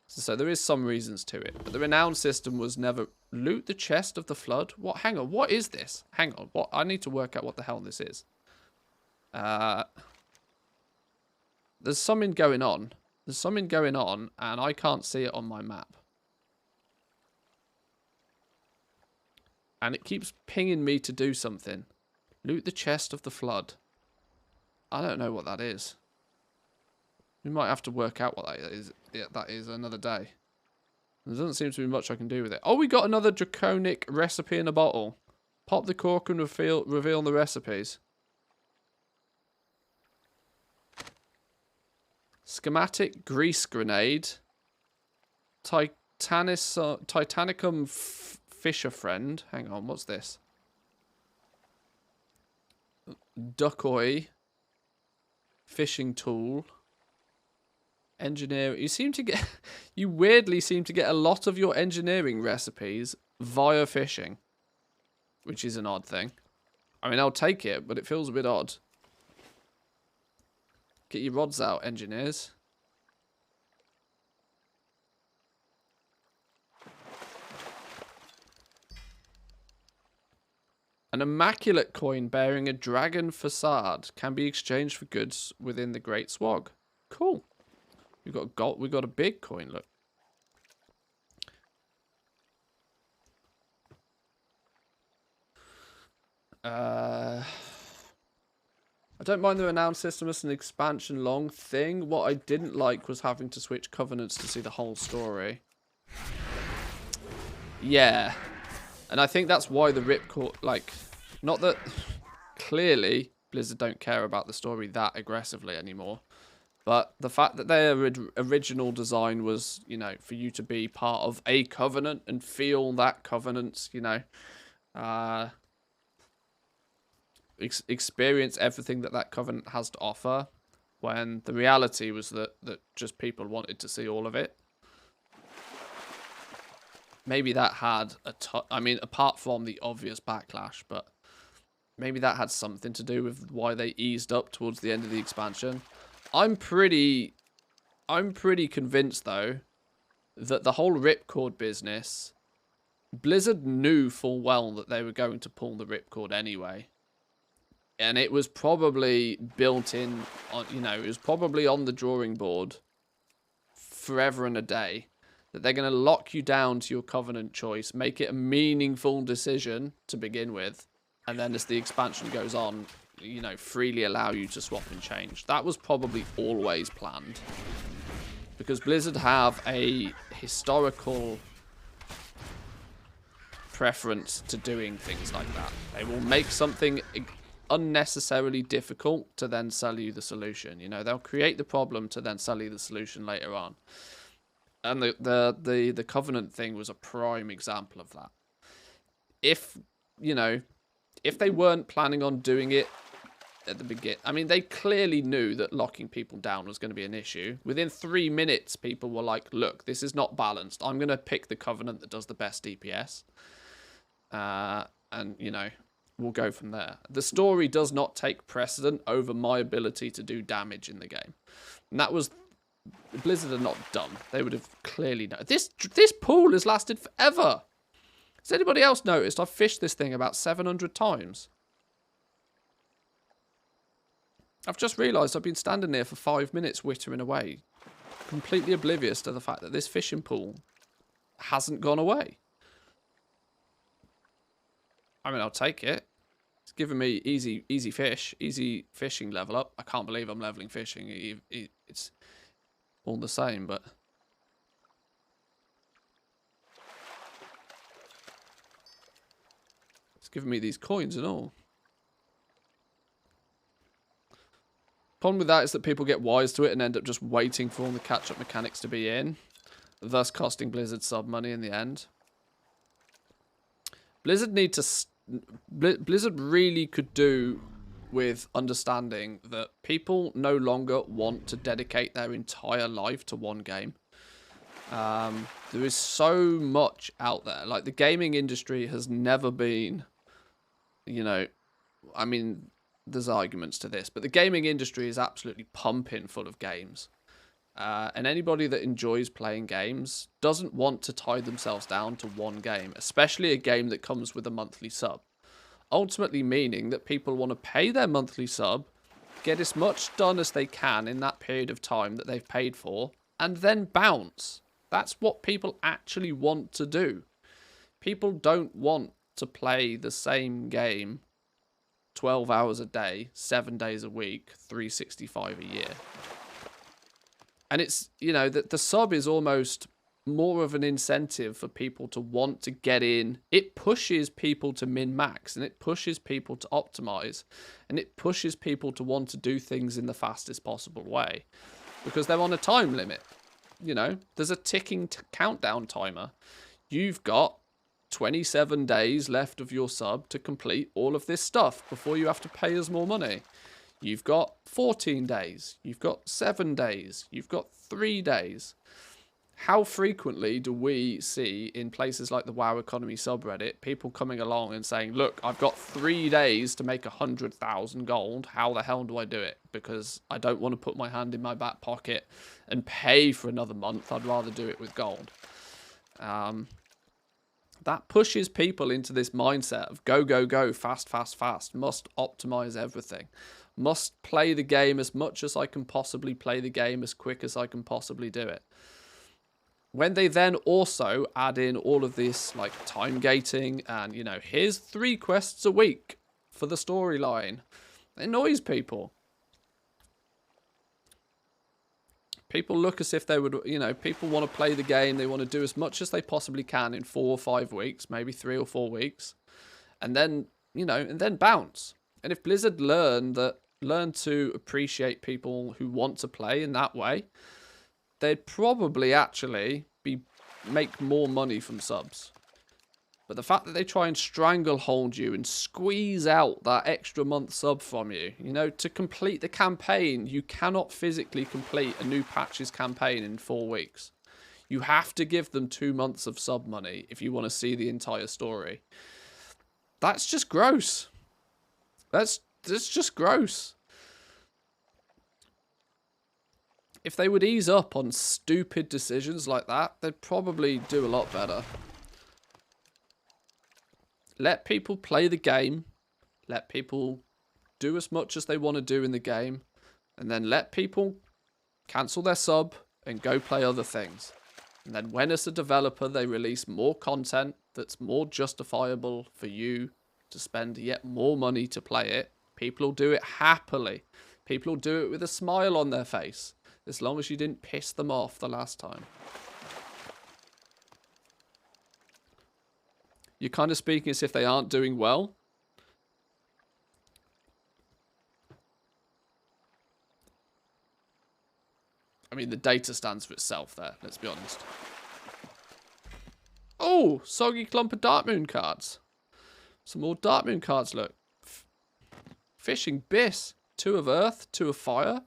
So there is some reasons to it. But the renown system was never... Loot the chest of the flood? What? Hang on, what is this? Hang on, what? I need to work out what the hell this is. There's something going on. There's something going on, and I can't see it on my map. And it keeps pinging me to do something. Loot the chest of the flood. I don't know what that is. We might have to work out what that is. Yeah, that is another day. There doesn't seem to be much I can do with it. Oh, we got another draconic recipe in a bottle. Pop the cork and reveal the recipes. Schematic grease grenade. Titanicum fisher friend. Hang on, what's this? Duckoi. Fishing tool. Engineer. You weirdly seem to get a lot of your engineering recipes via fishing, which is an odd thing. I mean, I'll take it, but it feels a bit odd. Get your rods out, engineers. An immaculate coin bearing a dragon facade can be exchanged for goods within the Great Swag. Cool. We got gold. We got a big coin. Look. I don't mind the renown system as an expansion long thing. What I didn't like was having to switch covenants to see the whole story. Yeah. And I think that's why the ripcord, like, not that clearly Blizzard don't care about the story that aggressively anymore. But the fact that their original design was, you know, for you to be part of a covenant and feel that covenant's, you know, experience everything that covenant has to offer, when the reality was that just people wanted to see all of it. Maybe that had I mean, apart from the obvious backlash, but maybe that had something to do with why they eased up towards the end of the expansion. I'm pretty convinced, though, that the whole ripcord business, Blizzard knew full well that they were going to pull the ripcord anyway. And it was probably built in, on, you know, it was probably on the drawing board forever and a day. That they're going to lock you down to your covenant choice, make it a meaningful decision to begin with, and then as the expansion goes on, you know, freely allow you to swap and change. That was probably always planned. Because Blizzard have a historical preference to doing things like that. They will make something unnecessarily difficult to then sell you the solution. You know, they'll create the problem to then sell you the solution later on. And the Covenant thing was a prime example of that. If, you know, if they weren't planning on doing it at the beginning, I mean, they clearly knew that locking people down was going to be an issue. Within 3 minutes, people were like, look, this is not balanced. I'm going to pick the Covenant that does the best DPS. And, you know, we'll go from there. The story does not take precedent over my ability to do damage in the game. And that was... Blizzard are not dumb. They would have clearly known. This pool has lasted forever. Has anybody else noticed? I've fished this thing about 700 times. I've just realised I've been standing there for 5 minutes wittering away, completely oblivious to the fact that this fishing pool hasn't gone away. I mean, I'll take it. It's giving me easy fish, easy fishing level up. I can't believe I'm leveling fishing. It's all the same, but... It's giving me these coins and all. Problem with that is that people get wise to it and end up just waiting for all the catch-up mechanics to be in, thus costing Blizzard sub money in the end. Blizzard really could do with understanding that people no longer want to dedicate their entire life to one game. There is so much out there. Like, the gaming industry has never been, you know, I mean... There's arguments to this, but the gaming industry is absolutely pumping full of games. And anybody that enjoys playing games doesn't want to tie themselves down to one game, especially a game that comes with a monthly sub. Ultimately meaning that people want to pay their monthly sub, get as much done as they can in that period of time that they've paid for, and then bounce. That's what people actually want to do. People don't want to play the same game 12 hours a day, 7 days a week, 365 a year. And it's, you know, the sub is almost more of an incentive for people to want to get in. It pushes people to min-max, and it pushes people to optimize, and it pushes people to want to do things in the fastest possible way. Because they're on a time limit. You know, there's a ticking countdown timer. You've got 27 days left of your sub to complete all of this stuff before you have to pay us more money. You've got 14 days. You've got 7 days. You've got 3 days. How frequently do we see in places like the WoW Economy subreddit people coming along and saying, look, I've got 3 days to make 100,000 gold. How the hell do I do it? Because I don't want to put my hand in my back pocket and pay for another month. I'd rather do it with gold. That pushes people into this mindset of go, go, go, fast, fast, fast. Must optimize everything. Must play the game as much as I can possibly play the game, as quick as I can possibly do it. When they then also add in all of this, like, time gating and, you know, here's 3 quests a week for the storyline, it annoys people. People look as if they would, you know, people want to play the game. They want to do as much as they possibly can in 4 or 5 weeks, maybe 3 or 4 weeks. And then, you know, and then bounce. And if Blizzard learn to appreciate people who want to play in that way, they'd probably actually make more money from subs. But the fact that they try and stranglehold you and squeeze out that extra month sub from you, you know, to complete the campaign, you cannot physically complete a new patches campaign in 4 weeks. You have to give them 2 months of sub money if you want to see the entire story. That's just gross. That's just gross. If they would ease up on stupid decisions like that, they'd probably do a lot better. Let people play the game. Let people do as much as they want to do in the game. And then let people cancel their sub and go play other things. And then when as a developer they release more content that's more justifiable for you to spend yet more money to play it, people will do it happily. People will do it with a smile on their face. As long as you didn't piss them off the last time. You're kind of speaking as if they aren't doing well. I mean, the data stands for itself there, let's be honest. Oh, soggy clump of Darkmoon cards. Some more Darkmoon cards, look. Fishing Biss. 2 of Earth, 2 of Fire.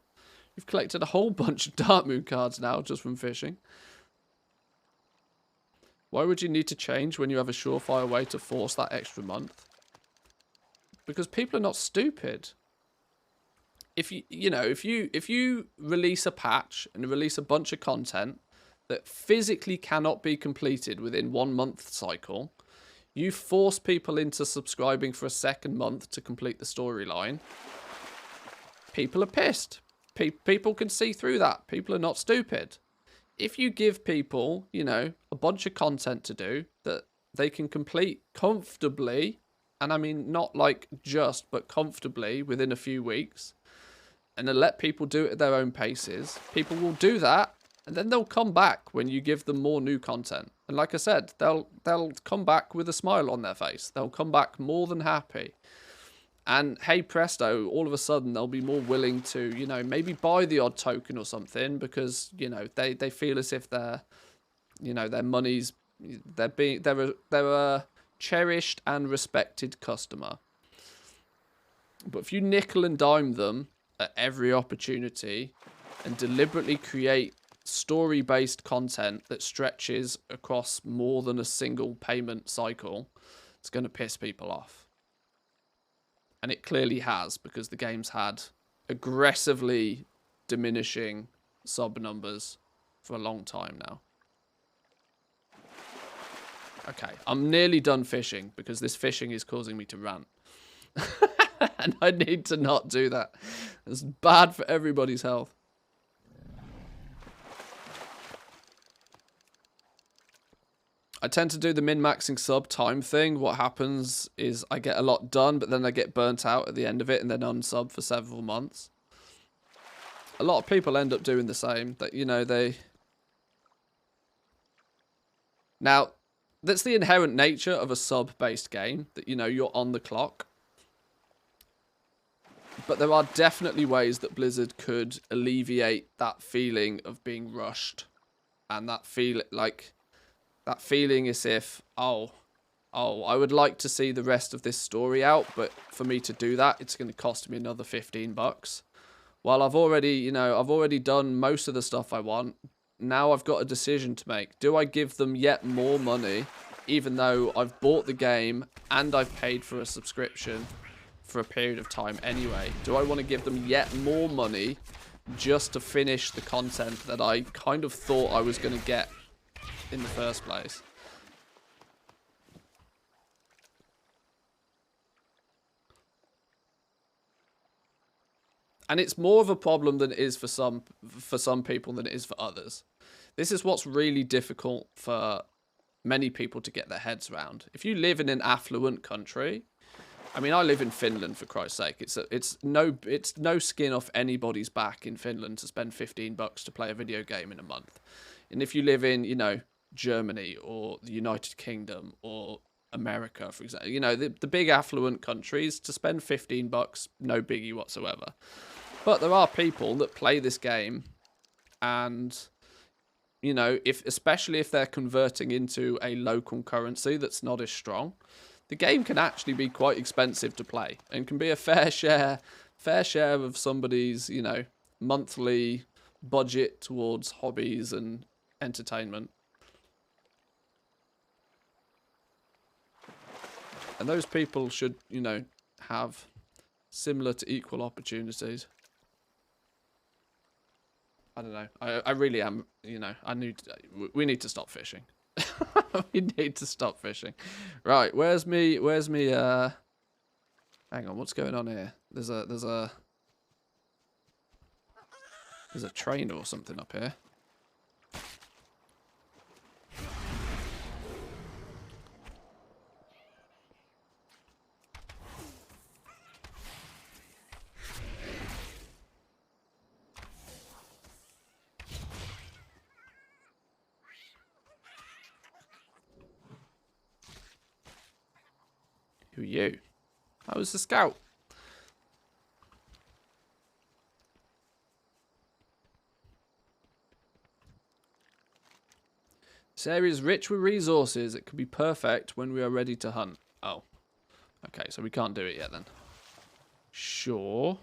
You've collected a whole bunch of Darkmoon cards now just from fishing. Why would you need to change when you have a surefire way to force that extra month? Because people are not stupid. If you release a patch and release a bunch of content that physically cannot be completed within 1 month cycle, you force people into subscribing for a second month to complete the storyline. People are pissed. People can see through that. People are not stupid. If you give people, you know, a bunch of content to do that they can complete comfortably and I mean not like just, but comfortably within a few weeks, and then let people do it at their own paces, people will do that, and then they'll come back when you give them more new content. And like I said, they'll come back with a smile on their face. They'll come back more than happy. And hey presto, all of a sudden they'll be more willing to, you know, maybe buy the odd token or something, because, you know, they feel as if they're, you know, their money's, they're a cherished and respected customer. But if you nickel and dime them at every opportunity and deliberately create story-based content that stretches across more than a single payment cycle, it's going to piss people off. And it clearly has, because the game's had aggressively diminishing sub numbers for a long time now. Okay, I'm nearly done fishing, because this fishing is causing me to rant. And I need to not do that. It's bad for everybody's health. I tend to do the min-maxing sub time thing. What happens is I get a lot done, but then I get burnt out at the end of it and then unsub for several months. A lot of people end up doing the same. That, you know, Now, that's the inherent nature of a sub-based game, that, you know, you're on the clock. But there are definitely ways that Blizzard could alleviate that feeling of being rushed. And that feeling as if, oh, I would like to see the rest of this story out, but for me to do that, it's going to cost me another $15. Well, I've already done most of the stuff I want. Now I've got a decision to make. Do I give them yet more money, even though I've bought the game and I've paid for a subscription for a period of time anyway? Do I want to give them yet more money just to finish the content that I kind of thought I was going to get in the first place? And it's more of a problem than it is for some people than it is for others. This is what's really difficult for many people to get their heads around. If you live in an affluent country, I mean, I live in Finland, for Christ's sake. It's no skin off anybody's back in Finland to spend $15 to play a video game in a month. And if you live in, you know, Germany or the United Kingdom or America, for example, you know, the big affluent countries, to spend $15, no biggie whatsoever. But there are people that play this game, and, you know, especially if they're converting into a local currency that's not as strong, the game can actually be quite expensive to play and can be a fair share of somebody's, you know, monthly budget towards hobbies and entertainment. And those people should, you know, have similar to equal opportunities. I don't know. I really am, you know, we need to stop fishing. We need to stop fishing. Right, where's me, hang on, what's going on here? There's a train or something up here. Who are you? I was the scout. This area is rich with resources. It could be perfect when we are ready to hunt. Oh. Okay, so we can't do it yet then. Sure.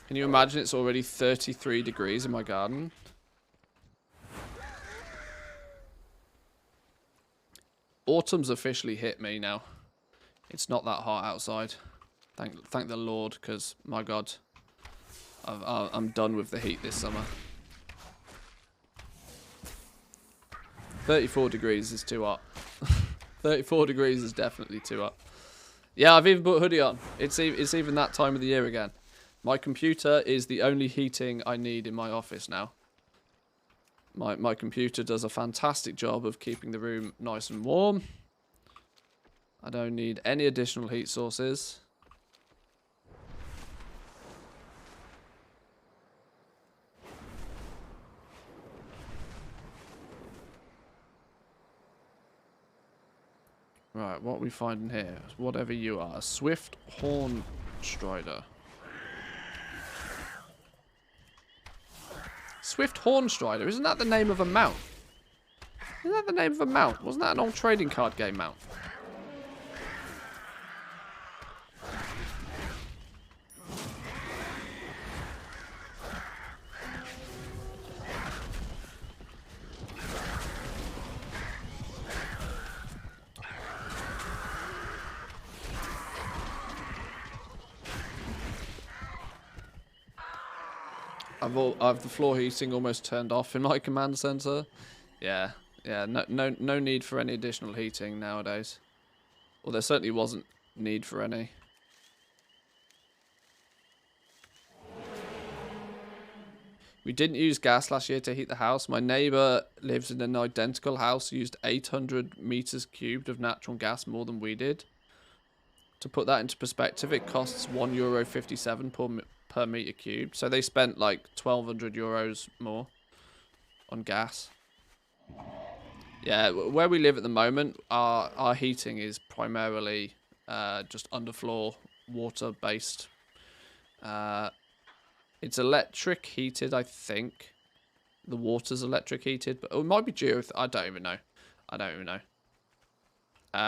Can you imagine it's already 33 degrees in my garden? Autumn's officially hit me now. It's not that hot outside. Thank the Lord, because, my God, I'm done with the heat this summer. 34 degrees is too hot. 34 degrees is definitely too hot. Yeah, I've even put hoodie on. It's even that time of the year again. My computer is the only heating I need in my office now. My computer does a fantastic job of keeping the room nice and warm. I don't need any additional heat sources. Right, what are we finding here? Whatever you are. A swift horn strider. Swift horn strider? Isn't that the name of a mount? Isn't that the name of a mount? Wasn't that an old trading card game mount? I've the floor heating almost turned off in my command center. Yeah, no need for any additional heating nowadays. Well, there certainly wasn't need for any. We didn't use gas last year to heat the house. My neighbor lives in an identical house, used 800 meters cubed of natural gas more than we did. To put that into perspective, it costs €1.57 per meter cubed. So they spent like 1,200 euros more on gas. Yeah, where we live at the moment, our heating is primarily just underfloor water based. It's electric heated, I think. The water's electric heated, but it might be geothermal. I don't even know.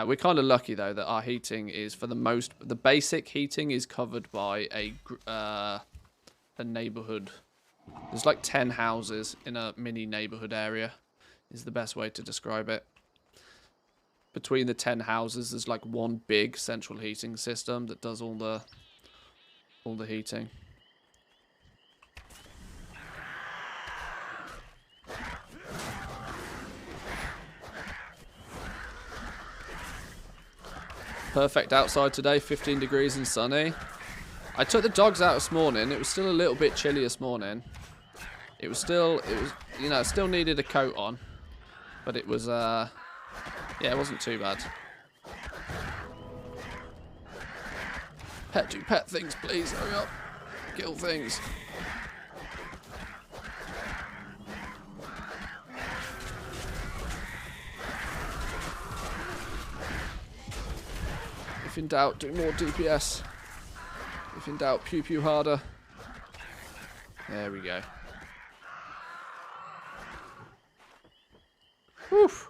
We're kind of lucky though that our heating is the basic heating is covered by a neighborhood. There's like 10 houses in a mini neighborhood area is the best way to describe it. Between the 10 houses there's like one big central heating system that does all the heating. Perfect outside today, 15 degrees and sunny. I took the dogs out this morning. It was still a little bit chilly this morning. It was, you know, still needed a coat on. But it was, yeah, it wasn't too bad. Pet, do pet things, please. Hurry up. Kill things. If in doubt, do more DPS. If in doubt, pew pew harder. There we go. Woof.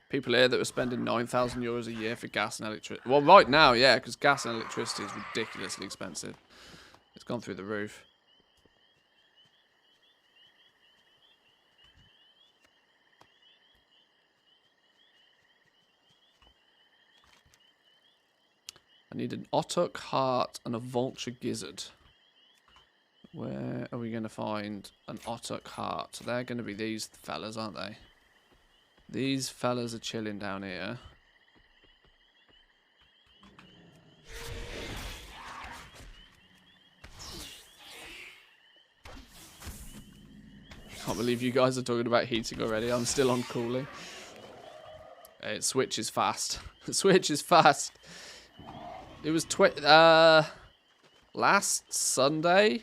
People here that were spending 9,000 euros a year for gas and electricity. Well, right now, yeah, because gas and electricity is ridiculously expensive. It's gone through the roof. I need an Ottock heart and a vulture gizzard. Where are we going to find an Ottock heart? They're going to be these fellas, aren't they? These fellas are chilling down here. Can't believe you guys are talking about heating already. I'm still on cooling. It switches fast. It switches fast. It was last Sunday.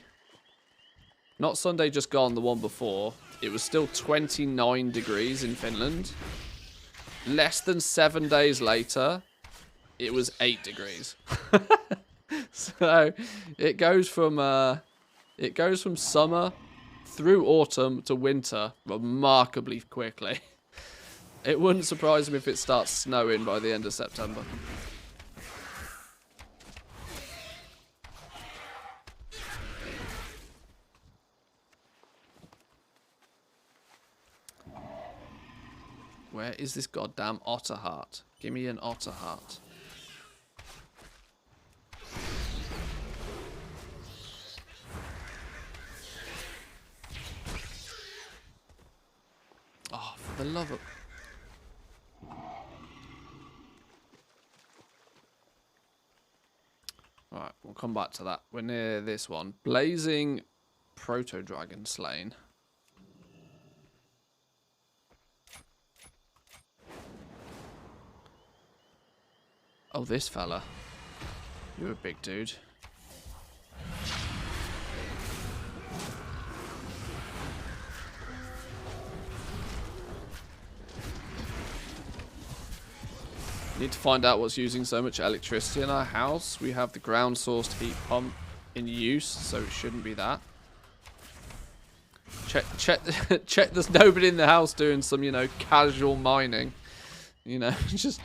Not Sunday just gone, the one before. It was still 29 degrees in Finland. Less than 7 days later, it was 8 degrees. So it goes from summer through autumn to winter remarkably quickly. It wouldn't surprise me if it starts snowing by the end of September. Where is this goddamn otter heart? Give me an otter heart. Oh, for the love of... Right, we'll come back to that. We're near this one. Blazing Proto-Dragon slain. Oh, this fella. You're a big dude. Need to find out what's using so much electricity in our house. We have the ground sourced heat pump in use, so it shouldn't be that. Check there's nobody in the house doing some, you know, casual mining. You know, just,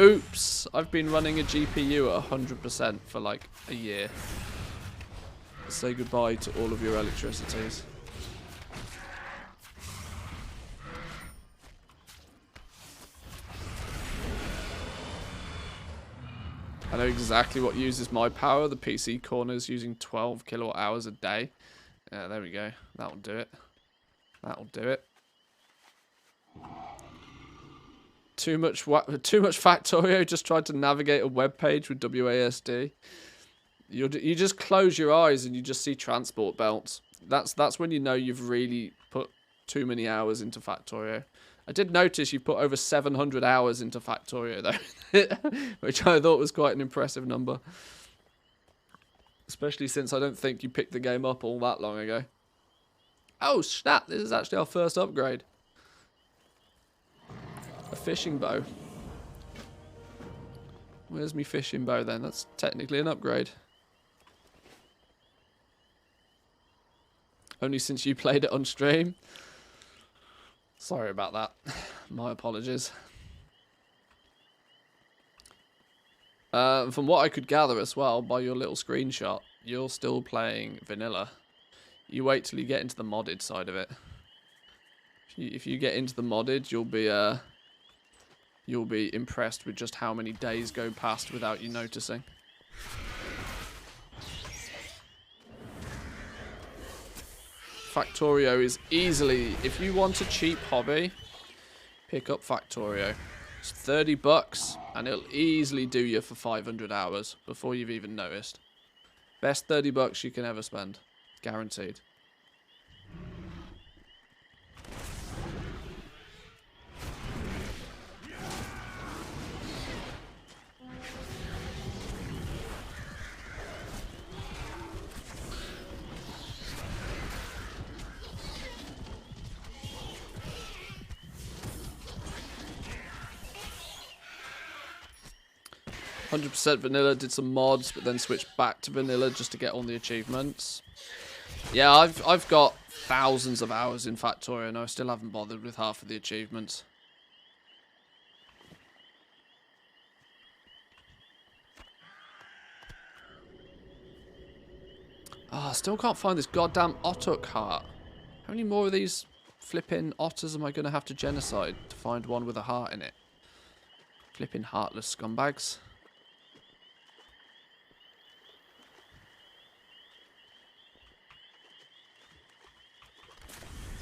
oops, I've been running a GPU at 100% for like a year. Say goodbye to all of your electricities. I know exactly what uses my power. The PC corner is using 12 kilowatt hours a day. Yeah, there we go. That'll do it. That'll do it. Too much Factorio. Just tried to navigate a web page with WASD. You just close your eyes and you just see transport belts. That's when you know you've really put too many hours into Factorio. I did notice you put over 700 hours into Factorio though, which I thought was quite an impressive number. Especially since I don't think you picked the game up all that long ago. Oh snap, this is actually our first upgrade. A fishing bow. Where's me fishing bow then? That's technically an upgrade. Only since you played it on stream. Sorry about that. My apologies. From what I could gather as well by your little screenshot, you're still playing vanilla. You wait till you get into the modded side of it. If you get into the modded, you'll be impressed with just how many days go past without you noticing. Factorio is easily, if you want a cheap hobby, pick up Factorio. It's 30 bucks and it'll easily do you for 500 hours before you've even noticed. Best 30 bucks you can ever spend. Guaranteed. 100% vanilla, did some mods, but then switched back to vanilla just to get all the achievements. Yeah, I've got thousands of hours in Factorio and I still haven't bothered with half of the achievements. Ah, I still can't find this goddamn otter heart. How many more of these flipping otters am I going to have to genocide to find one with a heart in it? Flipping heartless scumbags.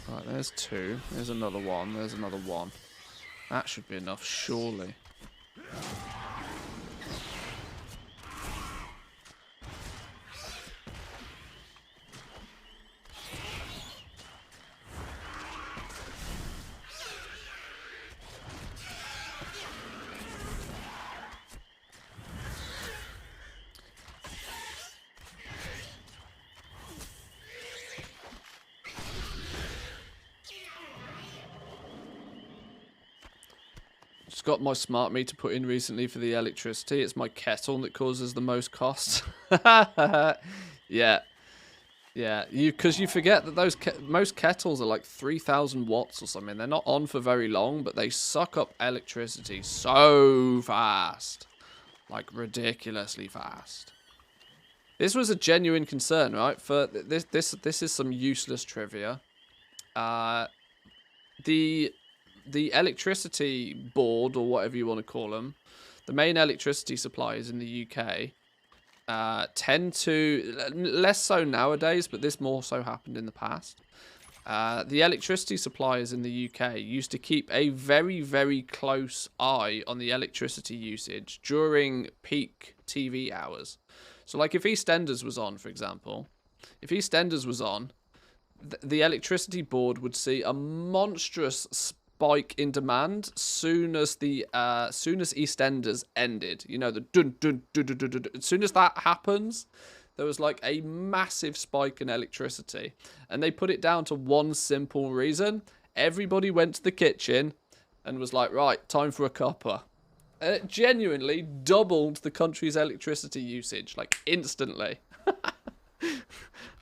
Right, there's two. There's another one. There's another one. That should be enough, surely. Just got my smart meter put in recently for the electricity. It's my kettle that causes the most cost. Yeah. Yeah, because you forget that those most kettles are like 3,000 watts or something. They're not on for very long, but they suck up electricity so fast. Like, ridiculously fast. This was a genuine concern, right? For this is some useless trivia. The electricity board, or whatever you want to call them, the main electricity suppliers in the UK tend to, less so nowadays, but this more so happened in the past. The electricity suppliers in the UK used to keep a very, very close eye on the electricity usage during peak TV hours. So, like, if EastEnders was on, for example, if EastEnders was on, the electricity board would see a monstrous spike in demand soon as EastEnders ended. You know, the dun dun dun dun dun dun. As soon as that happens, there was like a massive spike in electricity, and they put it down to one simple reason: everybody went to the kitchen and was like, right, time for a cuppa. And it genuinely doubled the country's electricity usage, like, instantly.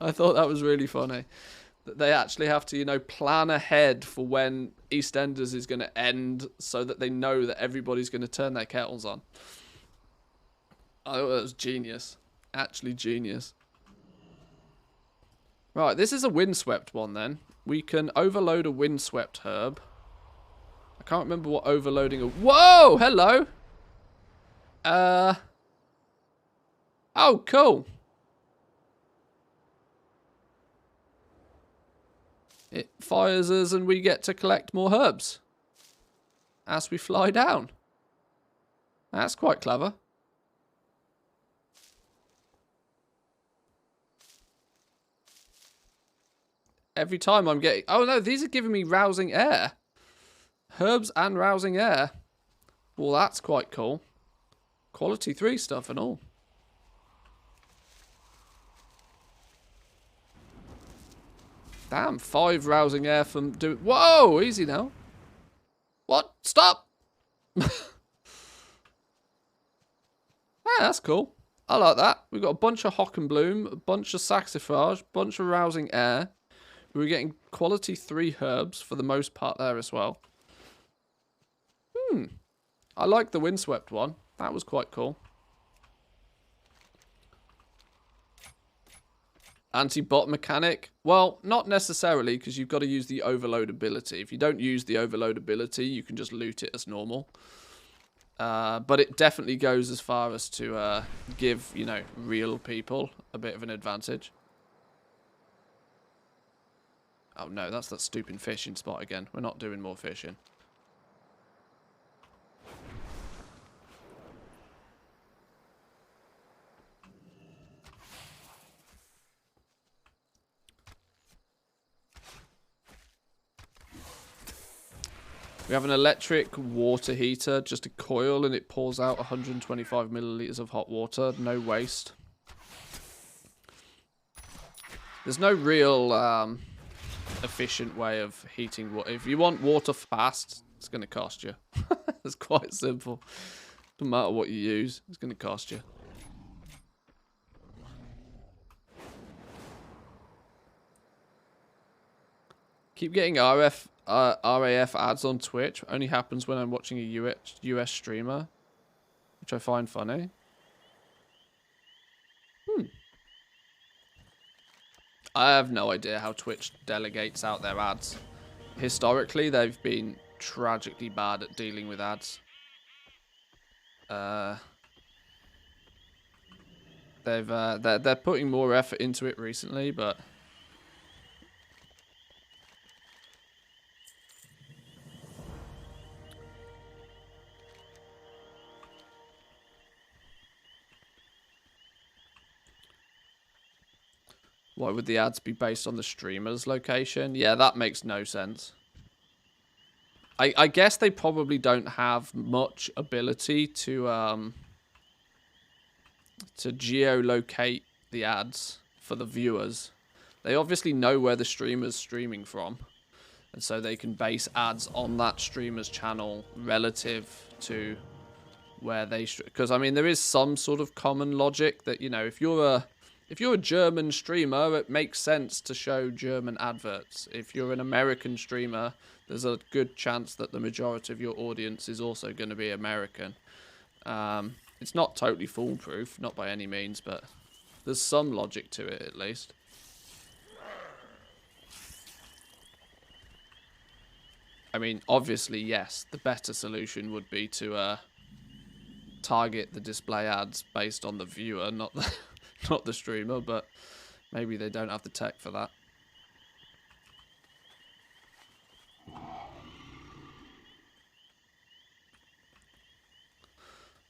I thought that was really funny. That they actually have to, you know, plan ahead for when EastEnders is going to end so that they know that everybody's going to turn their kettles on. I thought that was genius. Actually genius. Right, this is a windswept one then. We can overload a windswept herb. I can't remember what overloading a... Whoa! Hello! Oh, cool. It fires us and we get to collect more herbs as we fly down. That's quite clever. Every time I'm getting... Oh, no, these are giving me rousing air. Herbs and rousing air. Well, that's quite cool. Quality 3 stuff and all. Damn, 5 rousing air from doing... Whoa, easy now. What? Stop! Yeah, that's cool. I like that. We've got a bunch of Hock and Bloom, a bunch of Saxifrage, a bunch of rousing air. We're getting quality 3 herbs for the most part there as well. I like the windswept one. That was quite cool. Anti-bot mechanic? Well, not necessarily, because you've got to use the overload ability. If you don't use the overload ability, you can just loot it as normal. But it definitely goes as far as to give, you know, real people a bit of an advantage. Oh no, that's that stupid fishing spot again. We're not doing more fishing. We have an electric water heater, just a coil, and it pours out 125 milliliters of hot water. No waste. There's no real efficient way of heating water. If you want water fast, it's going to cost you. It's quite simple. No matter what you use, it's going to cost you. Keep getting RAF ads on Twitch. Only happens when I'm watching a US streamer, which I find funny. I have no idea how Twitch delegates out their ads. Historically, they've been tragically bad at dealing with ads. They're putting more effort into it recently, but why would the ads be based on the streamer's location? Yeah, that makes no sense. I guess they probably don't have much ability to geolocate the ads for the viewers. They obviously know where the streamer's streaming from, and so they can base ads on that streamer's channel relative to where they... Because, I mean, there is some sort of common logic that, you know, if you're a German streamer, it makes sense to show German adverts. If you're an American streamer, there's a good chance that the majority of your audience is also going to be American. It's not totally foolproof, not by any means, but there's some logic to it at least. I mean, obviously, yes, the better solution would be to target the display ads based on the viewer, not the streamer, but maybe they don't have the tech for that.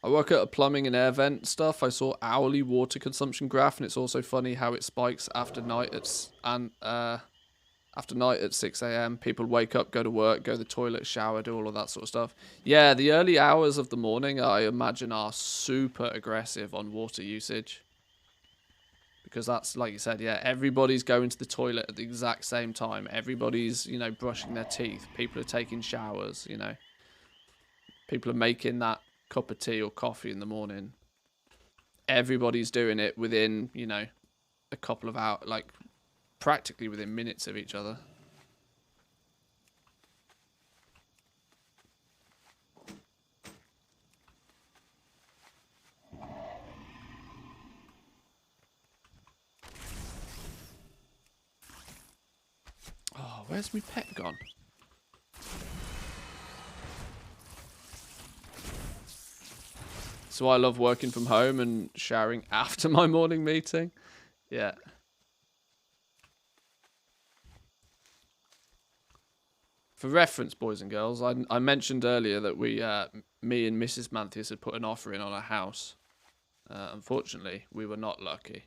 I work at a plumbing and air vent stuff. I saw hourly water consumption graph, and it's also funny how it spikes after night at 6 a.m. People wake up, go to work, go to the toilet, shower, do all of that sort of stuff. Yeah, the early hours of the morning, I imagine, are super aggressive on water usage. Because that's, like you said, yeah, everybody's going to the toilet at the exact same time. Everybody's, you know, brushing their teeth. People are taking showers, you know. People are making that cup of tea or coffee in the morning. Everybody's doing it within, you know, a couple of hours, like, practically within minutes of each other. Oh, where's my pet gone? So I love working from home and showering after my morning meeting. Yeah. For reference, boys and girls, I mentioned earlier that me and Mrs. Manthius had put an offer in on a house. Unfortunately, we were not lucky.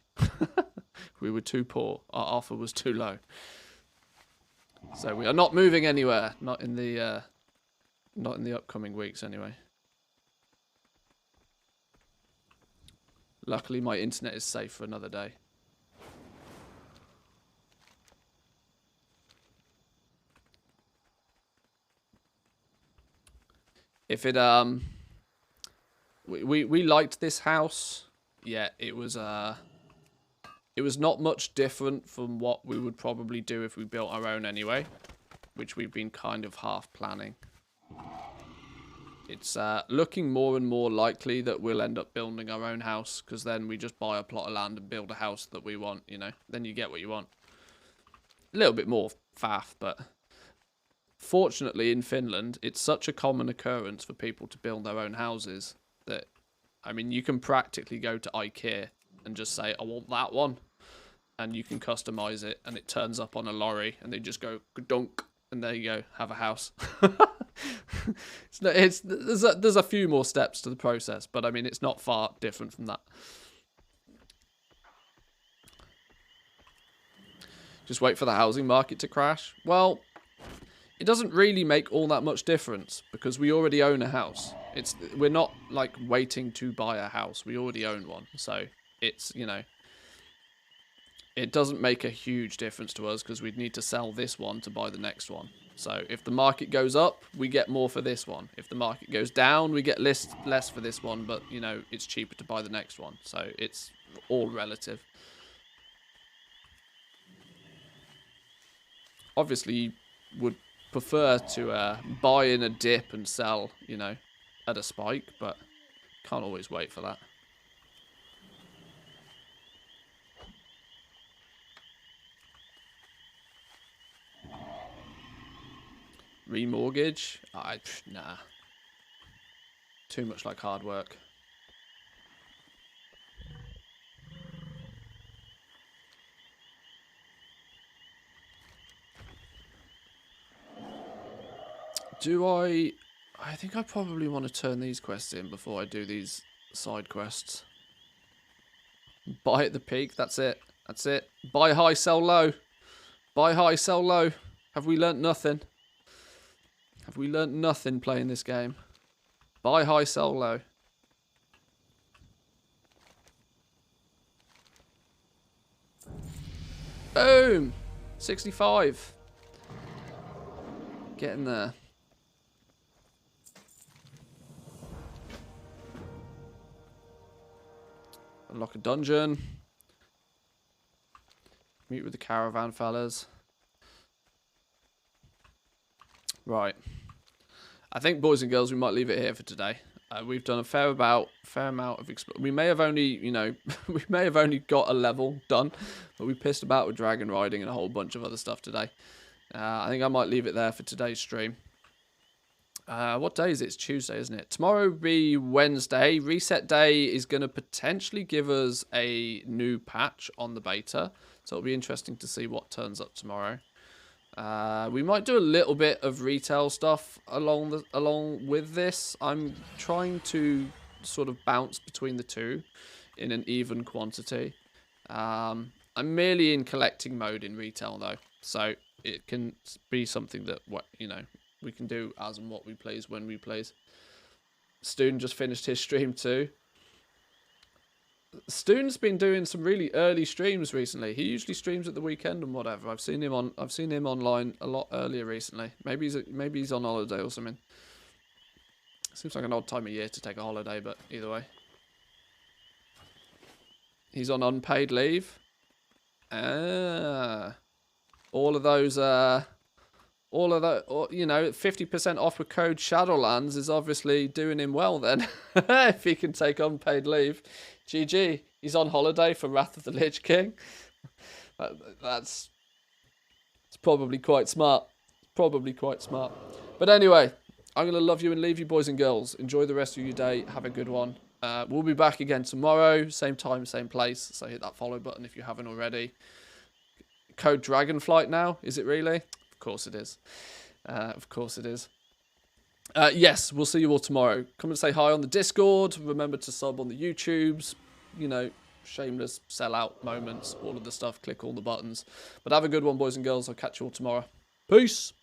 We were too poor. Our offer was too low. So we are not moving anywhere. Not in the upcoming weeks, anyway. Luckily, my internet is safe for another day. If it we liked this house. Yeah, it was not much different from what we would probably do if we built our own anyway, which we've been kind of half planning. It's looking more and more likely that we'll end up building our own house, because then we just buy a plot of land and build a house that we want, you know. Then you get what you want. A little bit more faff, but fortunately in Finland, it's such a common occurrence for people to build their own houses that, I mean, you can practically go to IKEA and just say, I want that one. And you can customize it, and it turns up on a lorry, and they just go, dunk, and there you go, have a house. There's a few more steps to the process, but I mean, it's not far different from that. Just wait for the housing market to crash. Well, it doesn't really make all that much difference, because we already own a house. We're not like waiting to buy a house. We already own one, so it's, you know, it doesn't make a huge difference to us, because we'd need to sell this one to buy the next one. So if the market goes up, we get more for this one. If the market goes down, we get less for this one, but, you know, it's cheaper to buy the next one. So it's all relative. Obviously, you would prefer to buy in a dip and sell, you know, at a spike, but can't always wait for that. Remortgage? Nah. Too much like hard work. I think I probably want to turn these quests in before I do these side quests. Buy at the peak, that's it. That's it. Buy high, sell low. Buy high, sell low. Have we learnt nothing? Have we learnt nothing playing this game? Buy high, sell low. Boom! 65. Getting there. Unlock a dungeon. Meet with the caravan fellas. Right. I think, boys and girls, we might leave it here for today. We've done a fair amount of we may have only, you know, we may have only got a level done, but we pissed about with dragon riding and a whole bunch of other stuff today. I think I might leave it there for today's stream. What day is it? It's Tuesday, isn't it? Tomorrow will be Wednesday. Reset day is going to potentially give us a new patch on the beta, so it'll be interesting to see what turns up tomorrow. We might do a little bit of retail stuff along with this. I'm trying to sort of bounce between the two in an even quantity. I'm merely in collecting mode in retail though, so it can be something that we can do as and what we plays when we plays. Student just finished his stream too. Student's been doing some really early streams recently. He usually streams at the weekend and whatever. I've seen him online a lot earlier recently. Maybe he's on holiday or something. Seems like an odd time of year to take a holiday, but either way. He's on unpaid leave. All of those 50% off with code Shadowlands is obviously doing him well then. If he can take unpaid leave. GG. He's on holiday for Wrath of the Lich King. It's probably quite smart. But anyway, I'm going to love you and leave you, boys and girls. Enjoy the rest of your day. Have a good one. We'll be back again tomorrow. Same time, same place. So hit that follow button if you haven't already. Code Dragonflight now. Is it really? Of course it is. Yes, we'll see you all tomorrow. Come and say hi on the Discord. Remember to sub on the YouTubes. Shameless sellout moments, all of the stuff. Click all the buttons. But have a good one, boys and girls. I'll catch you all tomorrow. Peace.